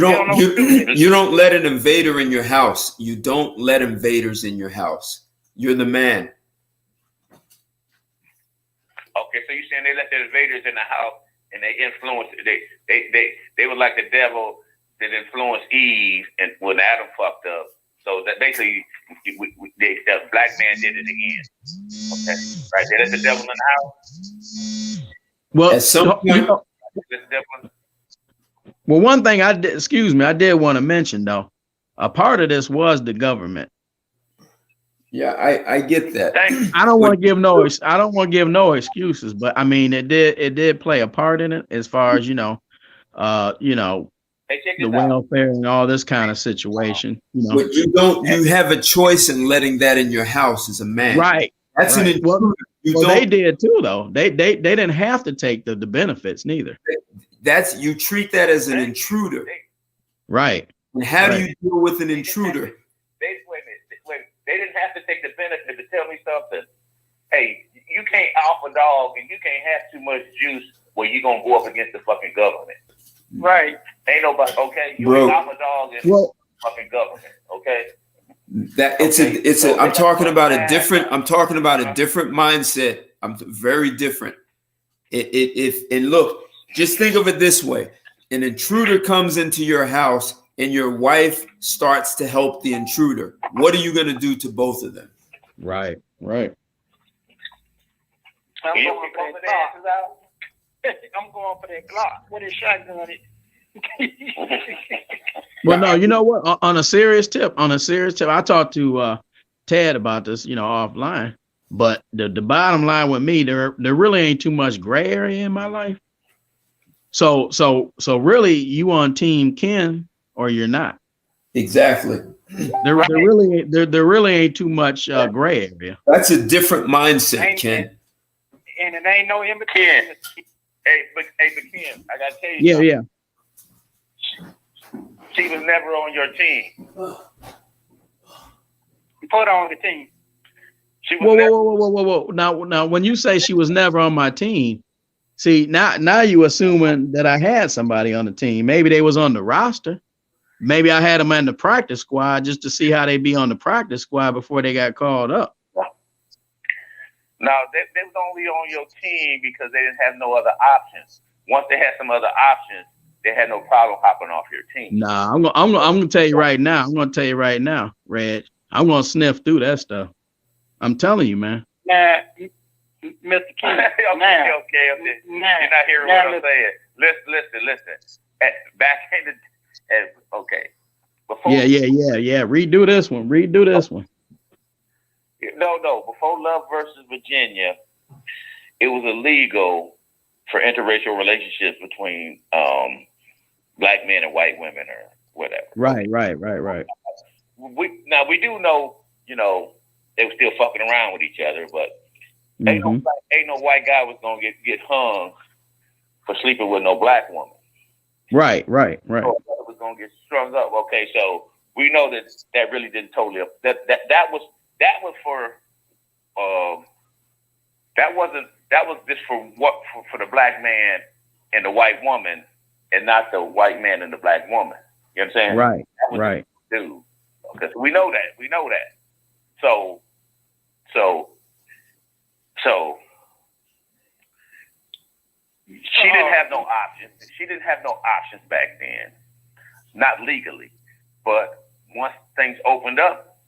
Speaker 1: don't let an invader in your house. You don't let invaders in your house. You're the man.
Speaker 5: Okay, so you're saying they let the invaders in the house and they influence, they were like the devil that influenced Eve and when Adam fucked up. So that basically the black man did it again. Okay, right? They let the devil in the house.
Speaker 3: Well,
Speaker 1: at some point,
Speaker 3: well, one thing I did want to mention though, a part of this was the government.
Speaker 1: yeah, I get that.
Speaker 3: I don't want to give no excuses, but I mean it did play a part in it as far as the welfare and all this kind of situation.
Speaker 1: But you have a choice in letting that in your house as a man.
Speaker 3: Right.
Speaker 1: That's an intruder.
Speaker 3: They did too though. They didn't have to take the benefits neither.
Speaker 1: You treat that as an intruder.
Speaker 3: Right.
Speaker 1: And how do you deal with an intruder?
Speaker 5: They didn't have to take the benefit to tell me something. Hey, you can't off a dog and you can't have too much juice where you're gonna go up against the fucking government.
Speaker 4: Right.
Speaker 5: Ain't nobody you ain't off a dog in the fucking government, okay?
Speaker 1: I'm talking about a different mindset. I'm very different. And look, just think of it this way. An intruder comes into your house and your wife starts to help the intruder. What are you going to do to both of them?
Speaker 2: Right.
Speaker 4: I'm going for that Glock. What is shotgun it?
Speaker 3: Well, no, you know what? On a serious tip, I talked to Ted about this, offline. But the bottom line with me, there really ain't too much gray area in my life. So really, you on Team Ken or you're not.
Speaker 1: Exactly.
Speaker 3: There really ain't too much gray area.
Speaker 1: That's a different mindset, Ken.
Speaker 4: And it ain't no in between.
Speaker 5: Hey, but Ken, I gotta tell you.
Speaker 3: Yeah.
Speaker 5: She was never on your team.
Speaker 4: Put on the team.
Speaker 5: She was
Speaker 3: Whoa. Now, when you say she was never on my team, see, now you assuming that I had somebody on the team. Maybe they was on the roster. Maybe I had them in the practice squad just to see how they be on the practice squad before they got called up.
Speaker 5: No, they was only on your team because they didn't have no other options. Once they had some other options, they had no problem hopping off your team.
Speaker 3: Nah, I'm gonna tell you right now. I'm gonna tell you right now, Reg. I'm gonna sniff through that stuff. I'm telling you, man.
Speaker 4: Nah, Mr. King.
Speaker 5: Okay. You're not hearing what I'm saying. Listen. Back in the okay. Before,
Speaker 3: Yeah. Redo this one.
Speaker 5: No. Before Love versus Virginia, it was illegal for interracial relationships between black men and white women or whatever.
Speaker 3: Right.
Speaker 5: We do know, they were still fucking around with each other, but ain't no white guy was gonna get hung for sleeping with no black woman. Right.
Speaker 3: So
Speaker 5: was gonna get strung up. Okay, so we know that really didn't totally that was for that was just for the black man and the white woman and not the white man and the black woman. You know what I'm saying?
Speaker 3: Right.
Speaker 5: Dude. Okay, so we know that. So she didn't have no options. She didn't have no options back then, not legally. But once things opened up,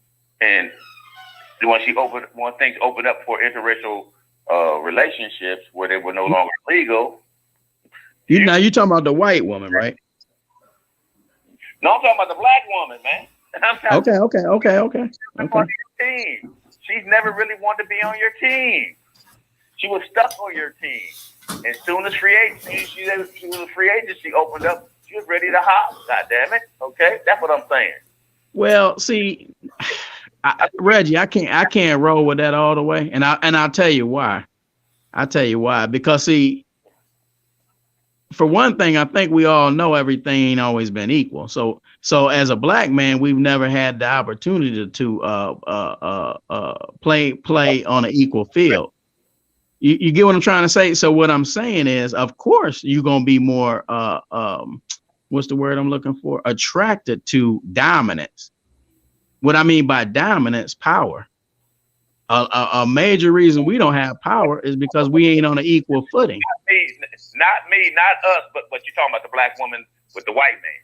Speaker 5: and once things opened up for interracial relationships where they were no longer legal.
Speaker 3: Now you talking about the white woman, right?
Speaker 5: No, I'm talking about the black woman, man.
Speaker 3: Okay.
Speaker 5: On your team. She's never really wanted to be on your team. She was stuck on your team. And soon as free agency, she was a free agent. She opened up. She was ready to hop. God damn it. Okay, that's what I'm saying.
Speaker 3: Well, see, Reggie, I can't roll with that all the way, and I'll tell you why. Because see, for one thing, I think we all know everything ain't always been equal. So as a black man, we've never had the opportunity to play on an equal field. You get what I'm trying to say? So what I'm saying is, of course, you're gonna be more what's the word I'm looking for? Attracted to dominance. What I mean by dominance, power. A major reason we don't have power is because we ain't on an equal footing.
Speaker 5: Not me, not us, but you're talking about the black woman with the white man.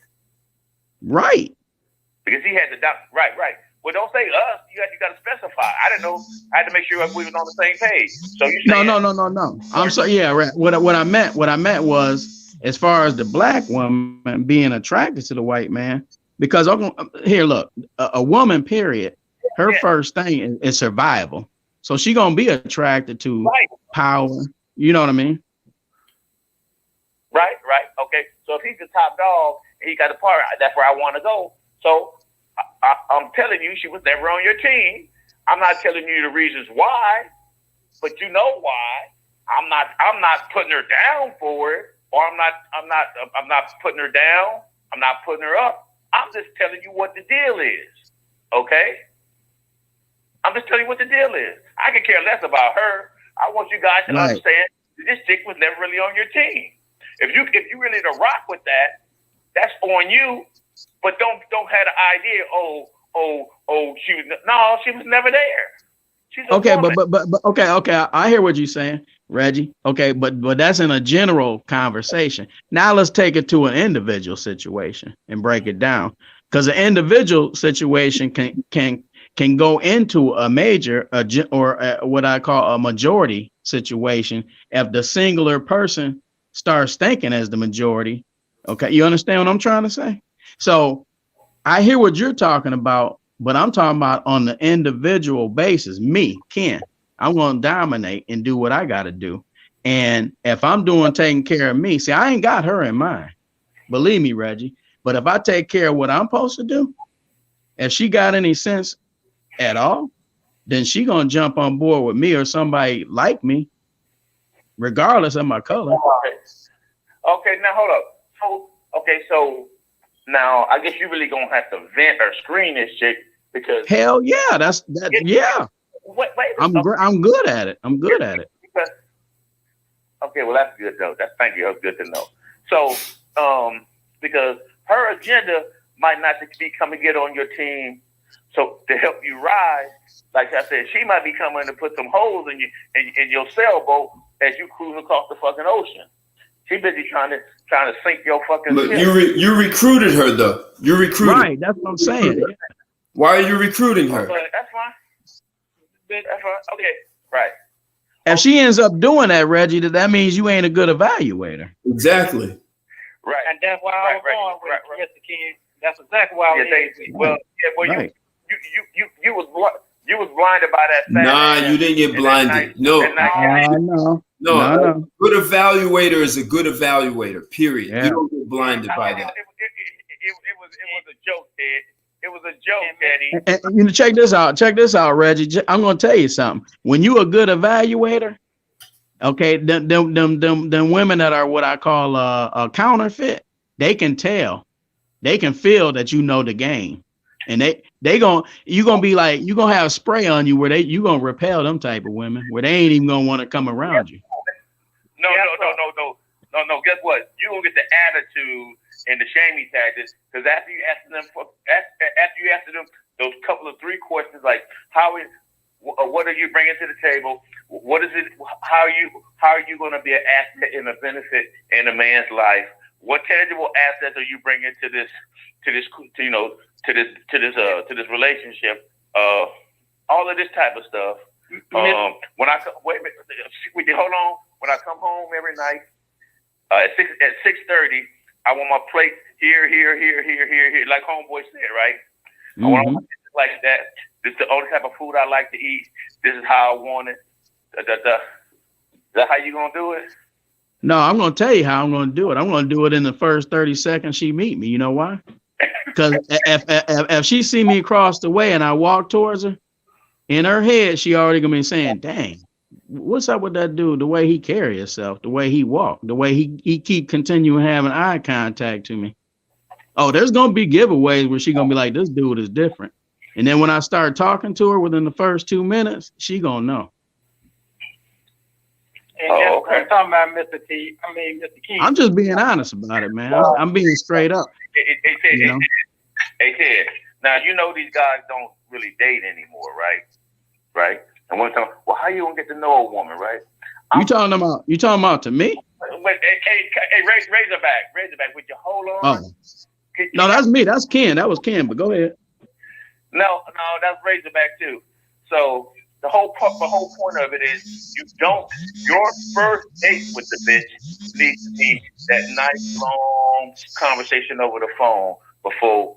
Speaker 3: Right.
Speaker 5: Because he had the right. Well, don't say us. You got to specify. I didn't know. I had to make sure we was on the same page. So you
Speaker 3: no. I'm sorry. Yeah, right. What I meant was, as far as the black woman being attracted to the white man, because here, look, a woman, period. Her first thing is survival. So she gonna be attracted to power. You know what I mean?
Speaker 5: Right. Okay. So if he's the top dog, and he got a part. That's where I want to go. So I'm telling you, she was never on your team. I'm not telling you the reasons why, but you know why. I'm not putting her down for it, or I'm not putting her down. I'm not putting her up. I'm just telling you what the deal is. Okay? I'm just telling you what the deal is. I could care less about her. I want you guys to understand this chick was never really on your team. If you really to rock with that, that's on you. But don't have the idea. She was never there. She's
Speaker 3: okay, but okay. I hear what you're saying, Reggie. Okay, but that's in a general conversation. Now let's take it to an individual situation and break it down, because an individual situation can go into a major or what I call a majority situation if the singular person starts thinking as the majority. Okay, you understand what I'm trying to say? So I hear what you're talking about, but I'm talking about on the individual basis. Me, Ken, I'm going to dominate and do what I got to do. And if I'm taking care of me, see, I ain't got her in mind. Believe me, Reggie. But if I take care of what I'm supposed to do, if she got any sense at all, then she going to jump on board with me or somebody like me, regardless of my color.
Speaker 5: Okay, now hold up. So now I guess you really gonna have to vent or screen this chick because
Speaker 3: hell yeah, yeah.
Speaker 5: Wait,
Speaker 3: I'm good at it.
Speaker 5: Okay, well that's good though. Thank you. That's good to know. So because her agenda might not be coming to get on your team, so to help you rise, like I said, she might be coming to put some holes in your sailboat as you cruise across the fucking ocean. She busy trying to sink your fucking
Speaker 1: Look,
Speaker 5: ship.
Speaker 1: you recruited her though. You recruited.
Speaker 3: Right, that's what I'm saying.
Speaker 1: Why are you recruiting her?
Speaker 5: That's fine. Okay, right.
Speaker 3: If she ends up doing that, Reggie, that means you ain't a good evaluator.
Speaker 1: Exactly.
Speaker 5: Right.
Speaker 4: And that's why I was going with Mr. King. That's exactly why
Speaker 5: you was blinded by that.
Speaker 1: Nah, you didn't get blinded. No. Good evaluator is a good evaluator. Period. Yeah. You don't get blinded by that.
Speaker 5: It was a joke, Ted. It was a joke, Teddy.
Speaker 3: And you know, check this out, Reggie. I'm gonna tell you something. When you a good evaluator, okay, them women that are what I call a counterfeit, they can tell, they can feel that you know the game, and you gonna be like, you gonna have spray on you where you gonna repel them type of women where they ain't even gonna want to come around you.
Speaker 5: No. Guess what? You gonna get the attitude and the shaming tactics because after you ask them those couple of 3 questions like what are you bringing to the table? What is it? How are you going to be an asset and a benefit in a man's life? What tangible assets are you bringing to this relationship? All of this type of stuff. When I come home every night at 6:30, I want my plate here, like homeboy said, right? I want my like that. This is the only type of food I like to eat. This is how I want it. that how you gonna do it?
Speaker 3: No, I'm gonna tell you how I'm gonna do it. I'm gonna do it in the first 30 seconds she meet me. You know why? Because if she see me across the way and I walk towards her, in her head she already gonna be saying, "Dang, what's up with that dude? The way he carry himself, the way he walk, the way he keep continuing having eye contact to me." Oh, there's gonna be giveaways where she gonna be like, "This dude is different." And then when I start talking to her within the first 2 minutes, she gonna know.
Speaker 4: And
Speaker 5: okay.
Speaker 4: I'm talking about Mr. King.
Speaker 3: I'm just being honest about it, man. I'm being straight up.
Speaker 5: Hey, Ted, now you know these guys don't really date anymore, right? Right? And one time, well, how you gonna get to know a woman, right?
Speaker 3: You talking about to me?
Speaker 5: Wait, hey, Razorback, would you hold on?
Speaker 3: Oh. No, that's me. That's Ken. That was Ken, but go ahead.
Speaker 5: No, that's Razorback too. So the whole point of it is your first date with the bitch needs to be that nice long conversation over the phone before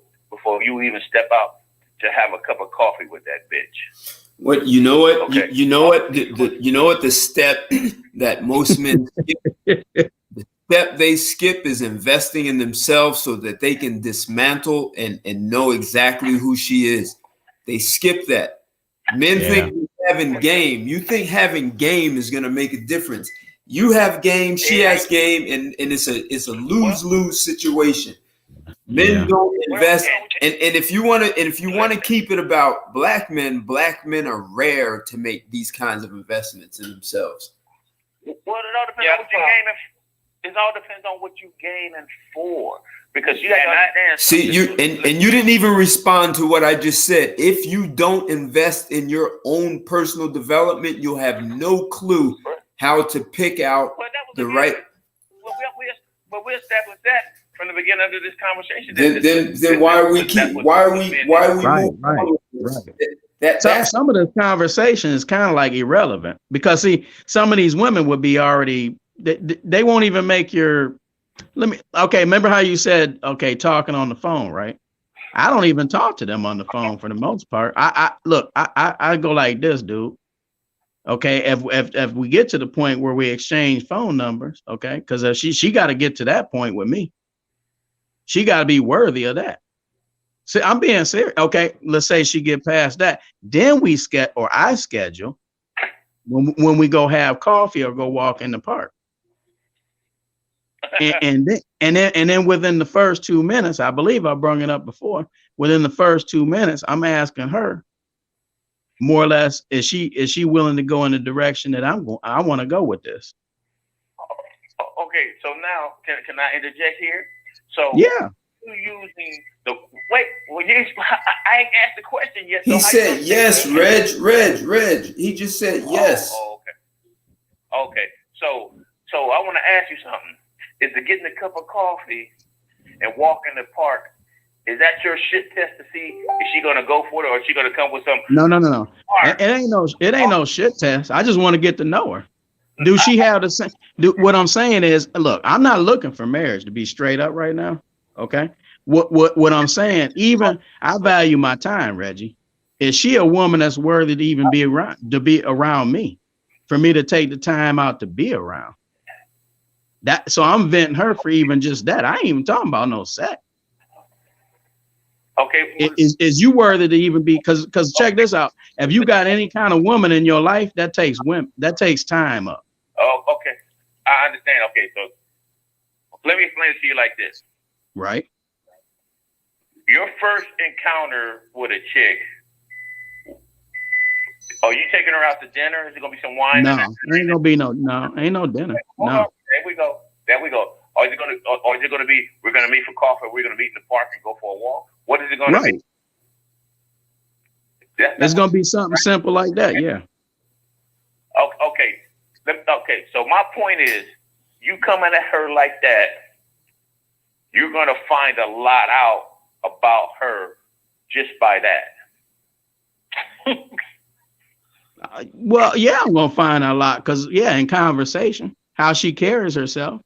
Speaker 5: you even step out to have a cup of coffee with that bitch.
Speaker 1: What you know what
Speaker 5: Okay.
Speaker 1: you know what you know what the step that most men skip, the step they skip is investing in themselves so that they can dismantle and know exactly who she is. They skip that. Men think having game. You think having game is gonna make a difference. You have game, she has game, and it's a lose-lose situation. Men don't invest, and if you want to keep it about black men are rare to make these kinds of investments in themselves.
Speaker 5: Well, it all depends on what you're gaining. It all depends on what you're gaining for, because you have to understand.
Speaker 1: See, you didn't even respond to what I just said. If you don't invest in your own personal development, you'll have no clue how to pick out the right.
Speaker 5: But we established that from the beginning of this conversation.
Speaker 1: Then why are we
Speaker 3: Right. Some of the conversation is kind of like irrelevant, because see, some of these women would be already they won't even make your remember how you said talking on the phone, right? I don't even talk to them on the phone for the most part. I go like this, dude. Okay, if we get to the point where we exchange phone numbers, okay, because if she got to get to that point with me. She got to be worthy of that. See, I'm being serious. Okay, let's say she get past that. Then I schedule when we go have coffee or go walk in the park. And then within the first 2 minutes, I believe I brought it up before. Within the first 2 minutes, I'm asking her, more or less, is she willing to go in the direction that I want to go with this?
Speaker 5: Okay, so now can I interject here? So
Speaker 3: yeah,
Speaker 5: you using the wait? Well, I ain't asked the question yet. So
Speaker 1: he said yes, Reg. He just said yes.
Speaker 5: Okay. So I want to ask you something. Is it getting a cup of coffee and walk in the park? Is that your shit test to see is she gonna go for it or is she gonna come with some?
Speaker 3: No. It ain't no shit test. I just want to get to know her. Do she have the same? What I'm saying is, look, I'm not looking for marriage, to be straight up right now. Okay. What I'm saying, even I value my time, Reggie. Is she a woman that's worthy to even be around me, for me to take the time out to be around? That, so I'm venting her for even just that. I ain't even talking about no sex.
Speaker 5: Okay.
Speaker 3: Is you worthy to even be, because check this out. If you got any kind of woman in your life, that takes time up.
Speaker 5: Oh, okay. I understand. Okay, so let me explain it to you like this.
Speaker 3: Right.
Speaker 5: Your first encounter with a chick, are you taking her out to dinner? Is it gonna be some wine?
Speaker 3: No, ain't gonna be no dinner. No.
Speaker 5: There we go. Or is it gonna be we're gonna meet for coffee, we're gonna meet in the park and go for a walk? What is it gonna be?
Speaker 3: It's gonna be something simple like that, yeah.
Speaker 5: Okay. So my point is, you coming at her like that, you're gonna find a lot out about her just by that.
Speaker 3: Well, yeah, I'm gonna find a lot because in conversation, how she carries herself.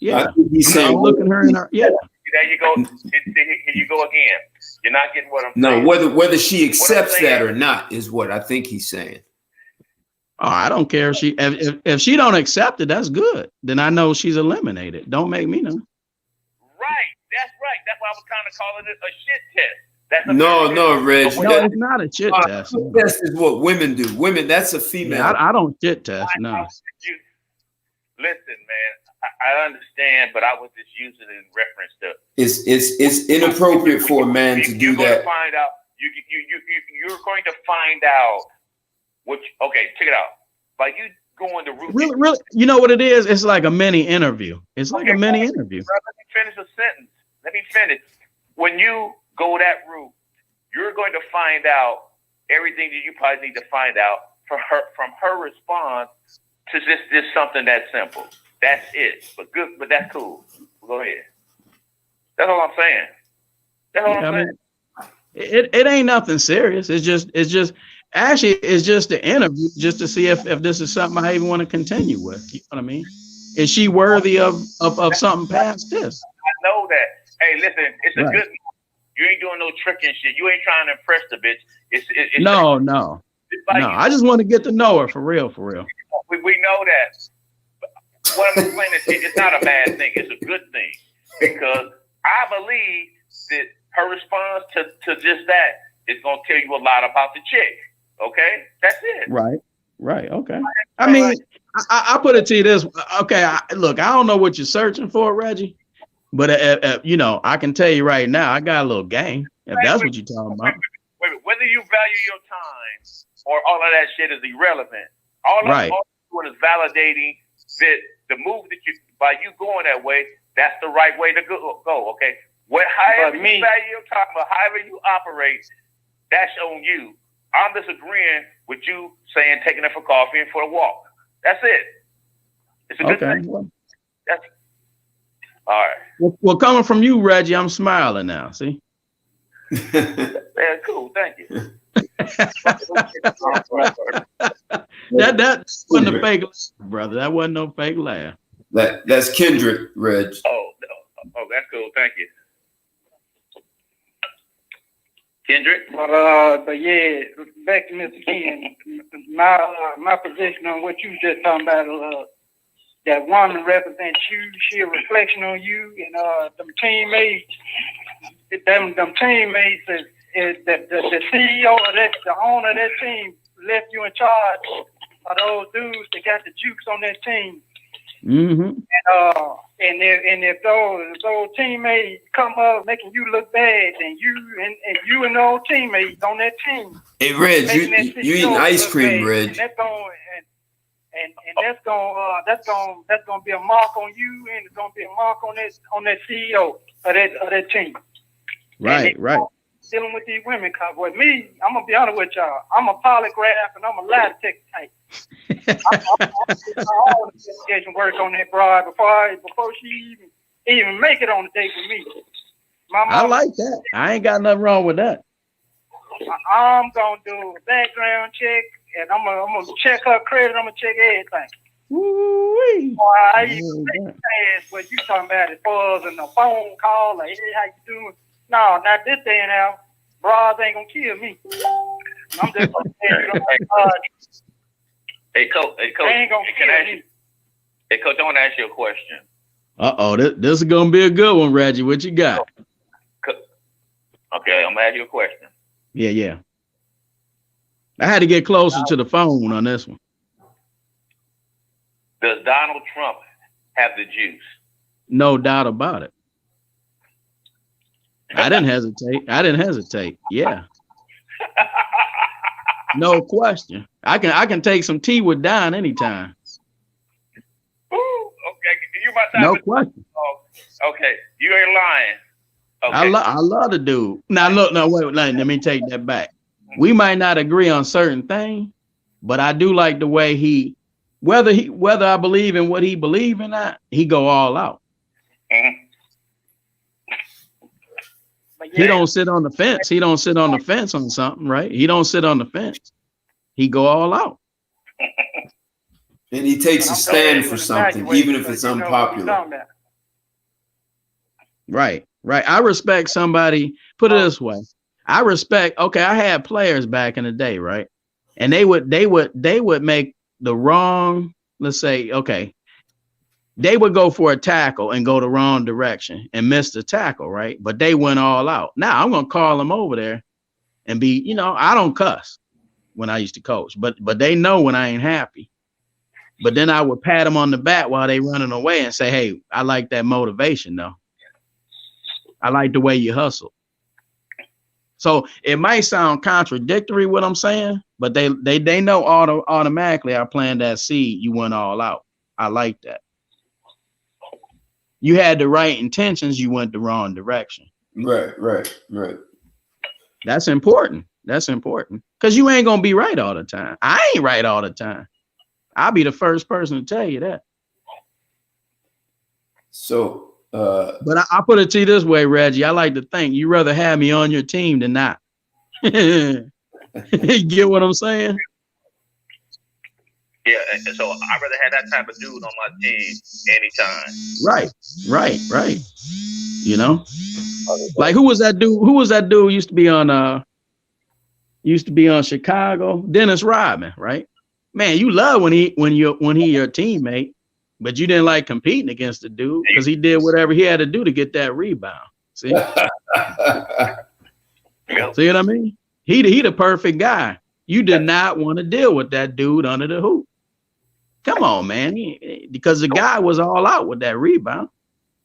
Speaker 3: Yeah, I'm looking her in her. Yeah.
Speaker 5: There you go. Here you go again. You're not getting what I'm saying.
Speaker 1: No, whether she accepts that or not is what I think he's saying.
Speaker 3: Oh, I don't care if she don't accept it, that's good. Then I know she's eliminated. Don't make me know.
Speaker 5: Right. That's right. That's why I was kind of calling it a shit test. That's a
Speaker 1: No, Reg.
Speaker 3: No, it's not a shit test.
Speaker 1: Shit test is what women do. Women, that's a female.
Speaker 3: Yeah, I don't shit test. No.
Speaker 5: Listen, man. I understand, but I was just using it in reference to.
Speaker 1: It's inappropriate for a man to do that.
Speaker 5: Find out. You're going to find out. Okay, check it out. By you going to root.
Speaker 3: Really, you know what it is? It's like a mini interview. It's like a mini interview.
Speaker 5: Bro, let me finish a sentence. Let me finish. When you go that route, you're going to find out everything that you probably need to find out from her response to just something that simple. That's it. But that's cool. Go ahead. That's all I'm saying. That's all I'm saying.
Speaker 3: It ain't nothing serious. It's just the interview just to see if this is something I even want to continue with. You know what I mean? Is she worthy of something past this?
Speaker 5: I know that. Hey, listen, it's a good. You ain't doing no tricking shit. You ain't trying to impress the bitch. It's
Speaker 3: no. I just want to get to know her for real.
Speaker 5: We know that. What I'm explaining is it's not a bad thing. It's a good thing because I believe that her response to just that is going to tell you a lot about the chick. Okay, that's it.
Speaker 3: Right. Okay. I mean, I put it to you this. Okay, look, I don't know what you're searching for, Reggie, but I can tell you right now, I got a little game. If that's what you're talking about.
Speaker 5: Wait, whether you value your time or all of that shit is irrelevant. All I'm doing is validating that the move that by you going that way, that's the right way to go. Okay, however you value your time, or however you operate, that's on you. I'm disagreeing with you saying taking her for coffee and for a walk. That's it. It's a good thing.
Speaker 3: Well,
Speaker 5: that's all right.
Speaker 3: Well, coming from you, Reggie, I'm smiling now. See?
Speaker 5: Yeah, cool. Thank you.
Speaker 3: that wasn't a fake laugh, brother. That wasn't no fake laugh.
Speaker 1: That's Kendrick, Reg.
Speaker 5: Oh, that's cool. Thank you. Kendrick?
Speaker 4: But yeah, back to Mr. Ken. My position on what you just talking about, that woman represents you. She a reflection on you, and them teammates. Them teammates is the CEO of that, the owner of that team left you in charge of those dudes that got the jukes on that team.
Speaker 3: Mm-hmm.
Speaker 4: And if those teammates come up making you look bad, then you and those teammates on that team.
Speaker 1: Hey, Reg, you eating ice cream, Reg?
Speaker 4: And that's gonna be a mark on you, and it's gonna be a mark on that CEO of that team.
Speaker 3: Right.
Speaker 4: Dealing with these women, cause with me, I'm gonna be honest with y'all. I'm a polygraph and I'm a lie detector type. I'm all the investigation work on that broad before she even make it on the date with me.
Speaker 3: I like that. I ain't got nothing wrong with that.
Speaker 4: I'm gonna do a background check, and I'm gonna check her credit. I'm gonna check everything.
Speaker 3: Woo-wee.
Speaker 4: I even ask what you talking about as far as a phone call, like, hey, how you doing? No, not this day and now. Bras ain't gonna kill me. I'm just gonna
Speaker 5: Hey, Coach.
Speaker 4: Ain't gonna kill me.
Speaker 5: Hey, Coach, I want to ask you a question.
Speaker 3: This is gonna be a good one, Reggie. What you got?
Speaker 5: Okay, I'm gonna ask you a question.
Speaker 3: Yeah. I had to get closer to the phone on this one.
Speaker 5: Does Donald Trump have the juice?
Speaker 3: No doubt about it. I didn't hesitate. Yeah. No question. I can take some tea with Don anytime.
Speaker 5: Ooh, okay. You about to
Speaker 3: no question.
Speaker 5: Okay, you ain't lying. Okay.
Speaker 3: I love the dude. Now look, wait, let me take that back. We might not agree on certain things, but I do like the way whether I believe in what he believe in, not, he go all out.
Speaker 5: Mm-hmm.
Speaker 3: He don't sit on the fence. He don't sit on the fence on something, right? He don't sit on the fence. He go all out.
Speaker 1: And he takes a stand for something, even if it's unpopular.
Speaker 3: Right. I respect somebody. Put it this way. I had players back in the day, right? And they would make the wrong, let's say, okay, they would go for a tackle and go the wrong direction and miss the tackle, right? But they went all out. Now I'm gonna call them over there and be, you know, I don't cuss when I used to coach, but they know when I ain't happy. But then I would pat them on the back while they running away and say, hey, I like that motivation though. I like the way you hustle. So it might sound contradictory what I'm saying, but they know automatically I planted that seed. You went all out. I like that. You had the right intentions. You went the wrong direction.
Speaker 1: Right.
Speaker 3: That's important. That's important because you ain't gonna be right all the time. I ain't right all the time. I'll be the first person to tell you that.
Speaker 1: So,
Speaker 3: but I put it to you this way, Reggie. I like to think you rather have me on your team than not. Get what I'm saying?
Speaker 5: Yeah, and so I'd rather have that type of dude on my team anytime.
Speaker 3: Right. You know, like who was that dude? Who was that dude? Used to be on Chicago. Dennis Rodman, right? Man, you love when he your teammate, but you didn't like competing against the dude because he did whatever he had to do to get that rebound. See, see what I mean? He the perfect guy. You did not want to deal with that dude under the hoop. Come on, man. Because the guy was all out with that rebound.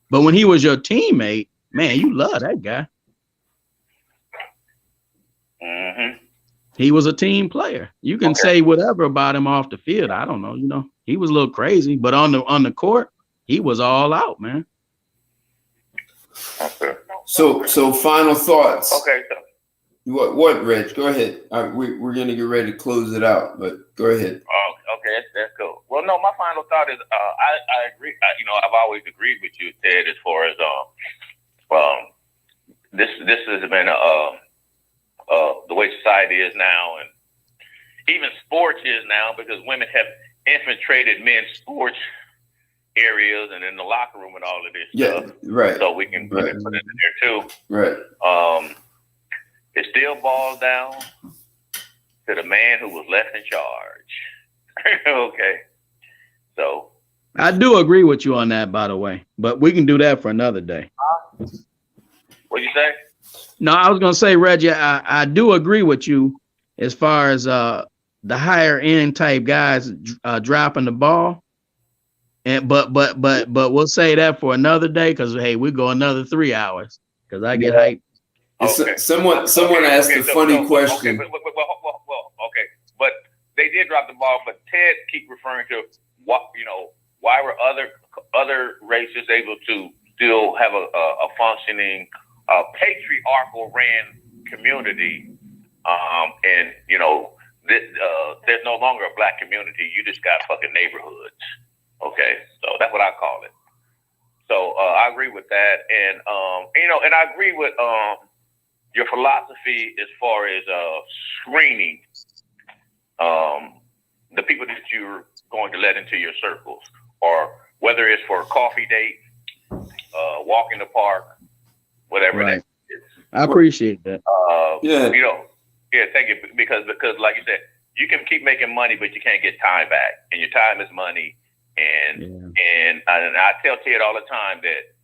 Speaker 3: But when he was your teammate, man, you love that guy.
Speaker 5: Mm-hmm.
Speaker 3: He was a team player. You can say whatever about him off the field. I don't know. You know, he was a little crazy, but on the court, he was all out, man.
Speaker 5: Okay.
Speaker 1: So final thoughts.
Speaker 5: Okay.
Speaker 1: What, Reg? Go ahead. We're gonna get ready to close it out, but go ahead.
Speaker 5: Okay, that's cool. Well, no, my final thought is I agree. I've always agreed with you, Ted, as far as this has been the way society is now, and even sports is now, because women have infiltrated men's sports areas and in the locker room and all of this stuff.
Speaker 1: Right.
Speaker 5: So we can put it in there too.
Speaker 1: Right.
Speaker 5: It still boils down to the man who was left in charge. Okay. So
Speaker 3: I do agree with you on that, by the way, but we can do that for another day.
Speaker 5: What'd you say?
Speaker 3: No, I was gonna say, Reggie, I do agree with you as far as the higher end type guys dropping the ball. And but we'll say that for another day, because hey, we go another 3 hours because I get hyped.
Speaker 1: Okay. Someone asked a funny question.
Speaker 5: Okay, okay, but they did drop the ball. But Ted keep referring to why were other races able to still have a functioning patriarchal ran community, and there's no longer a black community. You just got fucking neighborhoods. Okay, so that's what I call it. So I agree with that, and and I agree with your philosophy as far as screening the people that you're going to let into your circles, or whether it's for a coffee date, walk in the park, whatever that is.
Speaker 3: I appreciate that.
Speaker 5: Thank you, because like you said, you can keep making money, but you can't get time back, and your time is money. And I tell Ted all the time that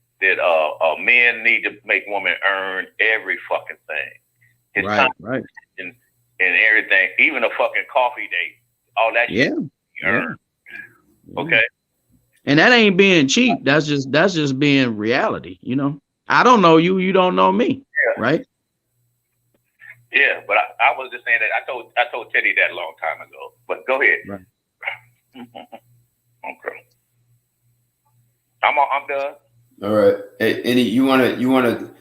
Speaker 5: men need to make women earn every fucking thing. His time and everything, even a fucking coffee date, all that shit you earn. Okay.
Speaker 3: And that ain't being cheap. That's just being reality. I don't know you, you don't know me. Yeah. Right.
Speaker 5: Yeah, but I was just saying that I told Teddy that a long time ago. But go ahead. Right. Okay. I'm done.
Speaker 1: All right. Hey, Eddie, you wanna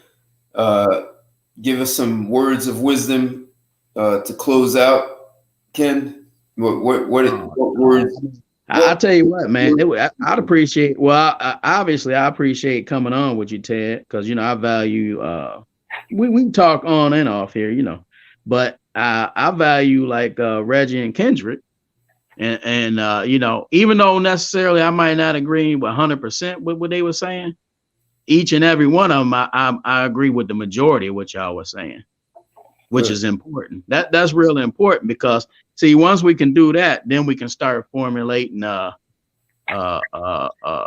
Speaker 1: give us some words of wisdom to close out, Ken? What words?
Speaker 3: I'll tell you what, man. I'd appreciate. Well, obviously, I appreciate coming on with you, Ted, because I value. We talk on and off here, but I value like Reggie and Kendrick. And even though necessarily I might not agree 100% with what they were saying, each and every one of them, I agree with the majority of what y'all were saying, which is important. That's really important, because see, once we can do that, then we can start formulating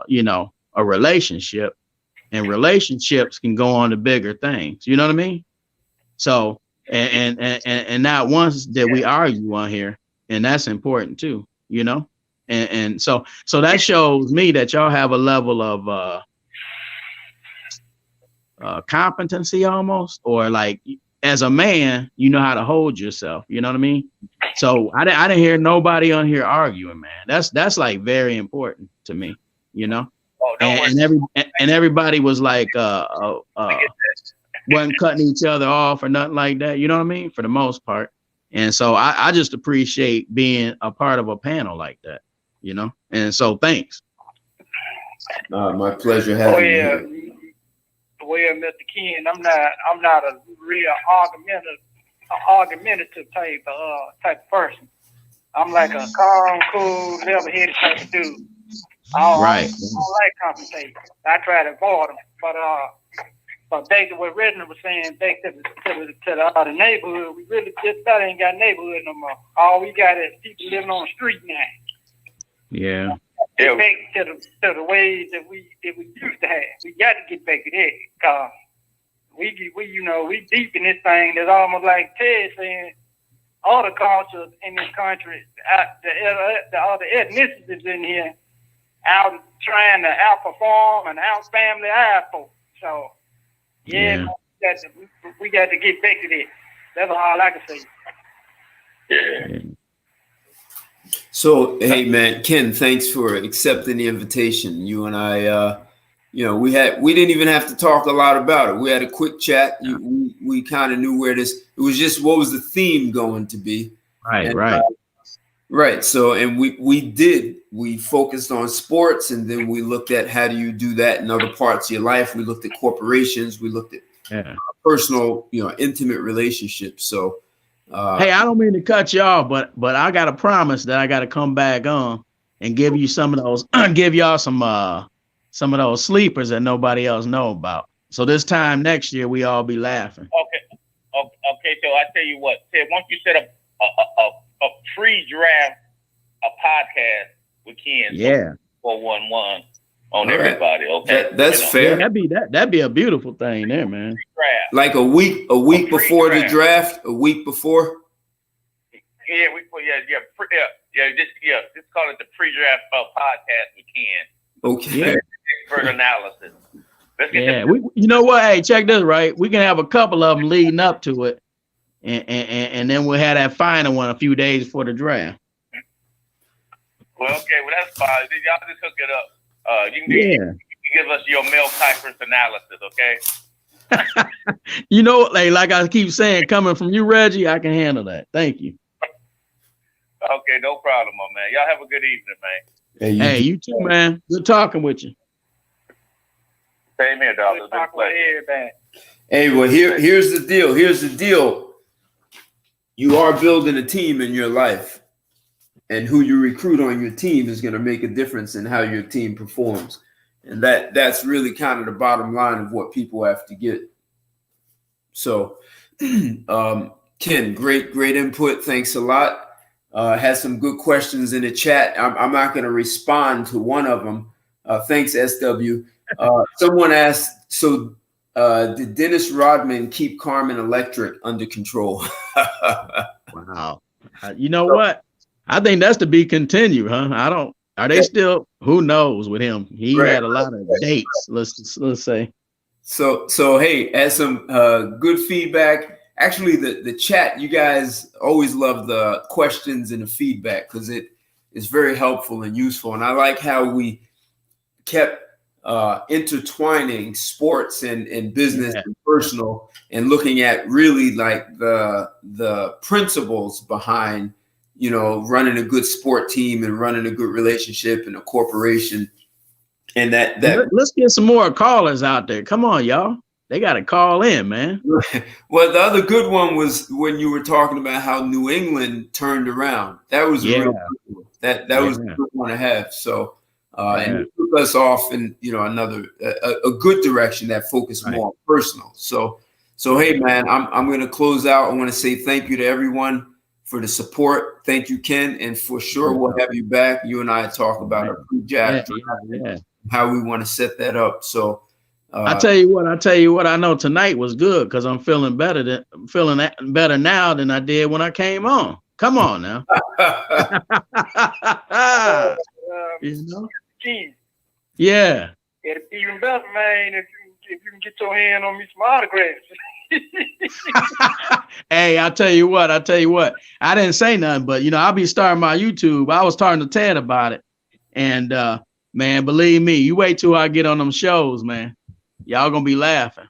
Speaker 3: you know, a relationship, and relationships can go on to bigger things. You know what I mean? So and not once that we argue on here, and that's important too, you know. And so that shows me that y'all have a level of competency almost, or like as a man, you know how to hold yourself. You know what I mean? So I didn't hear nobody on here arguing, man. That's like very important to me, you know.
Speaker 5: Oh,
Speaker 3: and everybody was like wasn't cutting each other off or nothing like that. You know what I mean? For the most part. And so I just appreciate being a part of a panel like that, you know? And so thanks.
Speaker 1: My pleasure having you here.
Speaker 4: Well, Mr. Ken, I'm not a real argumentative type of person. I'm like a calm, cool, level-headed type of dude. I don't like confrontation. I try to avoid them. But back to what Reginald was saying, back to the neighborhood, we really just about ain't got neighborhood no more. All we got is people living on the street now.
Speaker 3: Yeah.
Speaker 4: Get back to the ways that we used to have. We got to get back to that, cause we deep in this thing. That's almost like Ted saying, all the cultures in this country, the other ethnicities in here, out trying to outperform and out family our folks. So yeah. We got to get back to that. That's all I can say.
Speaker 5: Yeah.
Speaker 1: So, hey man, Ken, thanks for accepting the invitation. You and I, we didn't even have to talk a lot about it. We had a quick chat. We kind of knew where it was just, what was the theme going to be? Right. So, and we focused on sports, and then we looked at how do you do that in other parts of your life. We looked at corporations. We looked at personal, intimate relationships. So,
Speaker 3: hey, I don't mean to cut you off, but I got to promise that I got to come back on and give you some of those, give y'all some of those sleepers that nobody else know about. So this time next year, we all be laughing.
Speaker 5: Okay. So I tell you what, Ted, once you set up a pre-draft, a podcast with Ken, 411 on everybody. Okay,
Speaker 1: that's fair.
Speaker 3: Yeah, that'd be a beautiful thing there, man.
Speaker 1: Like a week before the draft, a week before.
Speaker 5: Just call it the pre-draft podcast with Ken.
Speaker 1: Okay.
Speaker 5: Expert analysis.
Speaker 3: You know what? Hey, check this, right? We can have a couple of them leading up to it, and then we'll have that final one a few days before the draft.
Speaker 5: Well, okay, that's fine. Y'all just hook it up. You can give us your Mel Kiper's analysis, okay?
Speaker 3: You know, like I keep saying, coming from you, Reggie, I can handle that. Thank you.
Speaker 5: Okay, no problem, my man. Y'all have a good evening, man.
Speaker 3: Hey, you too, man. Good talking with you.
Speaker 5: Same here, dog. It's been a
Speaker 4: pleasure.
Speaker 1: Hey, well, here's the deal. Here's the deal. You are building a team in your life, and who you recruit on your team is going to make a difference in how your team performs. And that's really kind of the bottom line of what people have to get. So, Ken, great input. Thanks a lot. Had some good questions in the chat. I'm not going to respond to one of them. Thanks, SW. Someone asked, so did Dennis Rodman keep Carmen Electric under control?
Speaker 3: Wow. You know what? I think that's to be continued, huh? Are they still, who knows with him? He had a lot of dates, let's say. So
Speaker 1: hey, had some good feedback. Actually, the chat, you guys always love the questions and the feedback because it is very helpful and useful. And I like how we kept intertwining sports and business and personal, and looking at really like the principles behind, running a good sport team and running a good relationship and a corporation. And
Speaker 3: let's get some more callers out there. Come on, y'all. They got to call in, man.
Speaker 1: Well, the other good one was when you were talking about how New England turned around. That was a real good one. That was a good one to have. So, and it took us off in, another, a good direction that focused more on personal. So hey, man, I'm going to close out. I want to say thank you to everyone. for the support. Thank you, Ken. And for sure, we'll have you back. You and I talk about our pre-draft, how we want to set that up. So
Speaker 3: I tell you what, I know tonight was good because I'm feeling better now than I did when I came on. Come on now. You know? Yeah.
Speaker 4: It'd be even better, man, if you can get your hand on me some autographs.
Speaker 3: Hey, I tell you what, I didn't say nothing, but I'll be starting my YouTube. I was talking to Ted about it. And man, believe me, you wait till I get on them shows, man. Y'all gonna be laughing.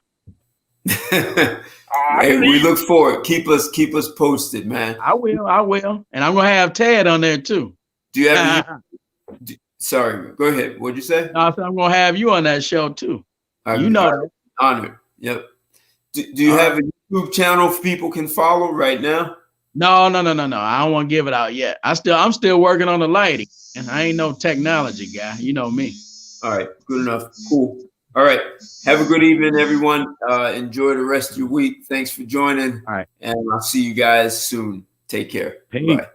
Speaker 1: Hey, we look forward. Keep us posted, man.
Speaker 3: I will. And I'm gonna have Ted on there too.
Speaker 1: Do you have sorry, go ahead. What'd you say?
Speaker 3: No, I'm gonna have you on that show too. That.
Speaker 1: Honored. Yep. Do you have a YouTube channel people can follow right now?
Speaker 3: No. I don't want to give it out yet. I'm still working on the lighting, and I ain't no technology guy. You know me.
Speaker 1: All right, good enough. Cool. All right. Have a good evening, everyone. Enjoy the rest of your week. Thanks for joining.
Speaker 3: All right.
Speaker 1: And I'll see you guys soon. Take care.
Speaker 3: Peace.
Speaker 1: Bye.